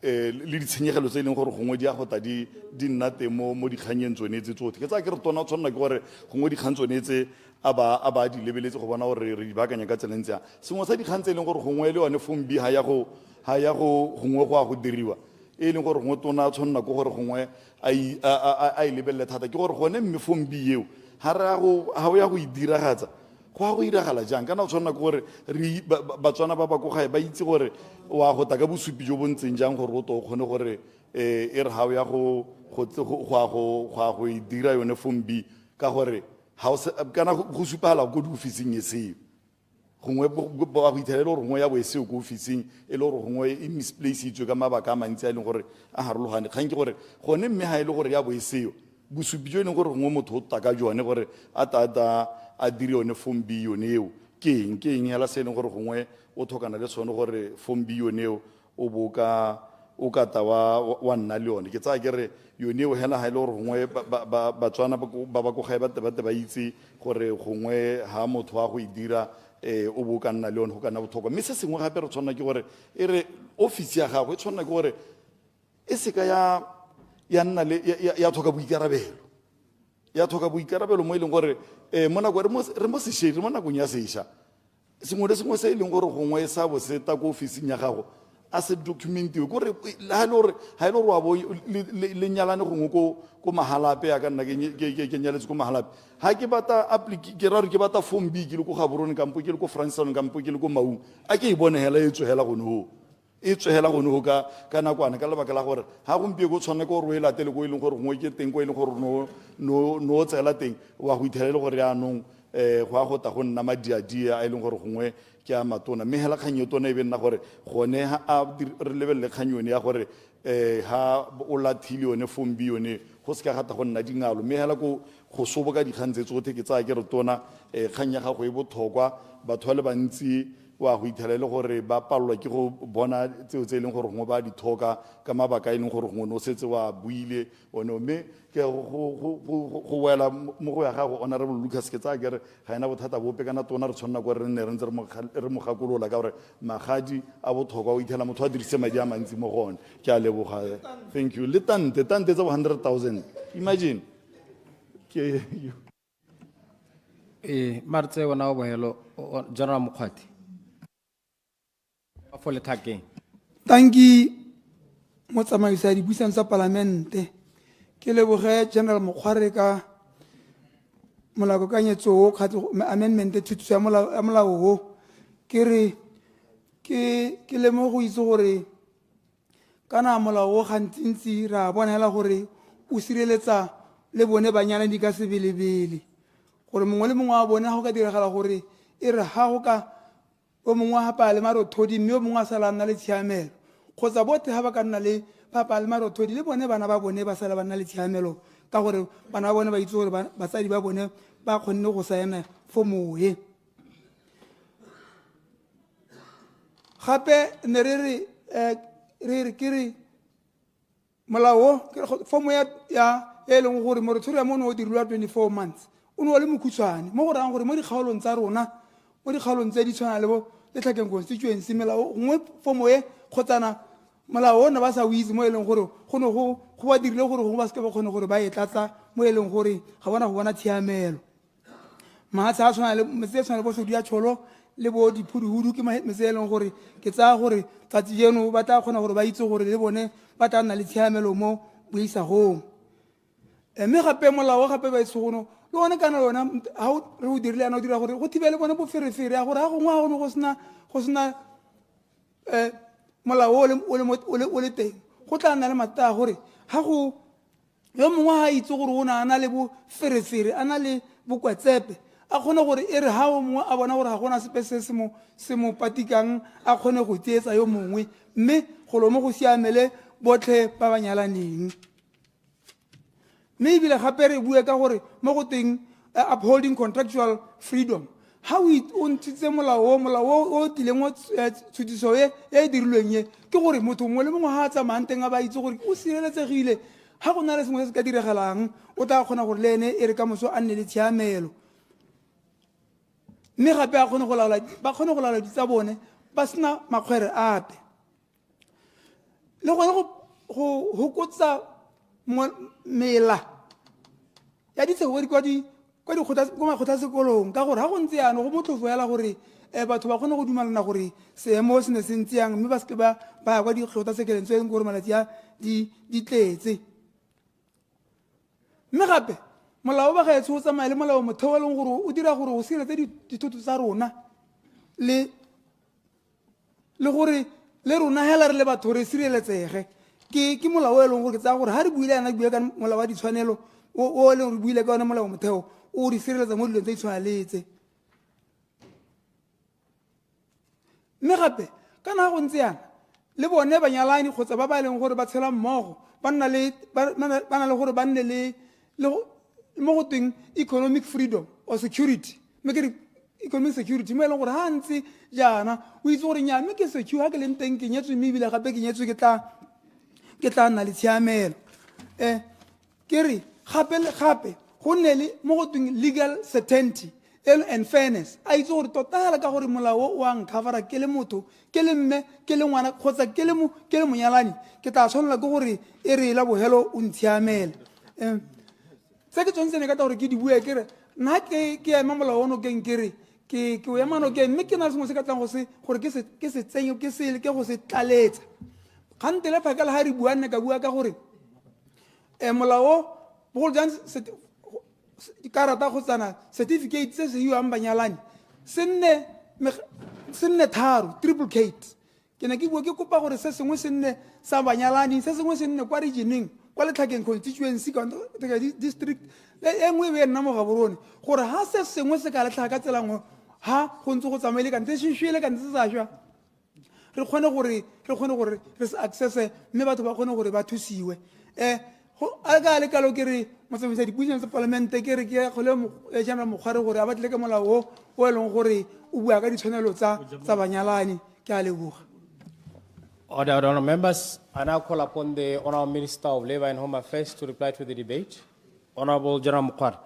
ditshenyegelo tse e leng gore gongwe di a gota di nna teng mo dikganyeng tsone tse tsotlhe ke tsaya ke re tona o tshwanela ke gore gongwe dikgang tsone tse a ba di lebeletse go bona gore re di baakanya ka tseleng tseya sengwe sa dikgang tse e leng gore gongwe le yone form B ha ya go gongwe go a go diriwa e leng gore gongwe tona tshwanela ke gore gongwe a e lebelele thata ke gore gone mme form B eo ha o ya go e diragatsa go a go iragala jang kana o tshwanela ke gore batswana ba ba ko gae ba itse gore wa go ta ka bosupi jo bo ntseng jang gore o to o kgone gore e re ha o ya go e dira yone form B ka gore kana go supagala ko di-officing e seo gongwe ba go ithelela gore gongwe ya bo e seo ko officing e le gore gongwe e misplaceitswe ka mabaka a mantsi a e leng gore a harologane kgang ke gore gone mme ga e le gore ya bo e seo bosupi jo e leng gore gongwe motho o taka jone gore a dire yone form B yone eo ke eng hela se e leng gore gongwe o thokana le tsone gore form B yone eo o ka ta wa nna le yone ke tsaya ke re yone eo hela ha e le gore gongwe batswana ba ba ko gae ba ba itse gore gongwe ha motho wa go e dira o bo ka nna le yone go kana botlhokwa mme se sengwe gape re tshwanela ke gore e re office ya gago e tshwanela ke gore e seka ya nna le ya tlhoka boikarabelo ya tlhoka boikarabelo mo e leng gore mo nako re mo sešweng re mo nakong ya sešwa sengwe le sengwe se e leng gore gongwe sa bo se ta ko officing ya gago a se documentiwe kore ha e le gore wa bo le nyalane gongwe ko mahalape ya ka nna ke nyaletse ko mahalape ha ke bata ke ra gore ke bata form B ke le ko Gaborone kampo ke le ko Francistown kampo ke le ko Maung a ke e bone hela e tswela gono e tswela gono ka nakwana ka lebaka la gore ha gompie go tshwanela ke gore o e latele ko e leng gore gongwe ke teng ko e leng gore no tsela teng wa go ithelela gore yaanong go a go ta go nna madiadia a e leng gore gongwe ke a matona mme hela kgang e tona e be nna gore gone re lebelele kgang yone ya gore ha o lathile yone fombi yone go se ka gata go nna dingalo mme hela go soboka dikgang tse tsotlhe ke tsaya ke re tona kgang ya gago e botlhokwa batho ba le bantsi wa go ithelela gore ba palelwa ke go bona tseo tse e leng gore gongwe ba di thoka ka mabaka e leng gore gongwe no setse wa buile one mme ke go wela mo go ya gago honorable Lucas ke tsaya ke re ga ena bothata bope kana tona re tshwanna gore re nne re ntse re mo gakolola ka gore magadi a botlhokwa o ithela motho a dirise madi a mantsi mo gone ke a leboga thank you le tante tsa 100,000 imagine ke Martse wona o bohelo General Mokgwati for le Tanki motsamaisa dipuisano tsa palamente ke leboge General Mokgware ka molakokanyetso o amendment thutiso ya molao o ke re ke lemo go itse gore kana molao o gantsi ra bonela gore o sireletsa le bone banyana di ka sebelebele gore mongwe le mongwe a bone ga go ka diragala gore e re ga go ka o mongwe hapa le marothodi mme o mongwe a sala nna le tshiamelo kgotsa bote ha ba ka nna le papa le marothodi le bone bana ba bone ba sala ba nna le tshiamelo ka gore bana ba bone ba itse gore batsadi ba bone ba kgonne go saena fomoe gape ne re ke re molao fomo ya e leng gore moratorium o ne o dirilwa 24 months o ne o le mokhutshwane mo go rayang gore mo dikgaolong tsa rona mo dikgaolong tse di tshwana le bo letlhakeng constituency melao nngwe fomo e kgotsana molao o ne ba sa o itse mo e leng gore go ba dirile gore gongwe ba seke ba kgone gore ba e tlatsa mo e leng gore ga bona go bona tshiamelo mahatshe a tshwana le metse e tshwana le bo sodi ya tšholo le bo diphuduhudu ke metse e leng gore ke tsaya gore tsatsi jeno ba tla kgona gore ba itse gore le bone ba tla nna le tshiamelo mo boisagong mme gape molao gape ba itse gono le one kana yona ga re o dirile yana o dira gore go thibele bone boferefere ya gore ga gongwe ga gone go sena molao o le teng go tla nna le mathata a gore ga go yo mongwe ga itse gore o ne a na le boferefere a na le bokwetsepe a kgone gore e re ga o mongwe a bona gore ga gona sepe se mo patikang a kgone go tsietsa yo mongwe mme go lo mo go siamele botlhe ba ba nyalaneng mme ebile gape re bue ka gore mo go teng upholding contractual freedom ha o ntshitse molao o tileng o tshutiso e dirilweng ye ke gore motho mongwe le mongwe ga a tsamayang teng a ba itse gore o sireletsegile ga go na le sengwe se se ka diragalang o tla kgona gore le ene e re ka moso a nne le tshiamelo mme gape ba kgone go laola di tsa bone ba sena makgwere ape le gone go hokotsa mela ya ditsheko ko makgotlasekolong ka gore ga go ntse yana go motlhofo yala gore batho ba kgone go dumalana gore seemo se ne se ntse yang mme ba seke ba ya kwa dikgotlasekeleng tse e leng gore malatsi a di tletse mme gape molao ba gaetsho go tsamaya le molao motheo e leng gore o dira gore go sireletse dithoto tsa rona le gore le rona hela re le batho re sireletsege ke molao e leng gore ke tsaya gore ga re buile yana bue ka molao wa ditshwanelo o e leng re buile ka one molao motheo o di sireletsa mo dilong tse di tshwaneletse mme gape ka na go ntse yana le bone banyalani kgotsa ba ba leng gore ba tshela mmogo ba na le gore ba nne le mo go teng economic freedom or security mme ke re economic security mo e leng gore ga ntse jaana o itse gore nya mme ke secure ga ke leng teng ke nyetswe mme ebile gape ke nyetswe ke tla nna le tshiamelo ke re gape go nne le mo go teng legal certainty and fairness a itse gore tota hela ka gore molao o a nkgavara ke le motho ke le mme ke le ngwana kgotsa ke le monyalani ke tla tshwanela ke gore e re la bogelo o ntshiamele se ke tshwantsene ka ta gore ke di bue ke re nna ke ema molao ono keng ke re ke o ema nokeng mme ke na le sengwe se ka tlang gore ke se tsenye ke go se tlaletsa gante le phakela ga re buanne ka bua ka gore molao bogolo jang dikarata go tsana certificate se se hiwang banyalani se nne tharo triplicate ke ne ke bua ke kopa gore se sengwe se nne sa banyalani se sengwe se nne kwa regioneng kwa letlhakeng constituency district le e nngwe be nna mo gaborone gore ha se sengwe se ka letlhaga ka tsela nngwe ha go ntse go tsamaile kante se shwele kante se sa shwa re kgone gore re se accesse mme batho ba kgone gore ba thusiwe a ka le kalo ke re motsamaisa dipuisano tsa palamente ke re ke gole general Mokgware gore a batle ke molao o e leng gore o bua ka ditshwanelo tsa banyalani ke a leboga. Honourable members, I now call upon the Honourable Minister of Labour and Home Affairs to reply to the debate. Honourable General Mokgware.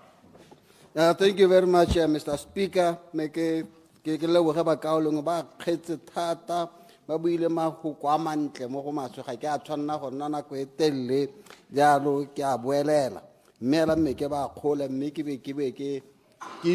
Thank you very much, Mr. Speaker. Ke leboga ba kaolong ba kgetse thata ba buile mahoko a mantle mo go maswe ga ke a tshwanna go nna nako e telele jalo ke a boelela mmela mme ke ba kgole mme ke be ke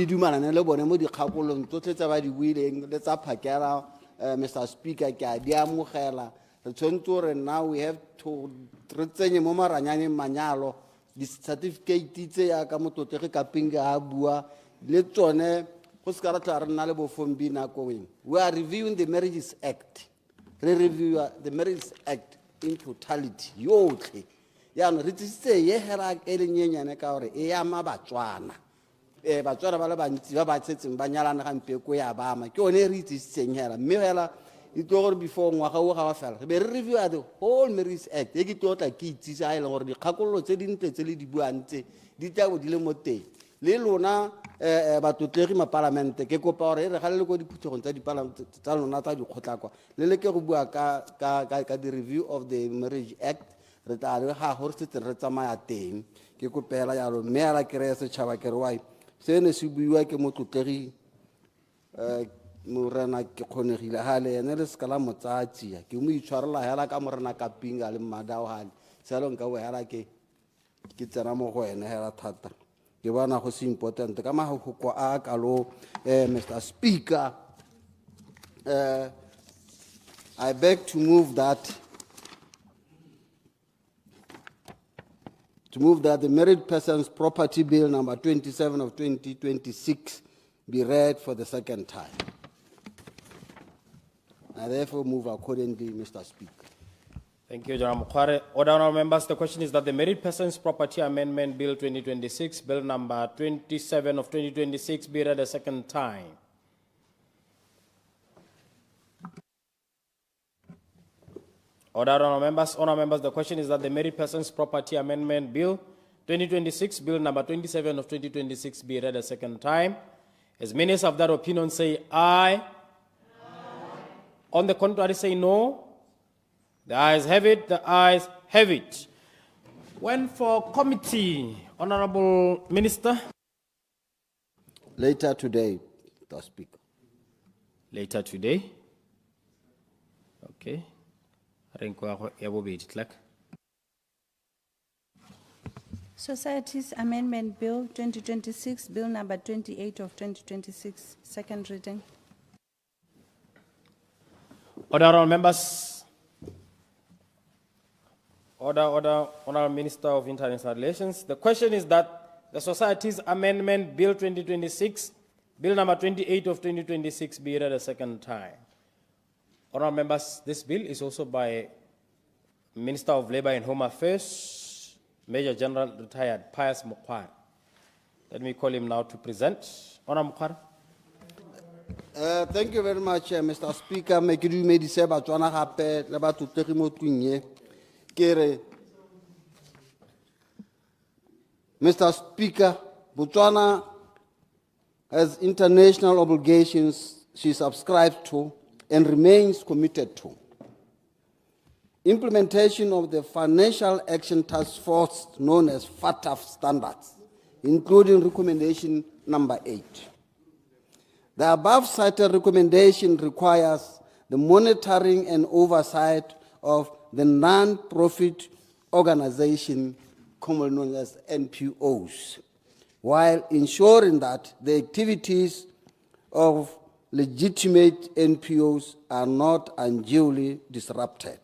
dumalane le bone mo dikgakolong tsotlhe tsa ba di buileng le tsa phakela Mr. Speaker ke a di amogela re tshwanetse gore now we have to re tsenye mo maranyane manyalo di certificate tse ya ka mototlege ka pinga a bua le tsone go se ka ra tla re nna le bofombi nako eng. We are reviewing the Marriages Act. Review the Marriages Act in totality yotlhe yaanong re tsitse ye hera ke le nyenyane ka gore e ama Batswana Batswana ba le bantsi ba ba tsetseng ba nyalana gampe ko ya bama ke one re tsitseng hera mme hela e tlo gore before ngwaga o ga wa fela re be re review the whole Marriages Act e ke totla ke itsisa ile gore dikgakololo tse dintle tse le di buantse di tla go di le mo teng le lona batotlegi ma parliament ke kopa gore re ga le go diphuthegong tsa diparlamente tsa lona tsa dikgotlakwa le le ke go bua ka di review of the Marriage Act re tla re ga gore se re tsamaya teng ke kopela yalo mme ala ke re se tshaba ke re wai se ne se buiwa ke motlotlegi morena ke kgonegile ha le ene le skala motsatsi ke mo itshwarela hela ka morena ka pinga le mmadao hale selo nka bo hela ke tsena mo go ene hela thata ke bona go se important ka mahoko a kalo Mr. Speaker I beg to move that the Married Persons Property Bill number 27 of 2026 be read for the second time. I therefore move accordingly, Mr. Speaker. Thank you, General Mokgware. Honourable members, the question is that the Married Persons Property Amendment Bill 2026, Bill number 27 of 2026, be read a second time. Honourable members, the question is that the Married Persons Property Amendment Bill 2026, Bill number 27 of 2026, be read a second time. As many as of that opinion say aye. On the contrary, say no. The ayes have it, the ayes have it. When for committee, Honourable Minister? Later today, Mr. Speaker. Later today? Okay. Societies Amendment Bill 2026, Bill number 28 of 2026, second reading. Honourable members, Honourable Minister of International Relations. The question is that the Societies Amendment Bill 2026, Bill number 28 of 2026 be read a second time. Honourable members, this bill is also by Minister of Labour and Home Affairs, Major General retired Pius Mokgware. Let me call him now to present. Honourable Mokgware. Thank you very much, Mr. Speaker. Mekidu medise Batswana hape le batho tlegi mo twinye. Kere Mr. Speaker, Botswana has international obligations she subscribes to and remains committed to. Implementation of the Financial Action Task Force, known as FATF standards, including recommendation number 8. The above cited recommendation requires the monitoring and oversight of the non-profit organization, commonly known as NPOs, while ensuring that the activities of legitimate NPOs are not unduly disrupted.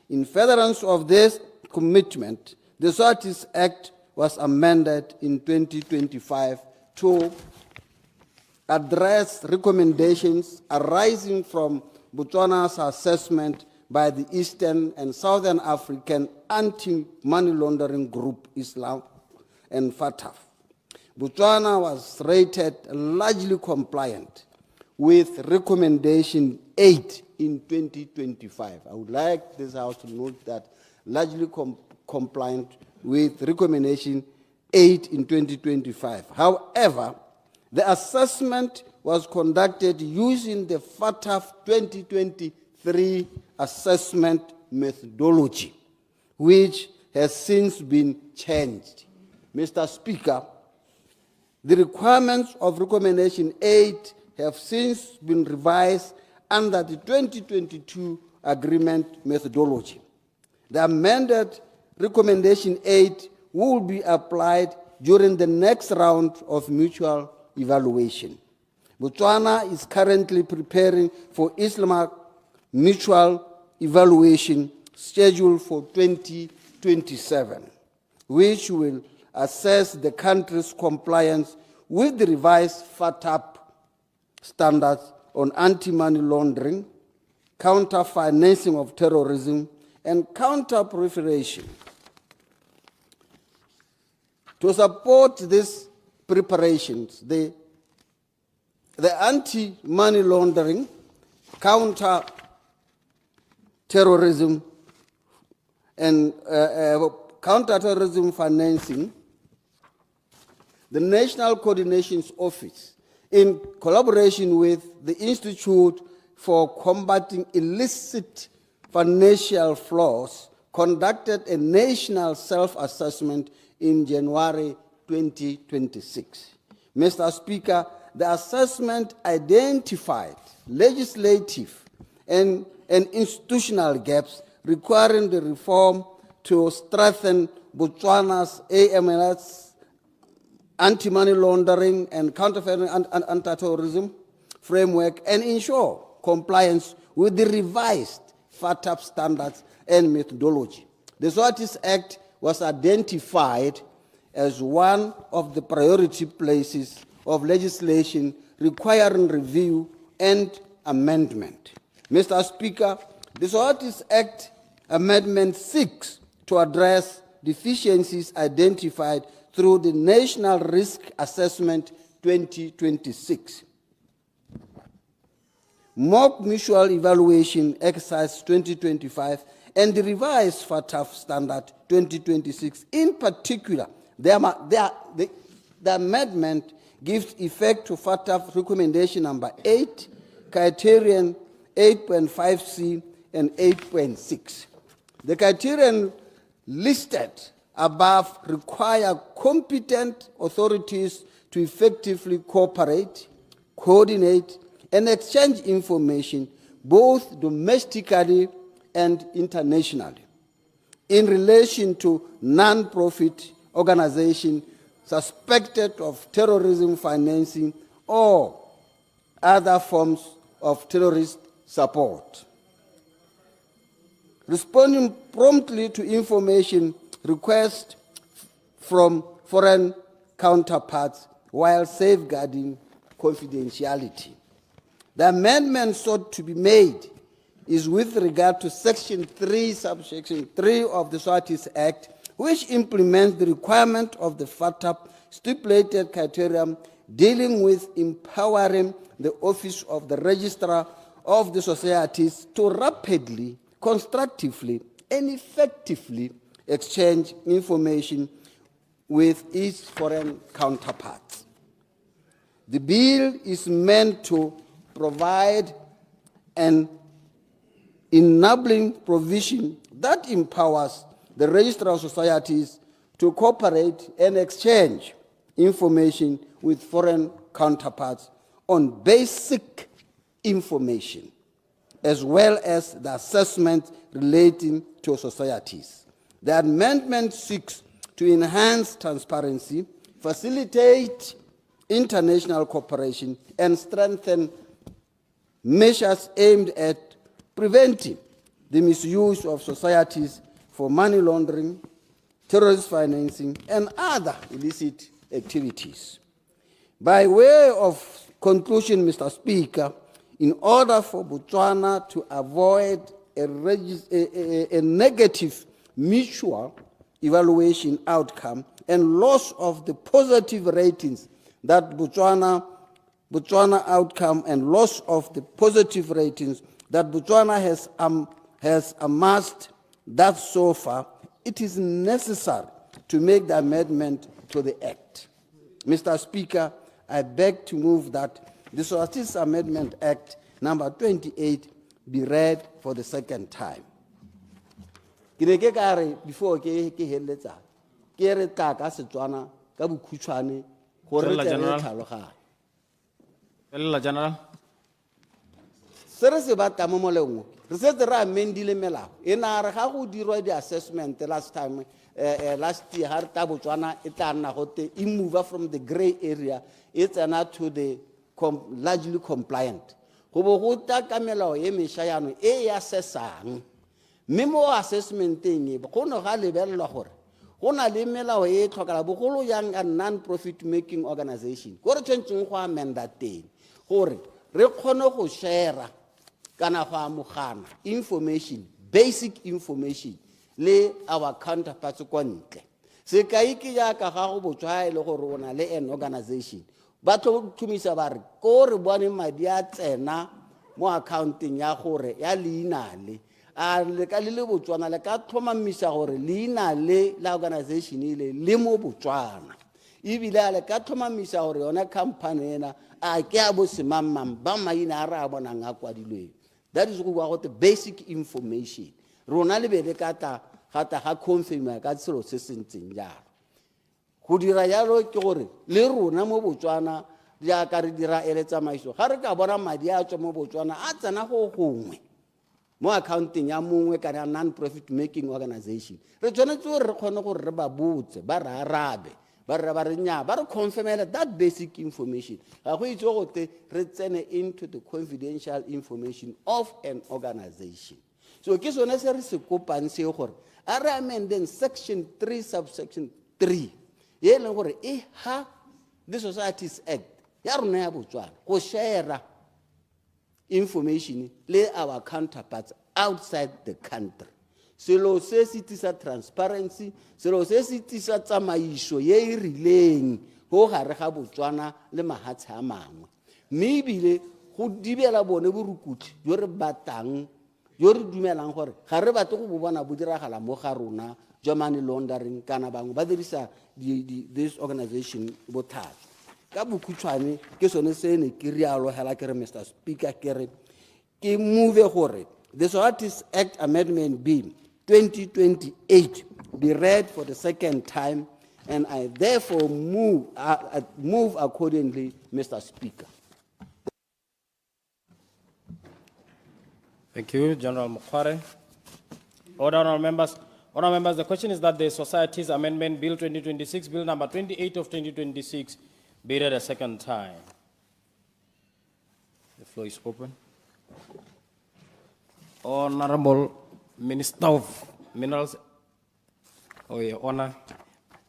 In furtherance of this commitment, the Societies Act was amended in 2025 to address recommendations arising from Botswana's assessment by the Eastern and Southern African Anti-Money Laundering Group, Islam and FATF. Botswana was rated largely compliant with Recommendation 8 in 2025. I would like this House to note that largely compliant with Recommendation 8 in 2025. However, the assessment was conducted using the FATF 2023 assessment methodology, which has since been changed. Mr. Speaker, the requirements of Recommendation 8 have since been revised under the 2022 agreement methodology. The amended Recommendation 8 will be applied during the next round of mutual evaluation. Botswana is currently preparing for Islamic mutual evaluation scheduled for 2027, which will assess the country's compliance with the revised FATF standards on anti-money laundering, counter-financing of terrorism, and counter-proliferation. To support these preparations, the anti-money laundering, counter-terrorism, and counter-terrorism financing, the National Coordination Office, in collaboration with the Institute for Combating Illicit Financial Flows, conducted a national self-assessment in January 2026. Mr. Speaker, the assessment identified legislative and institutional gaps requiring the reform to strengthen Botswana's AML's anti-money laundering and counterfeiting and anti-terrorism framework and ensure compliance with the revised FATF standards and methodology. The SWATIS Act was identified as one of the priority places of legislation requiring review and amendment. Mr. Speaker, the SWATIS Act Amendment 6 to address deficiencies identified through the National Risk Assessment 2026. Mock Mutual Evaluation Exercise 2025 and the revised FATF Standard 2026. In particular, the amendment gives effect to FATF Recommendation Number 8, Criterion 8.5c and 8.6. The criterion listed above require competent authorities to effectively cooperate, coordinate, and exchange information both domestically and internationally in relation to non-profit organizations suspected of terrorism financing or other forms of terrorist support. Responding promptly to information requests from foreign counterparts while safeguarding confidentiality. The amendment sought to be made is with regard to Section 3, subsection 3 of the SWATIS Act, which implements the requirement of the FATF stipulated criteria dealing with empowering the Office of the Registrar of the Societies to rapidly, constructively, and effectively exchange information with its foreign counterparts. The bill is meant to provide an enabling provision that empowers the Registrar of Societies to cooperate and exchange information with foreign counterparts on basic information, as well as the assessment relating to societies. The amendment seeks to enhance transparency, facilitate international cooperation, and strengthen measures aimed at preventing the misuse of societies for money laundering, terrorist financing, and other illicit activities. By way of conclusion, Mr. Speaker, in order for Botswana to avoid a negative mutual evaluation outcome and loss of the positive ratings that Botswana outcome and loss of the positive ratings that Botswana has amassed thus so far, it is necessary to make the amendment to the Act. Mr. Speaker, I beg to move that the Societies Amendment Act number 28 be read for the second time. Before General. General. Se re se batla mo moleng re setse re amendile melao e na re ga go dirwa di assessment last time last year ha re ta Botswana e tla nna gote e move from the gray area it's not to the largely compliant go bo go ta ka melao e mesha yano e ya assessang mme mo assessmenteng e go no ga lebellwa gore go na le melao e tlhokala bogolo yang a non-profit making organization go re tshwentseng go amenda teng gore re kgone go share kana go amogana information basic information le our counterparts kwa ntle se kai ke ya ka ga go botswa ile gore ona le an organization ba tlo thumisa ba re ko re bone madi a tsena mo accounting ya gore ya leina a le ka le Botswana le ka tlhomamisa gore leina le la organization ile le mo Botswana ibile le ka tlhomamisa gore yona company ena a ke a bo semamam ba maina a ra bona nga kwadilwe. That is what the basic information rona le bele ka ta ga confirm ka tselo se sentseng jalo go dira yalo ke gore le rona mo Botswana ya ka re dira eletsa maiso ga re ka bona madi a tswa mo Botswana a tsena go gongwe mo accounting ya mongwe kana non-profit making organization re tshwanetse re kgone gore re ba botse ba ra arabe ba re nya ba re confirm that basic information ga go itse go te re tsene into the confidential information of an organization. So ke sone se re se kopang se gore a re amendeng section 3 subsection 3 ye leng gore e ha the Societies Act ya rona ya Botswana go share information le our counterparts outside the country. Selo se se tisa transparency, selo se se tisa tsamaiso ye e rileng go gare ga Botswana le mahatshe a mangwe. Mme ebile go dibela bone borukutlhi yo re batang yo re dumelang gore ga re batle go bona bo diragala mo ga rona jwa money laundering kana bangwe ba dirisa this organization bothata. Ka bokhutshwane ke sone se ne ke rialo hela ke re Mr. Speaker ke re ke move gore the Societies Act Amendment Bill 2028 be read for the second time, and I therefore move accordingly, Mr. Speaker. Thank you, General Mukware. Honourable members, the question is that the Societies Amendment Bill 2026, Bill number 28 of 2026, be read a second time. The floor is open. Honourable Minister of Minerals, oh yeah, Honor.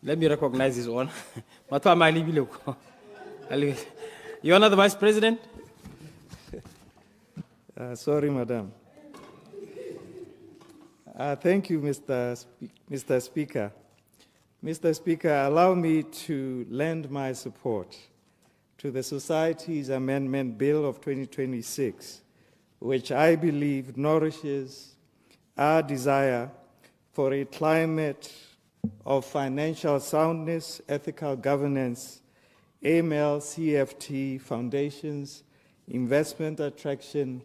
Let me recognize his honor. You honor the Vice President? Sorry, Madam. Thank you, Mr. Speaker. Mr. Speaker, allow me to lend my support to the Societies Amendment Bill of 2026, which I believe nourishes our desire for a climate of financial soundness, ethical governance, AML, CFT, foundations, investment attraction,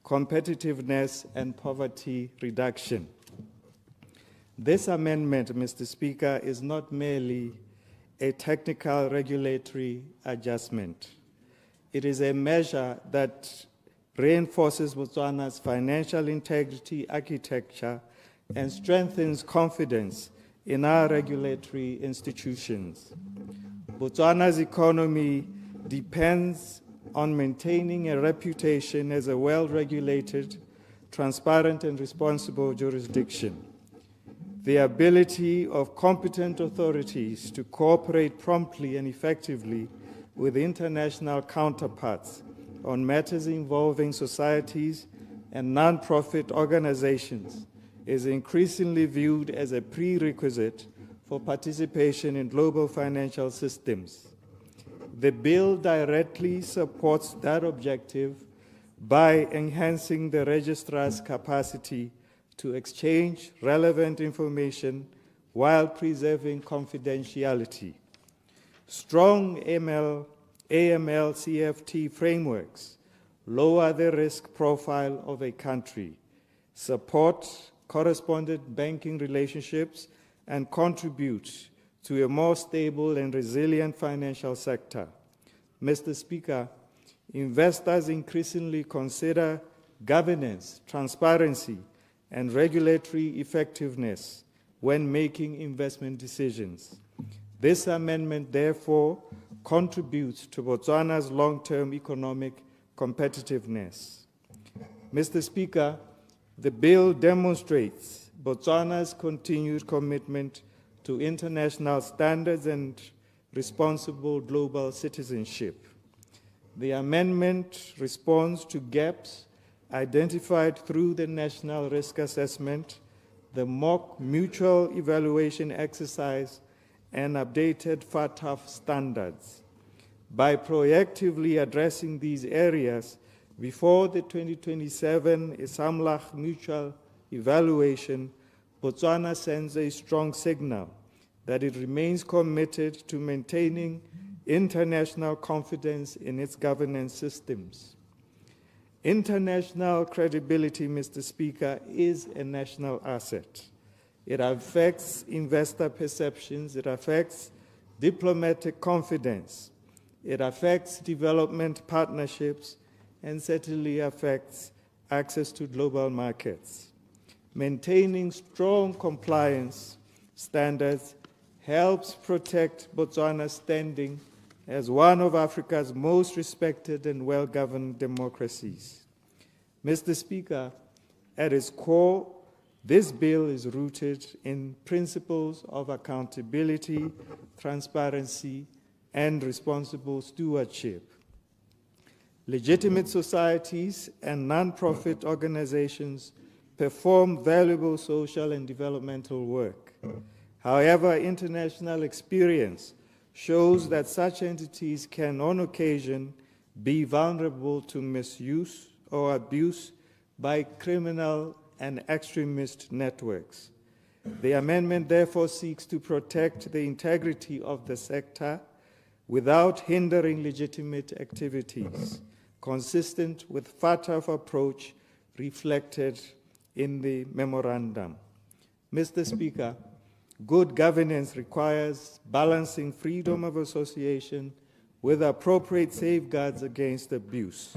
competitiveness, and poverty reduction. This amendment, Mr. Speaker, is not merely a technical regulatory adjustment. It is a measure that reinforces Botswana's financial integrity architecture and strengthens confidence in our regulatory institutions. Botswana's economy depends on maintaining a reputation as a well-regulated, transparent, and responsible jurisdiction. The ability of competent authorities to cooperate promptly and effectively with international counterparts on matters involving societies and non-profit organizations is increasingly viewed as a prerequisite for participation in global financial systems. The bill directly supports that objective by enhancing the registrar's capacity to exchange relevant information while preserving confidentiality. Strong AML-CFT frameworks lower the risk profile of a country, support correspondent banking relationships, and contribute to a more stable and resilient financial sector. Mr. Speaker, investors increasingly consider governance, transparency, and regulatory effectiveness when making investment decisions. This amendment, therefore, contributes to Botswana's long-term economic competitiveness. Mr. Speaker, the bill demonstrates Botswana's continued commitment to international standards and responsible global citizenship. The amendment responds to gaps identified through the National Risk Assessment, the mock mutual evaluation exercise, and updated FATF standards. By proactively addressing these areas before the 2027 Isamlach mutual evaluation, Botswana sends a strong signal that it remains committed to maintaining international confidence in its governance systems. International credibility, Mr. Speaker, is a national asset. It affects investor perceptions, it affects diplomatic confidence, it affects development partnerships, and certainly affects access to global markets. Maintaining strong compliance standards helps protect Botswana's standing as one of Africa's most respected and well-governed democracies. Mr. Speaker, at its core, this bill is rooted in principles of accountability, transparency, and responsible stewardship. Legitimate societies and non-profit organizations perform valuable social and developmental work. However, international experience shows that such entities can, on occasion, be vulnerable to misuse or abuse by criminal and extremist networks. The amendment therefore seeks to protect the integrity of the sector without hindering legitimate activities, consistent with FATF approach reflected in the memorandum. Mr. Speaker, good governance requires balancing freedom of association with appropriate safeguards against abuse.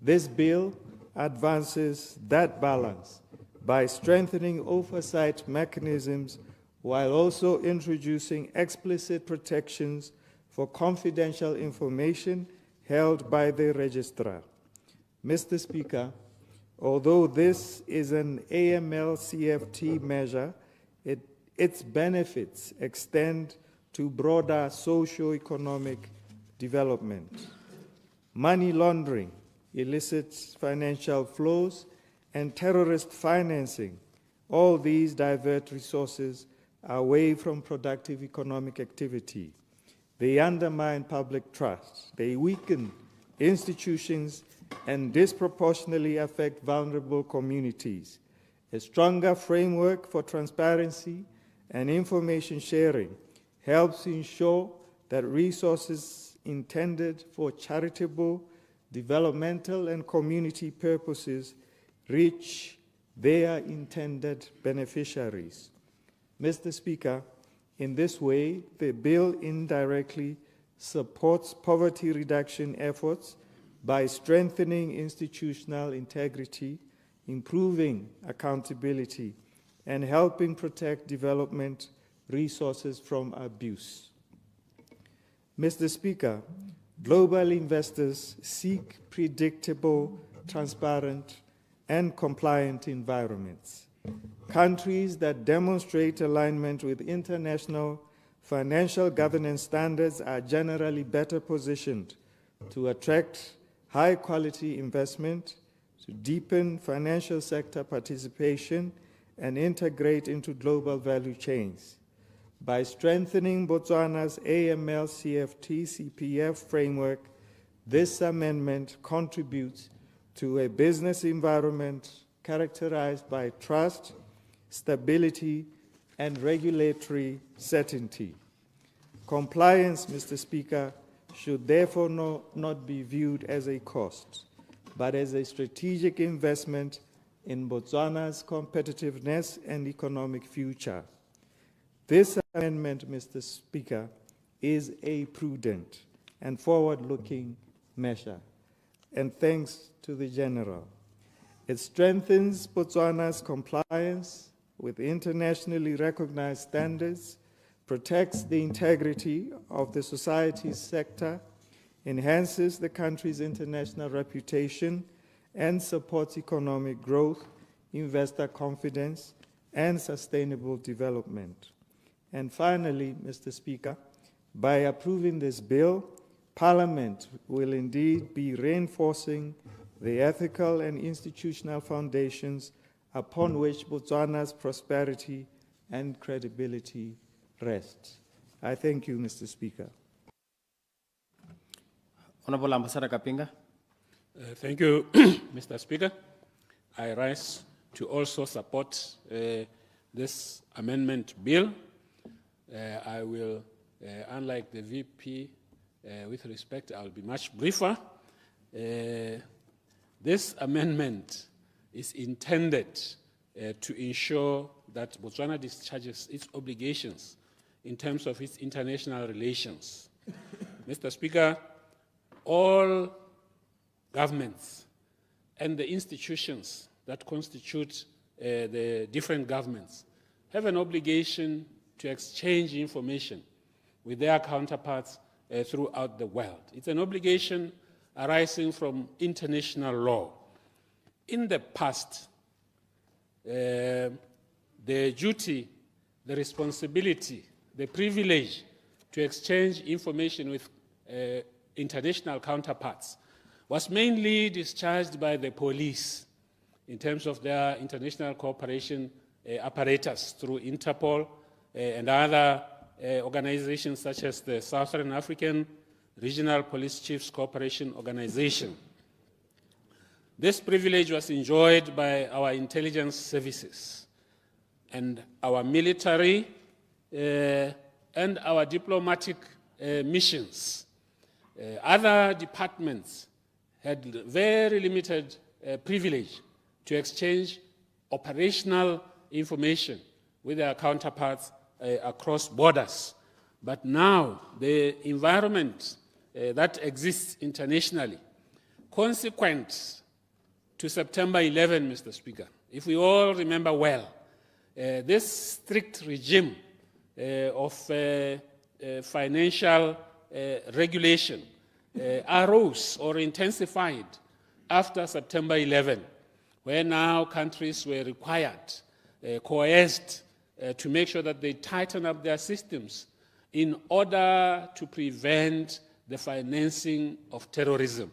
This bill advances that balance by strengthening oversight mechanisms while also introducing explicit protections for confidential information held by the registrar. Mr. Speaker, although this is an AML-CFT measure, its benefits extend to broader socio-economic development. Money laundering, illicit financial flows, and terrorist financing, all these divert resources away from productive economic activity. They undermine public trust. They weaken institutions and disproportionately affect vulnerable communities. A stronger framework for transparency and information sharing helps ensure that resources intended for charitable, developmental, and community purposes reach their intended beneficiaries. Mr. Speaker, in this way, the bill indirectly supports poverty reduction efforts by strengthening institutional integrity, improving accountability, and helping protect development resources from abuse. Mr. Speaker, global investors seek predictable, transparent, and compliant environments. Countries that demonstrate alignment with international financial governance standards are generally better positioned to attract high-quality investment, to deepen financial sector participation and integrate into global value chains. By strengthening Botswana's AML CFT CPF framework, this amendment contributes to a business environment characterized by trust, stability, and regulatory certainty. Compliance, Mr. Speaker, should therefore not be viewed as a cost, but as a strategic investment in Botswana's competitiveness and economic future. This amendment, Mr. Speaker, is a prudent and forward-looking measure, and thanks to the General. It strengthens Botswana's compliance with internationally recognized standards, protects the integrity of the society's sector, enhances the country's international reputation, and supports economic growth, investor confidence, and sustainable development. And finally, Mr. Speaker, by approving this bill, Parliament will indeed be reinforcing the ethical and institutional foundations upon which Botswana's prosperity and credibility rest. I thank you, Mr. Speaker. Honorable Ambassador Kapinga. Thank you, Mr. Speaker. I rise to also support this amendment bill. I will, unlike the VP, with respect, I will be much briefer. This amendment is intended to ensure that Botswana discharges its obligations in terms of its international relations. Mr. Speaker, all governments and the institutions that constitute the different governments have an obligation to exchange information with their counterparts throughout the world. It's an obligation arising from international law. In the past, the duty, the responsibility, the privilege to exchange information with international counterparts was mainly discharged by the police in terms of their international cooperation apparatus through Interpol and other organizations such as the Southern African Regional Police Chiefs Cooperation Organization. This privilege was enjoyed by our intelligence services and our military and our diplomatic missions. Other departments had very limited privilege to exchange operational information with their counterparts across borders. But now the environment that exists internationally, consequent to September 11, Mr. Speaker, if we all remember well, this strict regime of financial regulation arose or intensified after September 11, where now countries were required, coerced, to make sure that they tighten up their systems in order to prevent the financing of terrorism.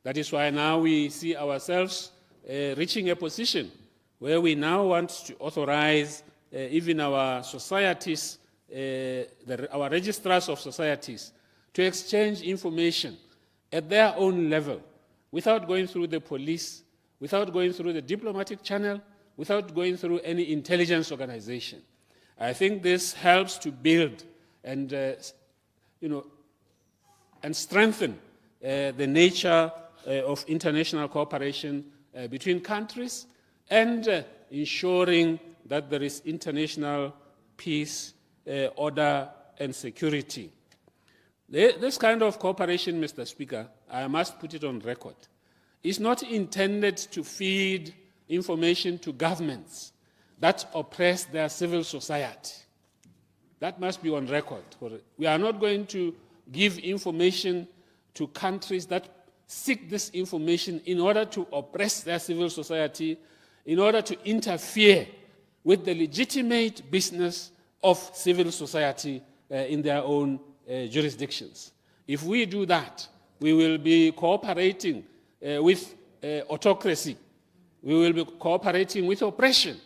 That is why now we see ourselves reaching a position where we now want to authorize even our societies, our registrars of societies, to exchange information at their own level without going through the police, without going through the diplomatic channel, without going through any intelligence organization. I think this helps to build and, and strengthen the nature of international cooperation between countries and ensuring that there is international peace, order, and security. This kind of cooperation, Mr. Speaker, I must put it on record, is not intended to feed information to governments that oppress their civil society. That must be on record. We are not going to give information to countries that seek this information in order to oppress their civil society, in order to interfere with the legitimate business of civil society in their own jurisdictions. If we do that, we will be cooperating with autocracy. We will be cooperating with oppression.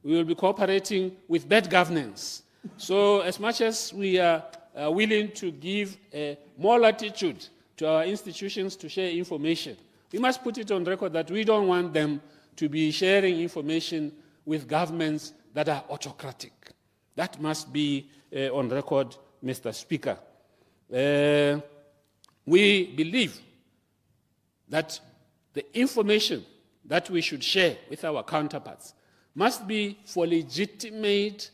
We will be cooperating with bad governance. So as much as we are willing to give more latitude to our institutions to share information, we must put it on record that we don't want them to be sharing information with governments that are autocratic. That must be on record, Mr. Speaker. We believe that the information that we should share with our counterparts must be for legitimate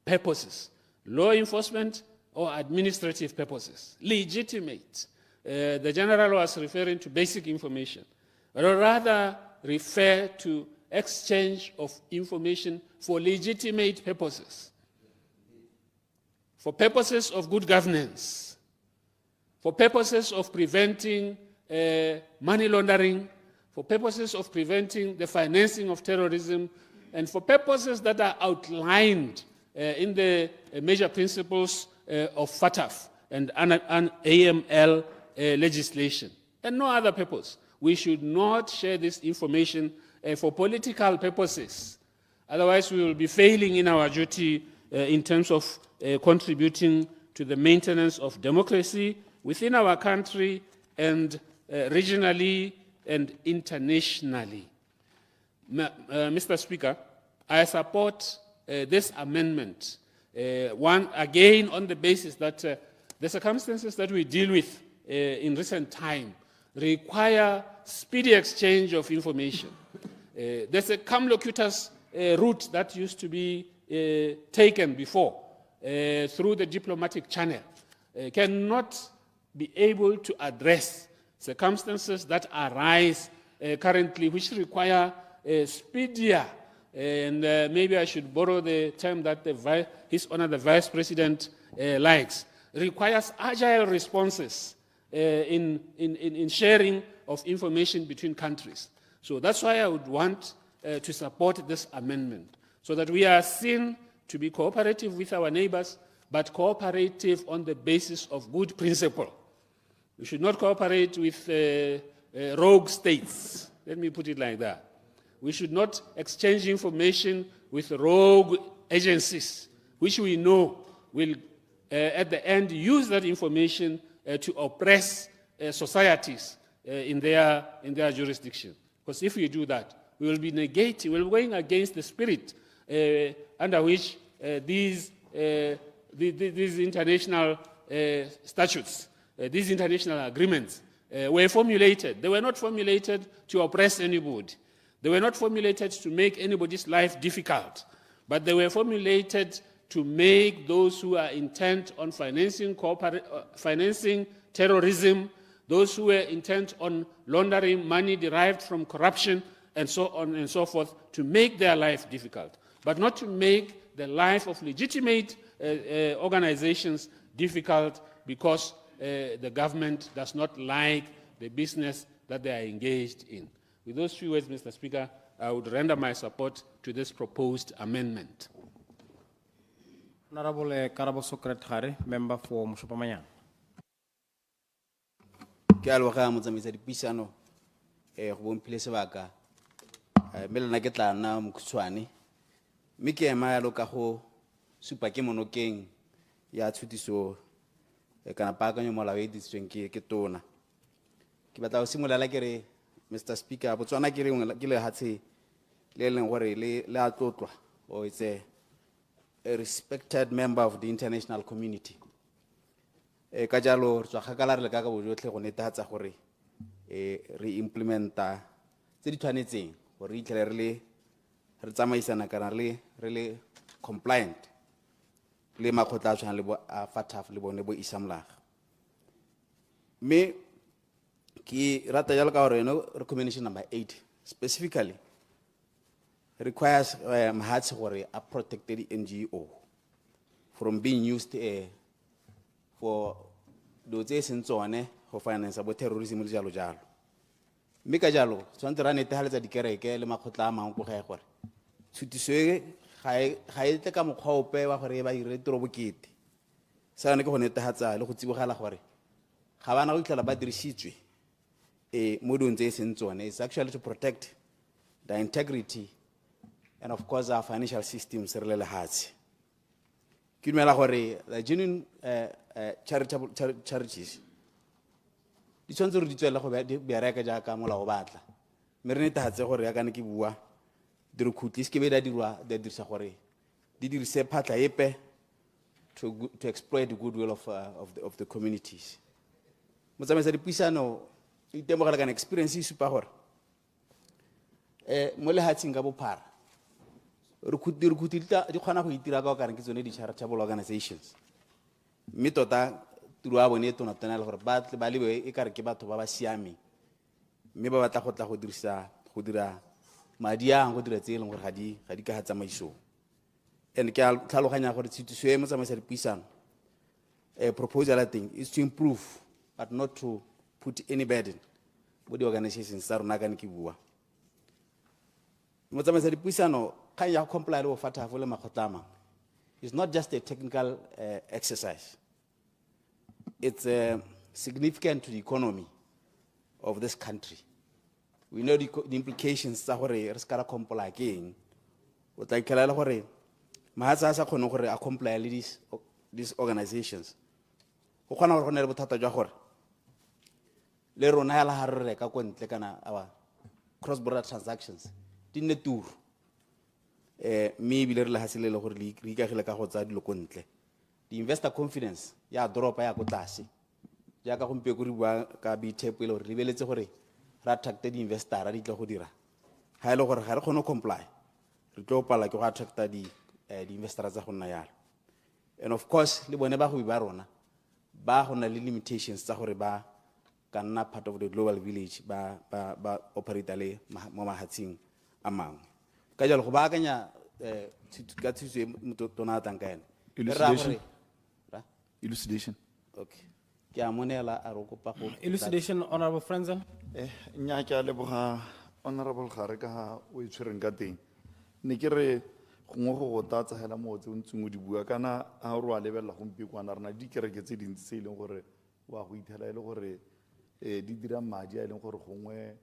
purposes, law enforcement or administrative purposes, legitimate. The General was referring to basic information, but rather refer to exchange of information for legitimate purposes, for purposes of good governance, for purposes of preventing money laundering, for purposes of preventing the financing of terrorism, and for purposes that are outlined in the major principles of FATF and AML legislation, and no other purpose. We should not share this information for political purposes. Otherwise, we will be failing in our duty in terms of contributing to the maintenance of democracy within our country and regionally and internationally. Mr. Speaker, I support this amendment, one again on the basis that the circumstances that we deal with in recent time require speedy exchange of information. There's a cumlocutus route that used to be taken before through the diplomatic channel, cannot be able to address circumstances that arise currently, which require speedier, and maybe I should borrow the term that His Honor the Vice President likes, requires agile responses in sharing of information between countries. So that's why I would want to support this amendment, so that we are seen to be cooperative with our neighbors, but cooperative on the basis of good principle. We should not cooperate with rogue states. Let me put it like that. We should not exchange information with rogue agencies, which we know will, at the end, use that information to oppress societies in their jurisdiction. Because if we do that, we will be negating, we will be going against the spirit under which these international statutes, these international agreements were formulated. They were not formulated to oppress anybody. They were not formulated to make anybody's life difficult, but they were formulated to make those who are intent on financing terrorism, those who are intent on laundering money derived from corruption, and so on and so forth, to make their life difficult, but not to make the life of legitimate organizations difficult because the government does not like the business that they are engaged in. With those few words, Mr. Speaker, I would render my support to this proposed amendment. Honorable Karabo Secretary, member for Moshopamanyan. Ke a leboga motsamaisi dipuisano go bomphile sebaka mme le nna ke tla nna mokhutswane mme ke ema yalo ka go supa ke monokeng ya tshutiso kana paakanyo molao e disitsweng ke tona ke batla go simolola ke re Mr. Speaker Botswana ke le hatshe le leng gore le a tlotlwa o it's a respected member of the international community ka jalo re tswa gakala re le ka bojotlhe go netefatsa gore re implementa tse di tshwanetseng gore itlhele re tsamaisana kana re le compliant le makgotla a tshwana le bo a FATF le bone bo isamlaga mme ki rata jalo ka gore recommendation number 8 specifically requires mahatse gore a protected NGO from being used for those sentsone go finance bo terrorism le jalo jalo mme ka jalo tshwantse ra netehaletsa dikereke le makgotla a mang go ga gore tshutiso ga e tle ka mokgwa ope wa gore ba ire tiro bokete sa ne ke go netehatsa le go tsibogala gore ga bana go itlhala ba dirisitswe mo dilong tse e seng tsone. It's actually to protect the integrity and of course our financial systems re le lehatshe. Ke dumela gore the genuine charitable charities di tshwanetse gore di tswela go bereka jaaka molao o batla, mme re netefatse gore ya kana ke bua di re khutli se ke be da dirisa gore di dirise phatla epe to exploit the goodwill of the communities. Motsamaisa dipuisano e itemogela kana experience e supa gore mo lehatsheng ka bophara re khutli di kgona go itira ka o kare ke tsone di-charitable organizations, mme tota tiro ya bone e tonatona le gore ba lebe e kare ke batho ba ba siameng, mme ba batla go tla go dira madi a go dira tse e leng gore ga di ka ga tsamaisong. And ke a tlhaloganya gore tshitiso e motsamaisa dipuisano proposal I think is to improve but not to put any burden mo di-organizations tsa rona kana ke bua. Motsamaisa dipuisano kgang ya go comply le go fatafo le makgotla a mangwe is not just a technical exercise. It's significant to the economy of this country. We know the implications tsa gore re ska ra comply ke eng. O tla ikela le gore mahatsa a sa kgone gore a comply le these organizations. Go kgona gore go ne le bothata jwa gore le rona ya la ha re reka ko ntle kana our cross border transactions di nne turu. Mme ebile re le hasile le gore re ikagile ka go tsa dilo ko ntle. The investor confidence ya dropa ya ko tlase jaaka go mpe go re bua ka BTEP ile gore re beletse gore re attract di investor di tla go dira ha ile gore ga re kgone go comply re tlo pala ke go attract di investors tsa go nna yalo. And of course le bone ba go ba rona ba go na le limitations tsa gore ba ka nna part of the global village ba operate le mo mahatsing a mangwe ka jalo go ba akanya ka tsitse motho tona tanka ene elucidation. Okay. Ke a monela a re kopa go Elucidation, honorable friends. Nya ke a leboga honorable gare ka ha o itshwereng ka teng. Ne ke re gongwe go go tatsa hela mo tse o ntseng o di bua kana a re wa lebella gompi kwana rena di kereke tse dintsi tse e leng gore wa go ithela e le gore di dira madi a e leng gore gongwe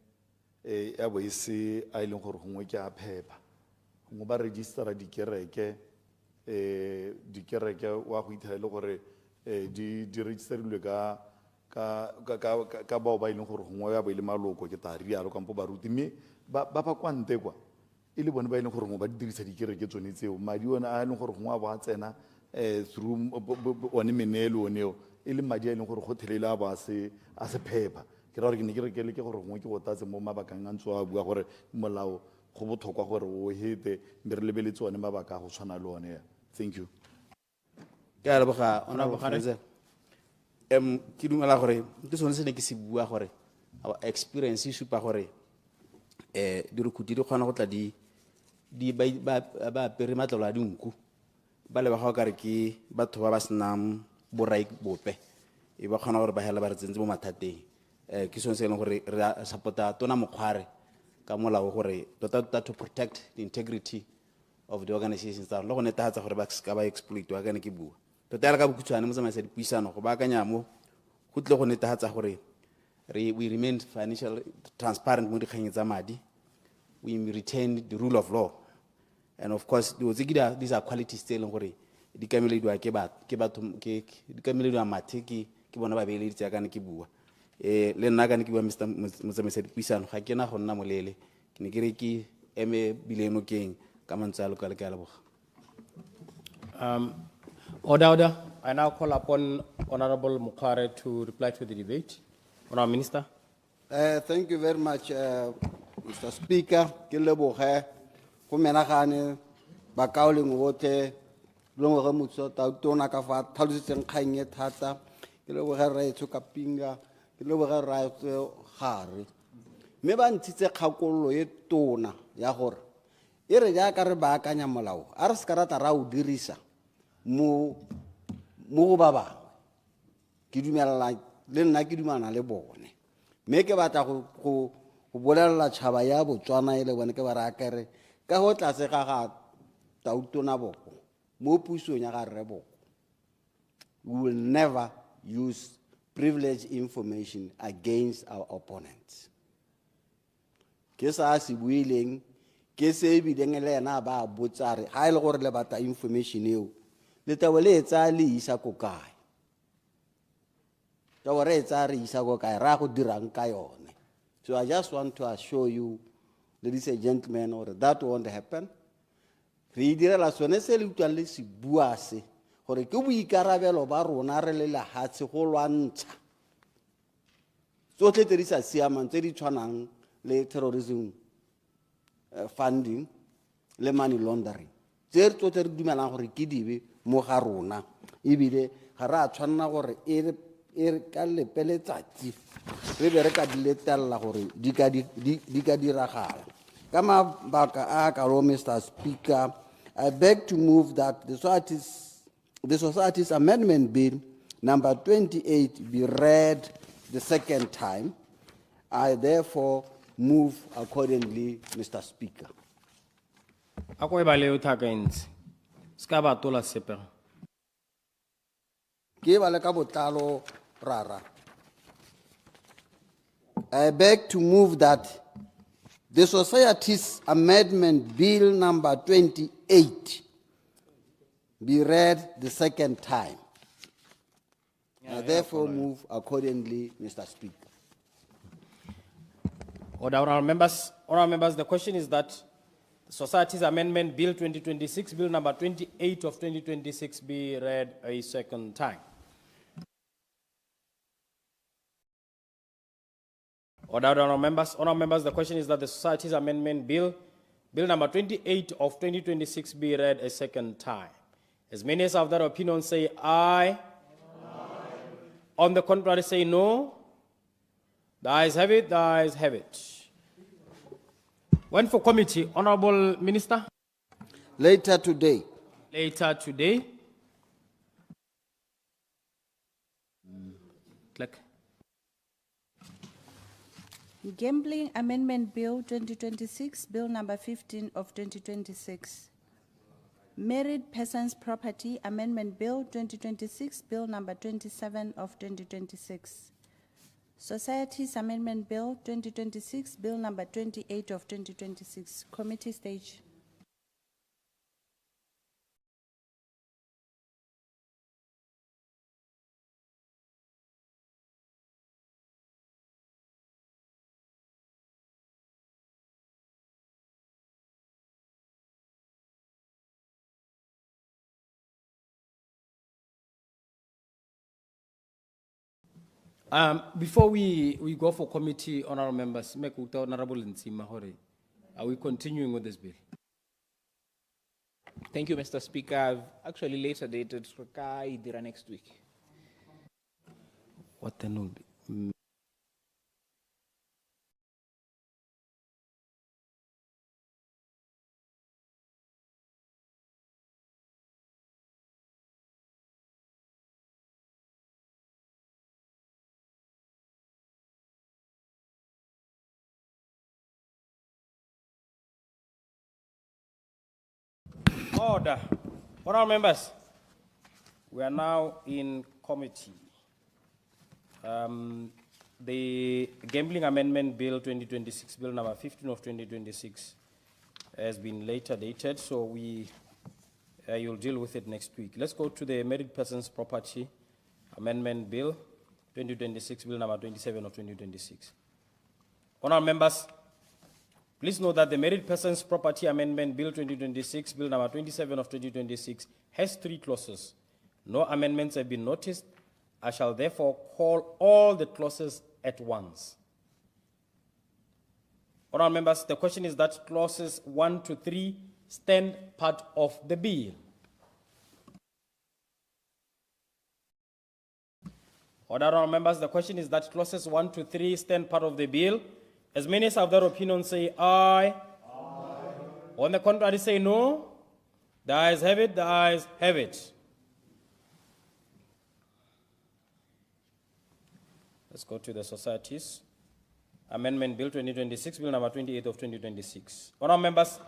ya bo e se a e leng gore gongwe ke a phepa gongwe ba registera dikereke wa go ithela e le gore di registerilwe ka bao ba e leng gore gongwe ya bo e le maloko ke tla rialo kampo baruti mme ba kwa nte kwa e le bone ba e leng gore gongwe ba di dirisa dikereke tsone tseo madi one a e leng gore gongwe a bo a tsena through one meneelo oneo e le madi a e leng gore go thelele a bo a se phepa ke ra gore ke ne ke re ke gore gongwe ke go tatse mo mabakang a ntse a bua gore molao go botlhokwa gore o hete mme re lebeletse one mabaka a go tshwana le one ya. Thank you. Ke a leboga honorable Fraser. Ke dumela gore ke sone se ne ke se bua gore our experience e supa gore di rukuti di kgona go tla di ba pere matlalo a dinku ba le ba ga kare ke batho ba ba senang borai bope e ba kgona gore ba hela ba re tsentse mo mathateng. Ke sone se e leng gore re support-a tona mokgware ka molao gore tota to protect the integrity of the organizations tsa le go netefatsa gore ba ska ba exploit wa kana ke bua tota ya ka bokhutswane mo tsamaisa dipuisano go ba akanya mo go tle go netefatsa gore we remain financially transparent mo dikganyeng tsa madi, we retain the rule of law, and of course these are qualities tse e leng gore di kamelediwa ke mathe ke bona ba beeleditse ya kana ke bua le nna kana ke bua Mr. Motsamaisa dipuisano ga ke na go nna molele ke ne ke re ke eme bileno keng ka mantswe a le ka le ka leboga. Order. I now call upon Honorable Mukhare to reply to the debate. Honorable Minister. Thank you very much, Mr. Speaker. Ke leboge go menagane ba kaoleng wote lo go motso ta tona ka fa tlhalositseng kgang e thata ke leboge re tsoka pinga ke leboge ra gare me ba ntshitse kgakololo e tona ya gore e re ja ka re ba akanya molao a re ska rata ra o dirisa mo go ba bangwe ke dumela le nna ke dumana le bone me ke batla go bolela tšhaba ya Botswana e le bone ke ba ra kere ka go tlase ga tautona boko mo pusong ya ga rre boko. We will never use privileged information against our opponents. Ke sa se buileng, ke se bileng le ena ba botsare, ha ile gore le bata information eo. Le taba le etsa le isa ko kae. Taba re etsa re isa ko kae, ra go dirang ka yone. So I just want to assure you, ladies and gentlemen, or that won't happen. Re direla sone se le utlwang le se bua se, gore ke boikarabelo ba rona re le lahatshe go lwantsha tsotlhe tse di sa siamang tse di tshwanang le terrorism funding le money laundering. Tse tsotlhe re dumelang gore ke dibe mo ga rona, ebile ga re a tshwanela gore e re ka lepeletsatsi re be re ka di letella gore di ka diragala. Ka mabaka a kalo, Mr. Speaker, I beg to move that the Society's Amendment Bill number 28 be read the second time. I therefore move accordingly, Mr. Speaker. Ako e bale o thakaintse. Ska ba tola sepe. Ke bale ka botlalo rara. I beg to move that the Society's Amendment Bill number 28 be read the second time. I therefore move accordingly, Mr. Speaker. Honourable members, the question is that the Society's Amendment Bill 2026, Bill number 28 of 2026 be read a second time. Honourable members, the question is that the Society's Amendment Bill, Bill number 28 of 2026 be read a second time. As many as have that opinion say aye. Aye. On the contrary say no. The ayes have it, the ayes have it. When for committee, Honourable Minister? Later today. Later today. Clerk. Gambling Amendment Bill 2026, Bill number 15 of 2026. Married Persons Property Amendment Bill 2026, Bill number 27 of 2026. Society's Amendment Bill 2026, Bill number 28 of 2026. Committee stage. Before we go for committee, honourable members, Honourable Ntsima, are we continuing with this bill? Thank you, Mr. Speaker. I've actually later dated next week. What then will be? Order. Honourable members, we are now in committee. The Gambling Amendment Bill 2026, Bill number 15 of 2026, has been later dated, so you'll deal with it next week. Let's go to the Married Persons Property Amendment Bill 2026, Bill number 27 of 2026. Honourable members, please note that the Married Persons Property Amendment Bill 2026, Bill number 27 of 2026, has 3 clauses. No amendments have been noticed. I shall therefore call all the clauses at once. Honourable members, the question is that clauses 1 to 3 stand part of the bill. Honourable members, the question is that clauses 1 to 3 stand part of the bill. As many as have their opinion say aye. Aye. On the contrary say no. The ayes have it, the ayes have it. Let's go to the Society's Amendment Bill 2026, Bill number 28 of 2026. Honourable members,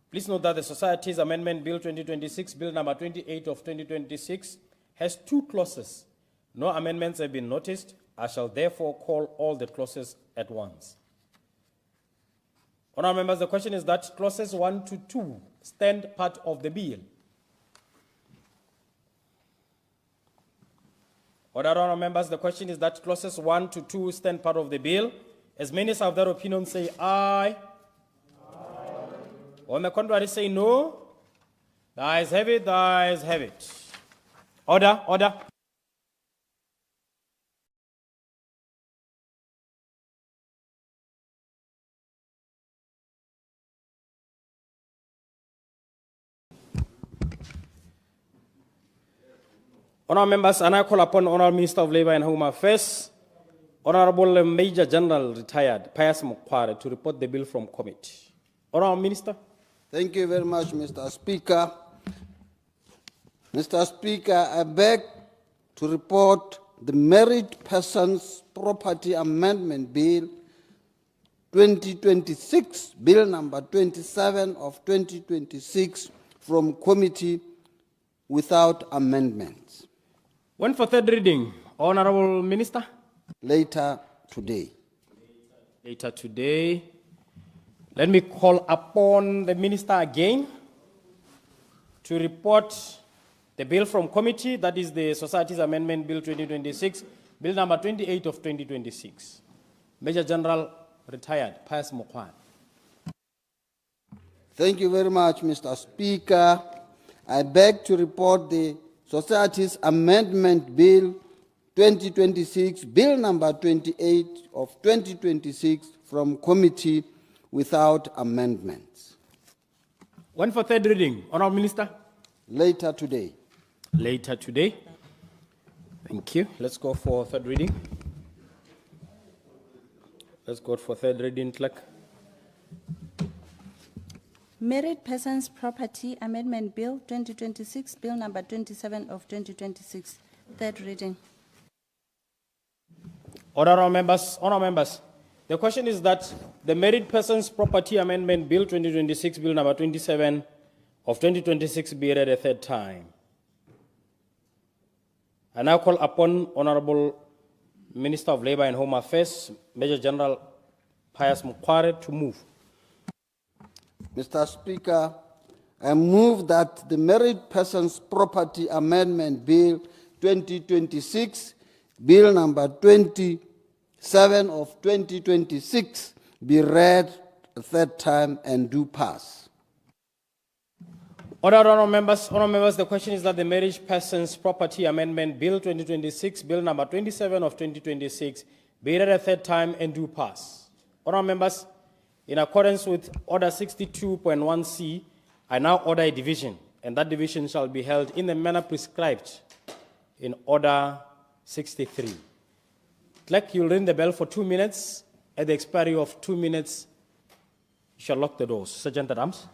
please note that the Society's Amendment Bill 2026, Bill number 28 of 2026, has 2 clauses. No amendments have been noticed. I shall therefore call all the clauses at once. Honourable members, the question is that clauses 1 to 2 stand part of the bill. Honourable members, the question is that clauses 1 to 2 stand part of the bill. As many as have that opinion say aye. On the contrary, say no. The ayes have it, the ayes have it. Order, order. Honourable members, and I call upon Honourable Minister of Labour and Home Affairs, Honourable Major General Retired Pius Mokware, to report the bill from committee. Honourable Minister. Thank you very much, Mr. Speaker. Mr. Speaker, I beg to report the Married Persons Property Amendment Bill 2026, Bill number 27 of 2026, from committee without amendments. When for third reading, Honourable Minister? Later today. Later today. Let me call upon the Minister again to report the bill from committee, that is the Societies Amendment Bill 2026, Bill number 28 of 2026. Major General Retired Pius Mokware. Thank you very much, Mr. Speaker. I beg to report the Societies Amendment Bill 2026, Bill number 28 of 2026, from committee without amendments. When for third reading, Honourable Minister? Later today. Later today. Thank you. Let's go for third reading. Let's go for third reading, clerk. Married Persons Property Amendment Bill 2026, Bill number 27 of 2026. Third reading. Honourable members, the question is that the Married Persons Property Amendment Bill 2026, Bill number 27 of 2026 be read a third time. I now call upon Honourable Minister of Labour and Home Affairs, Major General Pius Mokware, to move. Mr. Speaker, I move that the Married Persons Property Amendment Bill 2026, Bill number 27 of 2026, be read a third time and do pass. Honourable members, the question is that the Marriage Persons Property Amendment Bill 2026, Bill number 27 of 2026, be read a third time and do pass. Honourable members, in accordance with Order 62.1c, I now order a division, and that division shall be held in the manner prescribed in Order 63. Clerk, you'll ring the bell for 2 minutes. At the expiry of 2 minutes, you shall lock the doors. Sergeant at Arms.